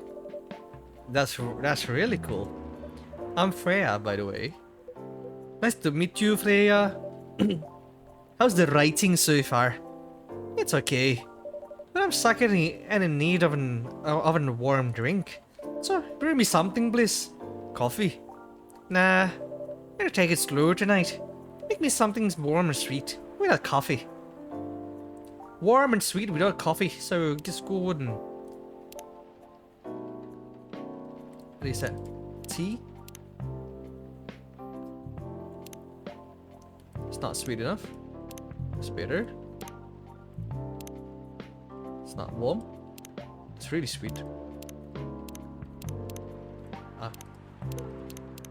Speaker 1: That's really cool. I'm Freya, by the way. Nice to meet you, Freya. How's the writing so far? It's okay, but I'm sucking and in need of a warm drink. So bring me something, please. Coffee? Nah, better take it slow tonight. Make me something warm and sweet without coffee. Warm and sweet without coffee, so just go and... What is that? Tea? It's not sweet enough. It's bitter. It's not warm. It's really sweet.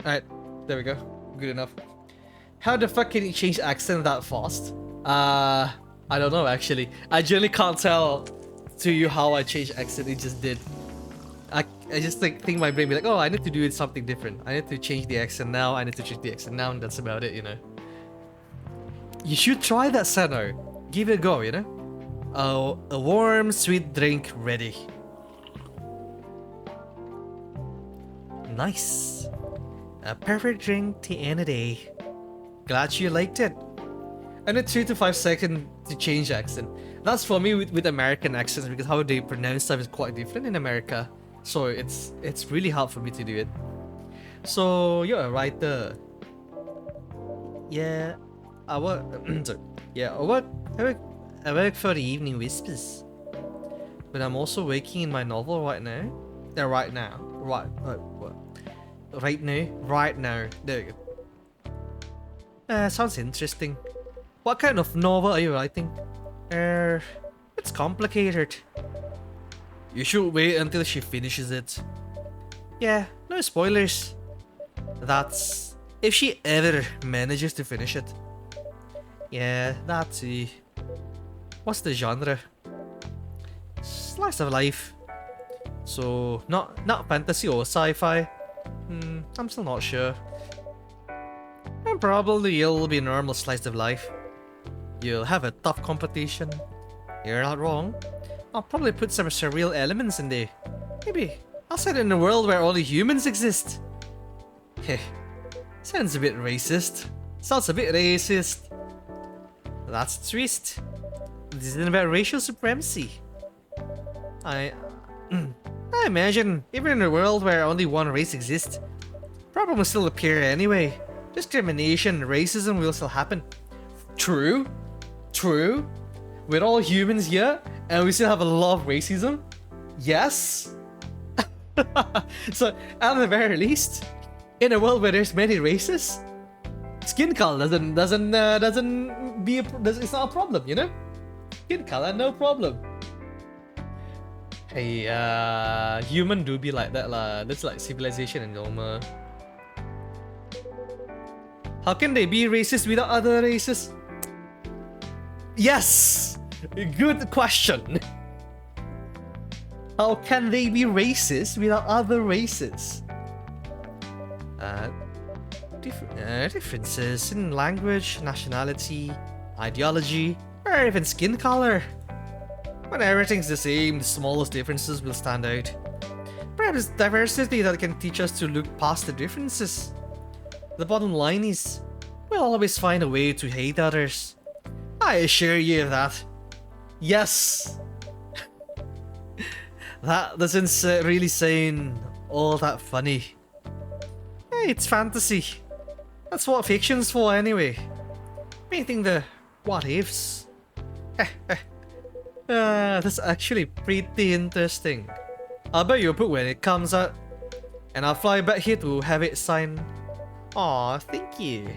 Speaker 1: Alright, there we go. Good enough. How the fuck can you change accent that fast? I don't know actually. I generally can't tell to you how I change accent. It just did. I just think my brain be like, oh, I need to do something different. I need to change the accent now. I need to change the accent now, and that's about it, you know. You should try that, Sano. Give it a go, you know. Oh, a warm, sweet drink ready. Nice. A perfect drink to end a day. Glad you liked it. I need 3 to 5 seconds to change accent. That's for me with American accents because how they pronounce stuff is quite different in America. So it's really hard for me to do it. So you're a writer. Yeah. I work. Sorry. Yeah, I work for the Evening Whispers, but I'm also working in my novel right now. Right now. What? Right now. Right now. There we go. Sounds interesting. What kind of novel are you writing? It's complicated. You should wait until she finishes it. Yeah, no spoilers. That's if she ever manages to finish it. Yeah, that's what's the genre? Slice of life. So not fantasy or sci-fi. I'm still not sure. And probably it'll be a normal slice of life. You'll have a tough competition. You're not wrong. I'll probably put some surreal elements in there. Maybe I'll set it in a world where only humans exist. Heh. Sounds a bit racist. Sounds a bit racist. That's a twist. This isn't about racial supremacy. I imagine, even in a world where only one race exists, problem will still appear anyway. Discrimination and racism will still happen. True. True. We're all humans here, and we still have a lot of racism. Yes. So, at the very least, in a world where there's many races, skin color it's not a problem, you know? Skin color, no problem. Hey, human do be like that lah. That's like civilization and normal. How can they be racist without other races? Yes! Good question. How can they be racist without other races? Differences in language, nationality, ideology, or even skin color. When everything's the same, the smallest differences will stand out. Perhaps it's diversity that can teach us to look past the differences. The bottom line is, we'll always find a way to hate others. I assure you of that. Yes! That doesn't really sound all that funny. Hey, it's fantasy. That's what fiction's for anyway. Painting the what ifs. That's actually pretty interesting. I'll bet you a book when it comes out. And I'll fly back here to have it signed. Aw, thank you.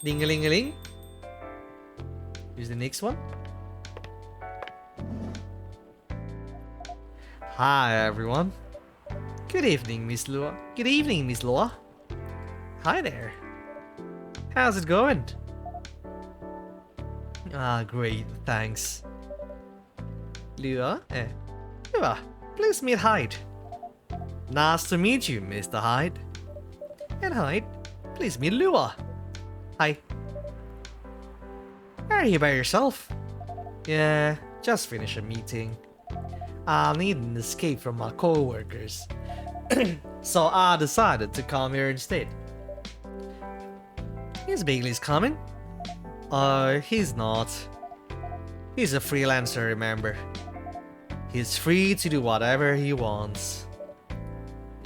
Speaker 1: Ding-a-ling-a-ling. Here's the next one. Hi everyone. Good evening, Miss Lua. Good evening, Miss Lua. Hi there. How's it going? Ah, great, thanks. Lua? Lua, please meet Hyde. Nice to meet you, Mr. Hyde. And Hyde, please meet Lua. Hi. Are you by yourself? Yeah, just finished a meeting. I'll need an escape from my co-workers. So I decided to come here instead. Is Bailey's coming? He's not. He's a freelancer, remember. He's free to do whatever he wants.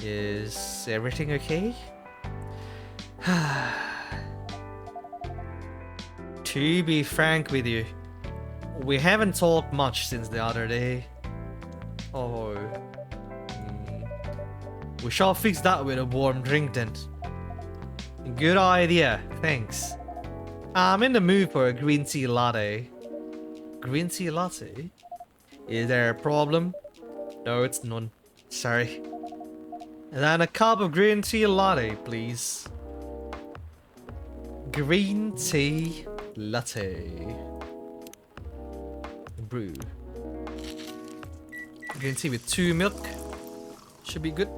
Speaker 1: Is everything okay? To be frank with you, we haven't talked much since the other day. Oh. We shall fix that with a warm drink then. Good idea, thanks. I'm in the mood for a green tea latte. Green tea latte? Is there a problem? No, it's none. Sorry. And then a cup of green tea latte, please. Green tea latte. Brew. Green tea with 2 milk. Should be good.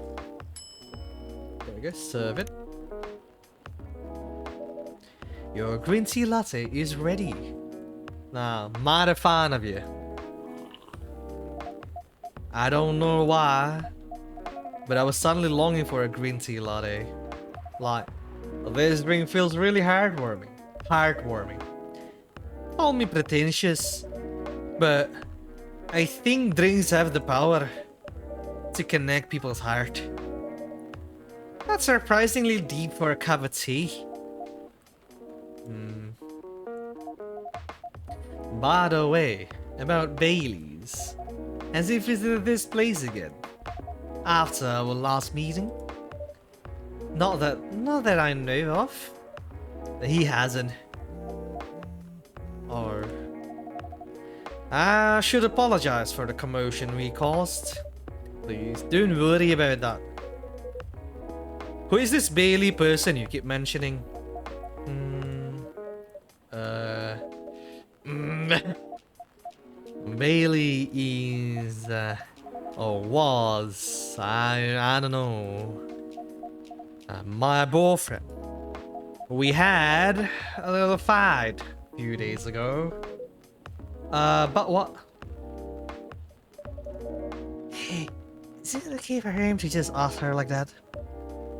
Speaker 1: There we go, serve it. Your green tea latte is ready. Now, mighty fine of you. I don't know why, but I was suddenly longing for a green tea latte. Like, this drink feels really heartwarming. Heartwarming. Call me pretentious, but I think drinks have the power to connect people's heart. That's surprisingly deep for a cup of tea. By the way, about Bailey's. Has he visited this place again? After our last meeting? Not that I know of. He hasn't. Or... I should apologize for the commotion we caused. Please, don't worry about that. Who is this Bailey person you keep mentioning? Bailey is... or was... I don't know. My boyfriend. We had a little fight a few days ago. But what? Hey, is it okay for him to just ask her like that?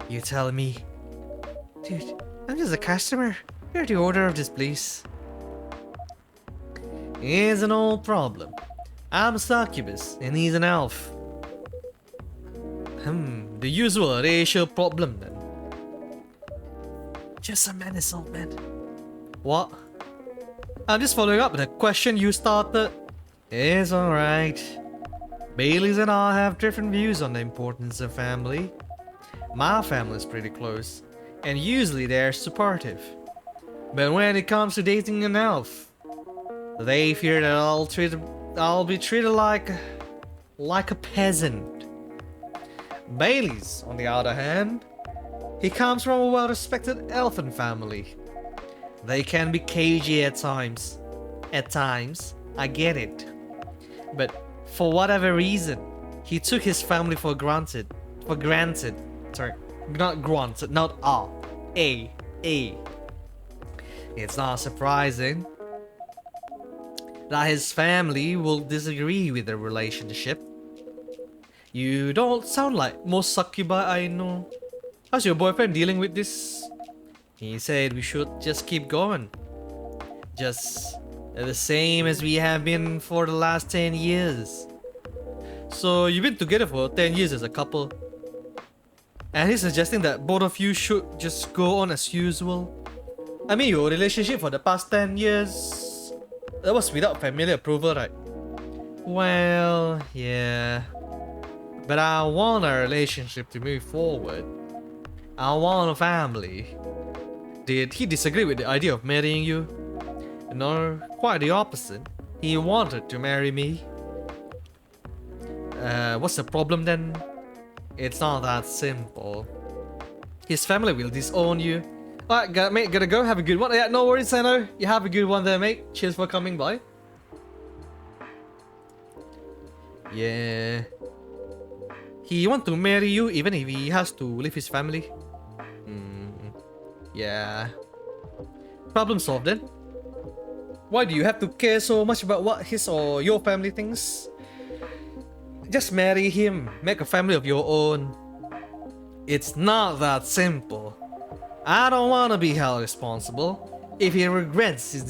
Speaker 1: You tell me. Dude, I'm just a customer. You're the owner of this place. It's an old problem. I'm a succubus and he's an elf. The usual racial problem then. Just a menace, old man. What? I'm just following up with a question you started. It's alright. Bailey's and I have different views on the importance of family. My family's pretty close, and usually they're supportive. But when it comes to dating an elf, they fear that I'll be treated like a peasant. Bailey's, on the other hand, he comes from a well-respected elfin family. They can be cagey at times. At times, I get it. But for whatever reason, he took his family for granted. Sorry, not granted, not A. It's not surprising that his family will disagree with the relationship. You don't sound like most succubi I know. How's your boyfriend dealing with this? He said we should just keep going. Just the same as we have been for the last 10 years. So you've been together for 10 years as a couple. And he's suggesting that both of you should just go on as usual. I mean, your relationship for the past 10 years, that was without family approval, right? Well, yeah. But I want our relationship to move forward. I want a family. Did he disagree with the idea of marrying you? No, quite the opposite. He wanted to marry me. What's the problem then? It's not that simple. His family will disown you. Alright, mate, gotta go. Have a good one. Yeah, no worries, Sano. You have a good one there, mate. Cheers for coming by. Yeah. He want to marry you even if he has to leave his family. Yeah. Problem solved then. Why do you have to care so much about what his or your family thinks? Just marry him. Make a family of your own. It's not that simple. I don't want to be held responsible if he regrets his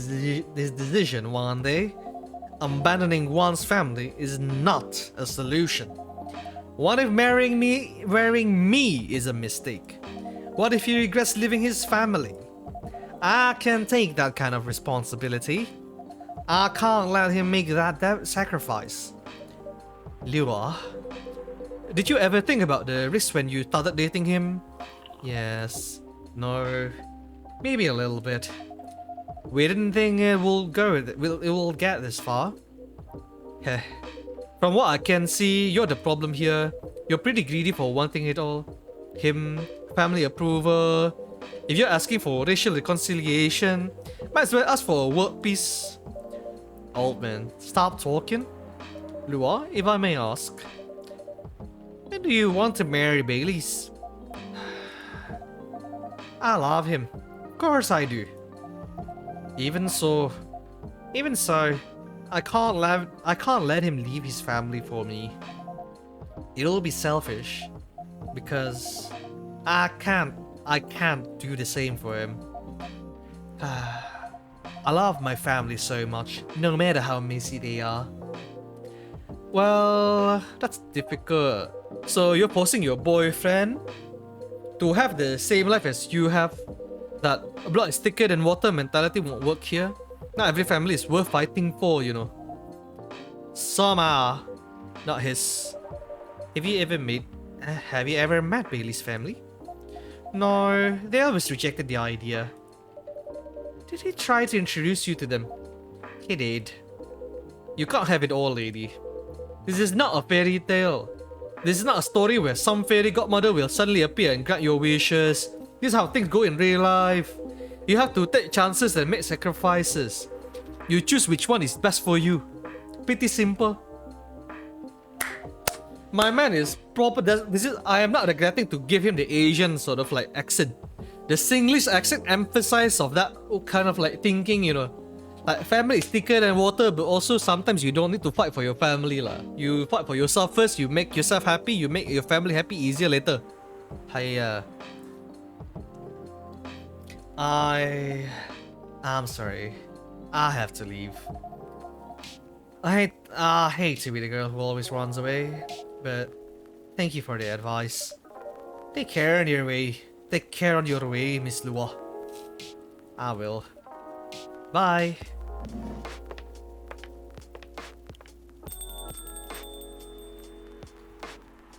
Speaker 1: decision one day. Abandoning one's family is not a solution. What if marrying me is a mistake? What if he regrets leaving his family? I can't take that kind of responsibility. I can't let him make that sacrifice. Liua, did you ever think about the risk when you started dating him? Yes. No. Maybe a little bit. We didn't think it will get this far. From what I can see, you're the problem here. You're pretty greedy for wanting it all. Him, family approval. If you're asking for racial reconciliation, might as well ask for a world peace. Old man, stop talking. Lua, if I may ask, when do you want to marry Bailey's? I love him. Of course I do. Even so, I can't let him leave his family for me. It'll be selfish because I can't do the same for him. I love my family so much, no matter how messy they are. Well, that's difficult. So you're forcing your boyfriend to have the same life as you have? That blood is thicker than water mentality won't work here? Not every family is worth fighting for, you know. Some are, not his. Have you ever met Bailey's family? No, they always rejected the idea. Did he try to introduce you to them? He did. You can't have it all, lady. This is not a fairy tale. This is not a story where some fairy godmother will suddenly appear and grant your wishes. This is how things go in real life. You have to take chances and make sacrifices. You choose which one is best for you. Pretty simple. My man is proper. I am not regretting to give him the Asian sort of like accent. The Singlish accent emphasize of that kind of like thinking, you know. Like family is thicker than water, but also sometimes you don't need to fight for your family lah. You fight for yourself first, you make yourself happy, you make your family happy easier later. I'm sorry. I have to leave. I hate to be the girl who always runs away, but thank you for the advice. Take care on your way. Take care on your way, Miss Lua. I will. Bye.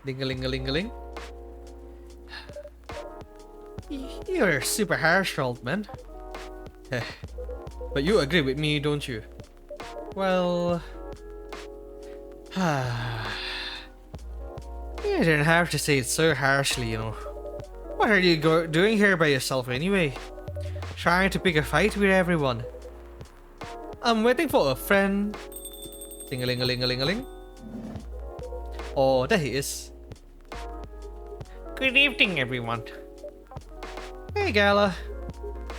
Speaker 1: Ding-a-ling-a-ling-a-ling. You're super harsh, old man. But you agree with me, don't you? Well... you didn't have to say it so harshly, you know. What are you doing here by yourself anyway? Trying to pick a fight with everyone. I'm waiting for a friend. Ding-a-ling-a-ling-a-ling-a-ling. Oh, there he is. Good evening, everyone. Hey, Gala.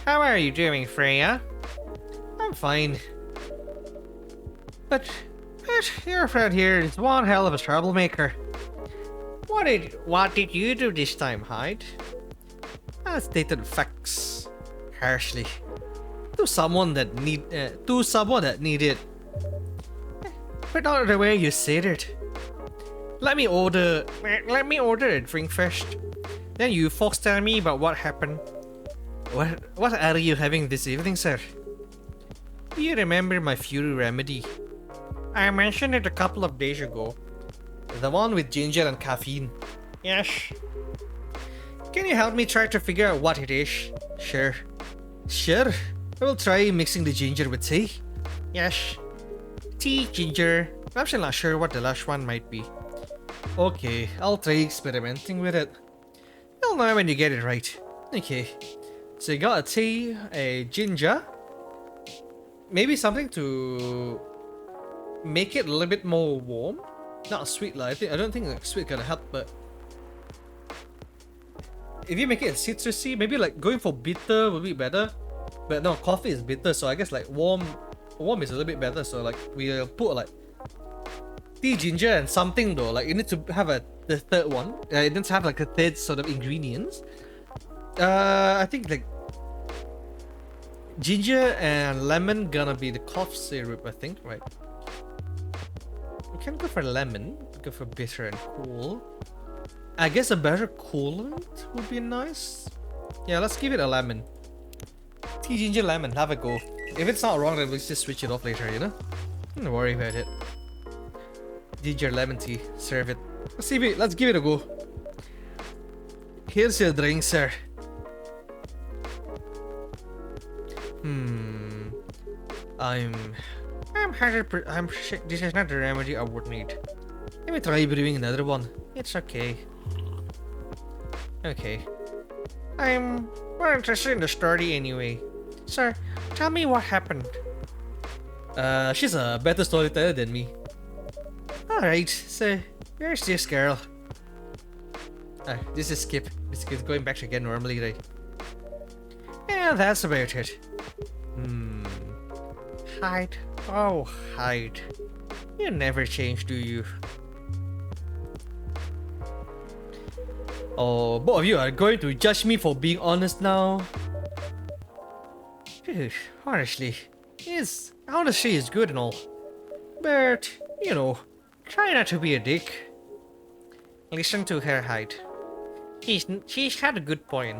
Speaker 1: How are you doing, Freya? I'm fine. But your friend here is one hell of a troublemaker. What did you do this time, Hyde? I stated facts harshly to someone that needed, but not the way you said it. Let me order a drink first. Then you folks tell me about what happened. What are you having this evening, sir? Do you remember my Fury remedy? I mentioned it a couple of days ago. The one with ginger and caffeine. Yes. Can you help me try to figure out what it is? Sure. Sure. I will try mixing the ginger with tea. Yes. Tea, ginger. I'm still not sure what the last one might be. Okay, I'll try experimenting with it. You'll know when you get it right. Okay. So you got a tea, a ginger. Maybe something to make it a little bit more warm. Not sweet lah. I don't think like sweet gonna help, but if you make it citrusy, maybe like going for bitter would be better. But no, coffee is bitter, so I guess like warm is a little bit better. So like we'll put like tea, ginger, and something though. Like you need to have the third one. It needs to have like a third sort of ingredients. I think like ginger and lemon gonna be the cough syrup. I think, right? We can go for lemon. Go for bitter and cool. I guess a better coolant would be nice. Yeah, let's give it a lemon. Tea, ginger, lemon. Have a go. If it's not wrong, then we'll just switch it off later, you know? Don't worry about it. Ginger, lemon tea. Serve it. Let's give it a go. Here's your drink, sir. This is not the remedy I would need. Let me try brewing another one. It's okay. Okay. I'm more interested in the story anyway. Sir, tell me what happened. She's a better storyteller than me. Alright, so where's this girl? This is Skip. This is going back again normally, right? Yeah, that's about it. Hyde. Oh, Hyde. You never change, do you? Oh, both of you are going to judge me for being honest now? Honestly, honesty is good and all. But, you know, try not to be a dick. Listen to her, Hyde. She's had a good point.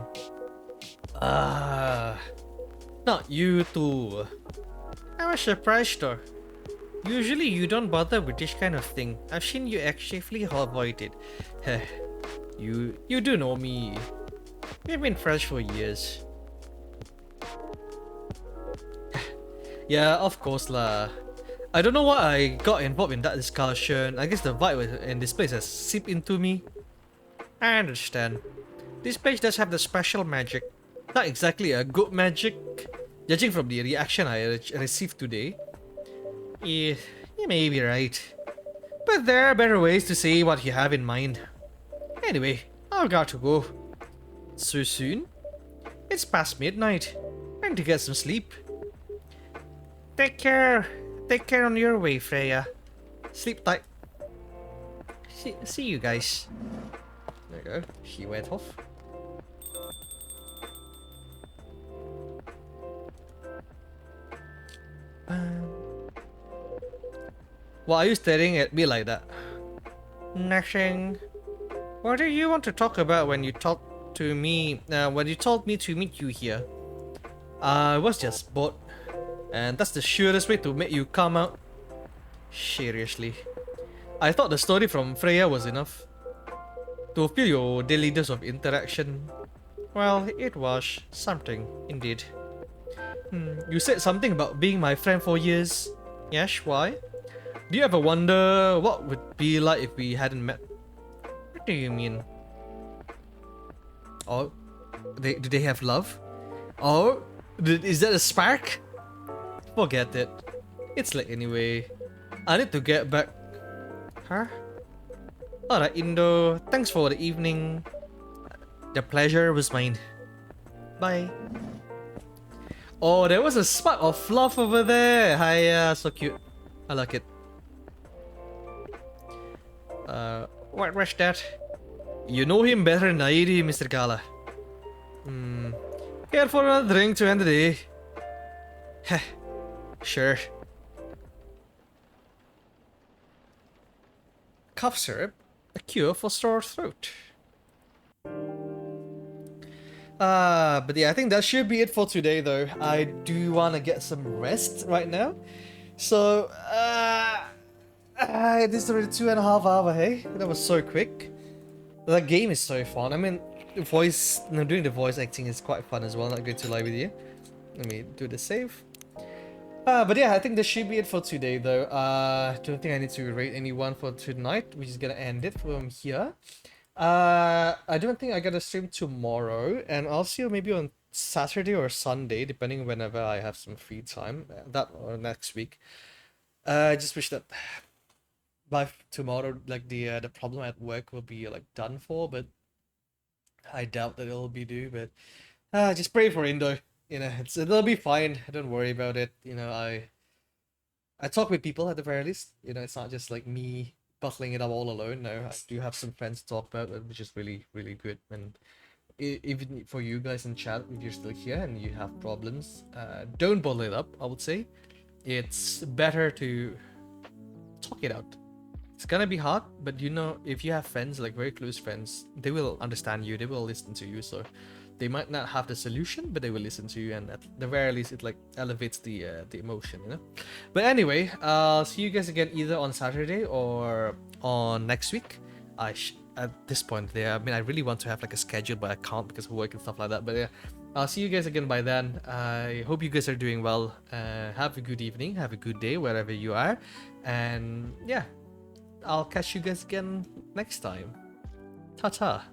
Speaker 1: Not you two. Oh, surprise though. Usually you don't bother with this kind of thing. I've seen you actively avoid it. Heh. You do know me. We've been friends for years. Yeah, of course lah. I don't know why I got involved in that discussion. I guess the vibe in this place has seeped into me. I understand. This place does have the special magic. Not exactly a good magic, judging from the reaction I received today. Yeah, you may be right. But there are better ways to say what you have in mind. Anyway, I've got to go. So soon? It's past midnight. I need to get some sleep. Take care. Take care on your way, Freya. Sleep tight. See you guys. There you go. She went off. Why are you staring at me like that? Nothing. What do you want to talk about when you talked to me? When you told me to meet you here? I was just bored, and that's the surest way to make you come out. Seriously, I thought the story from Freya was enough to feel your daily dose of interaction. Well, it was something indeed. You said something about being my friend for years. Yes, why? Do you ever wonder what would be like if we hadn't met? What do you mean? Oh, do they have love? Oh, is that a spark? Forget it. It's late anyway. I need to get back. Huh? Alright, Indo. Thanks for the evening. The pleasure was mine. Bye. Oh, there was a spark of love over there. Hi, so cute. I like it. What was that? You know him better than I do, Mr. Gala. Here for a drink to end the day. Heh, sure. Cough syrup, a cure for sore throat. But yeah, I think that should be it for today though. I do want to get some rest right now. So, this is already 2.5 hours, hey? That was so quick. That game is so fun. I mean, doing the voice acting is quite fun as well. Not going to lie with you. Let me do the save. But yeah, I think that should be it for today though. Don't think I need to rate anyone for tonight. We're just gonna end it from here. I don't think I gotta stream tomorrow, and I'll see you maybe on Saturday or Sunday, depending whenever I have some free time. That or next week. I just wish that by tomorrow, like the problem at work will be like done for, but I doubt that it'll be due. But just pray for Indo. You know, it'll be fine. Don't worry about it. You know, I talk with people at the very least. You know, it's not just like me buckling it up all alone. No, I do have some friends to talk about, which is really, really good. And even for you guys in chat, if you're still here and you have problems, don't bottle it up. I would say it's better to talk it out. It's gonna be hard, but you know, if you have friends, like very close friends, they will understand you. They will listen to you. So they might not have the solution, but they will listen to you, and at the very least, it like elevates the emotion, you know. But anyway, I'll see you guys again either on Saturday or on next week. At this point, there, I mean, I really want to have like a schedule, but I can't because of work and stuff like that. But yeah, I'll see you guys again by then. I hope you guys are doing well. Have a good evening, have a good day wherever you are, and yeah, I'll catch you guys again next time. Ta-ta.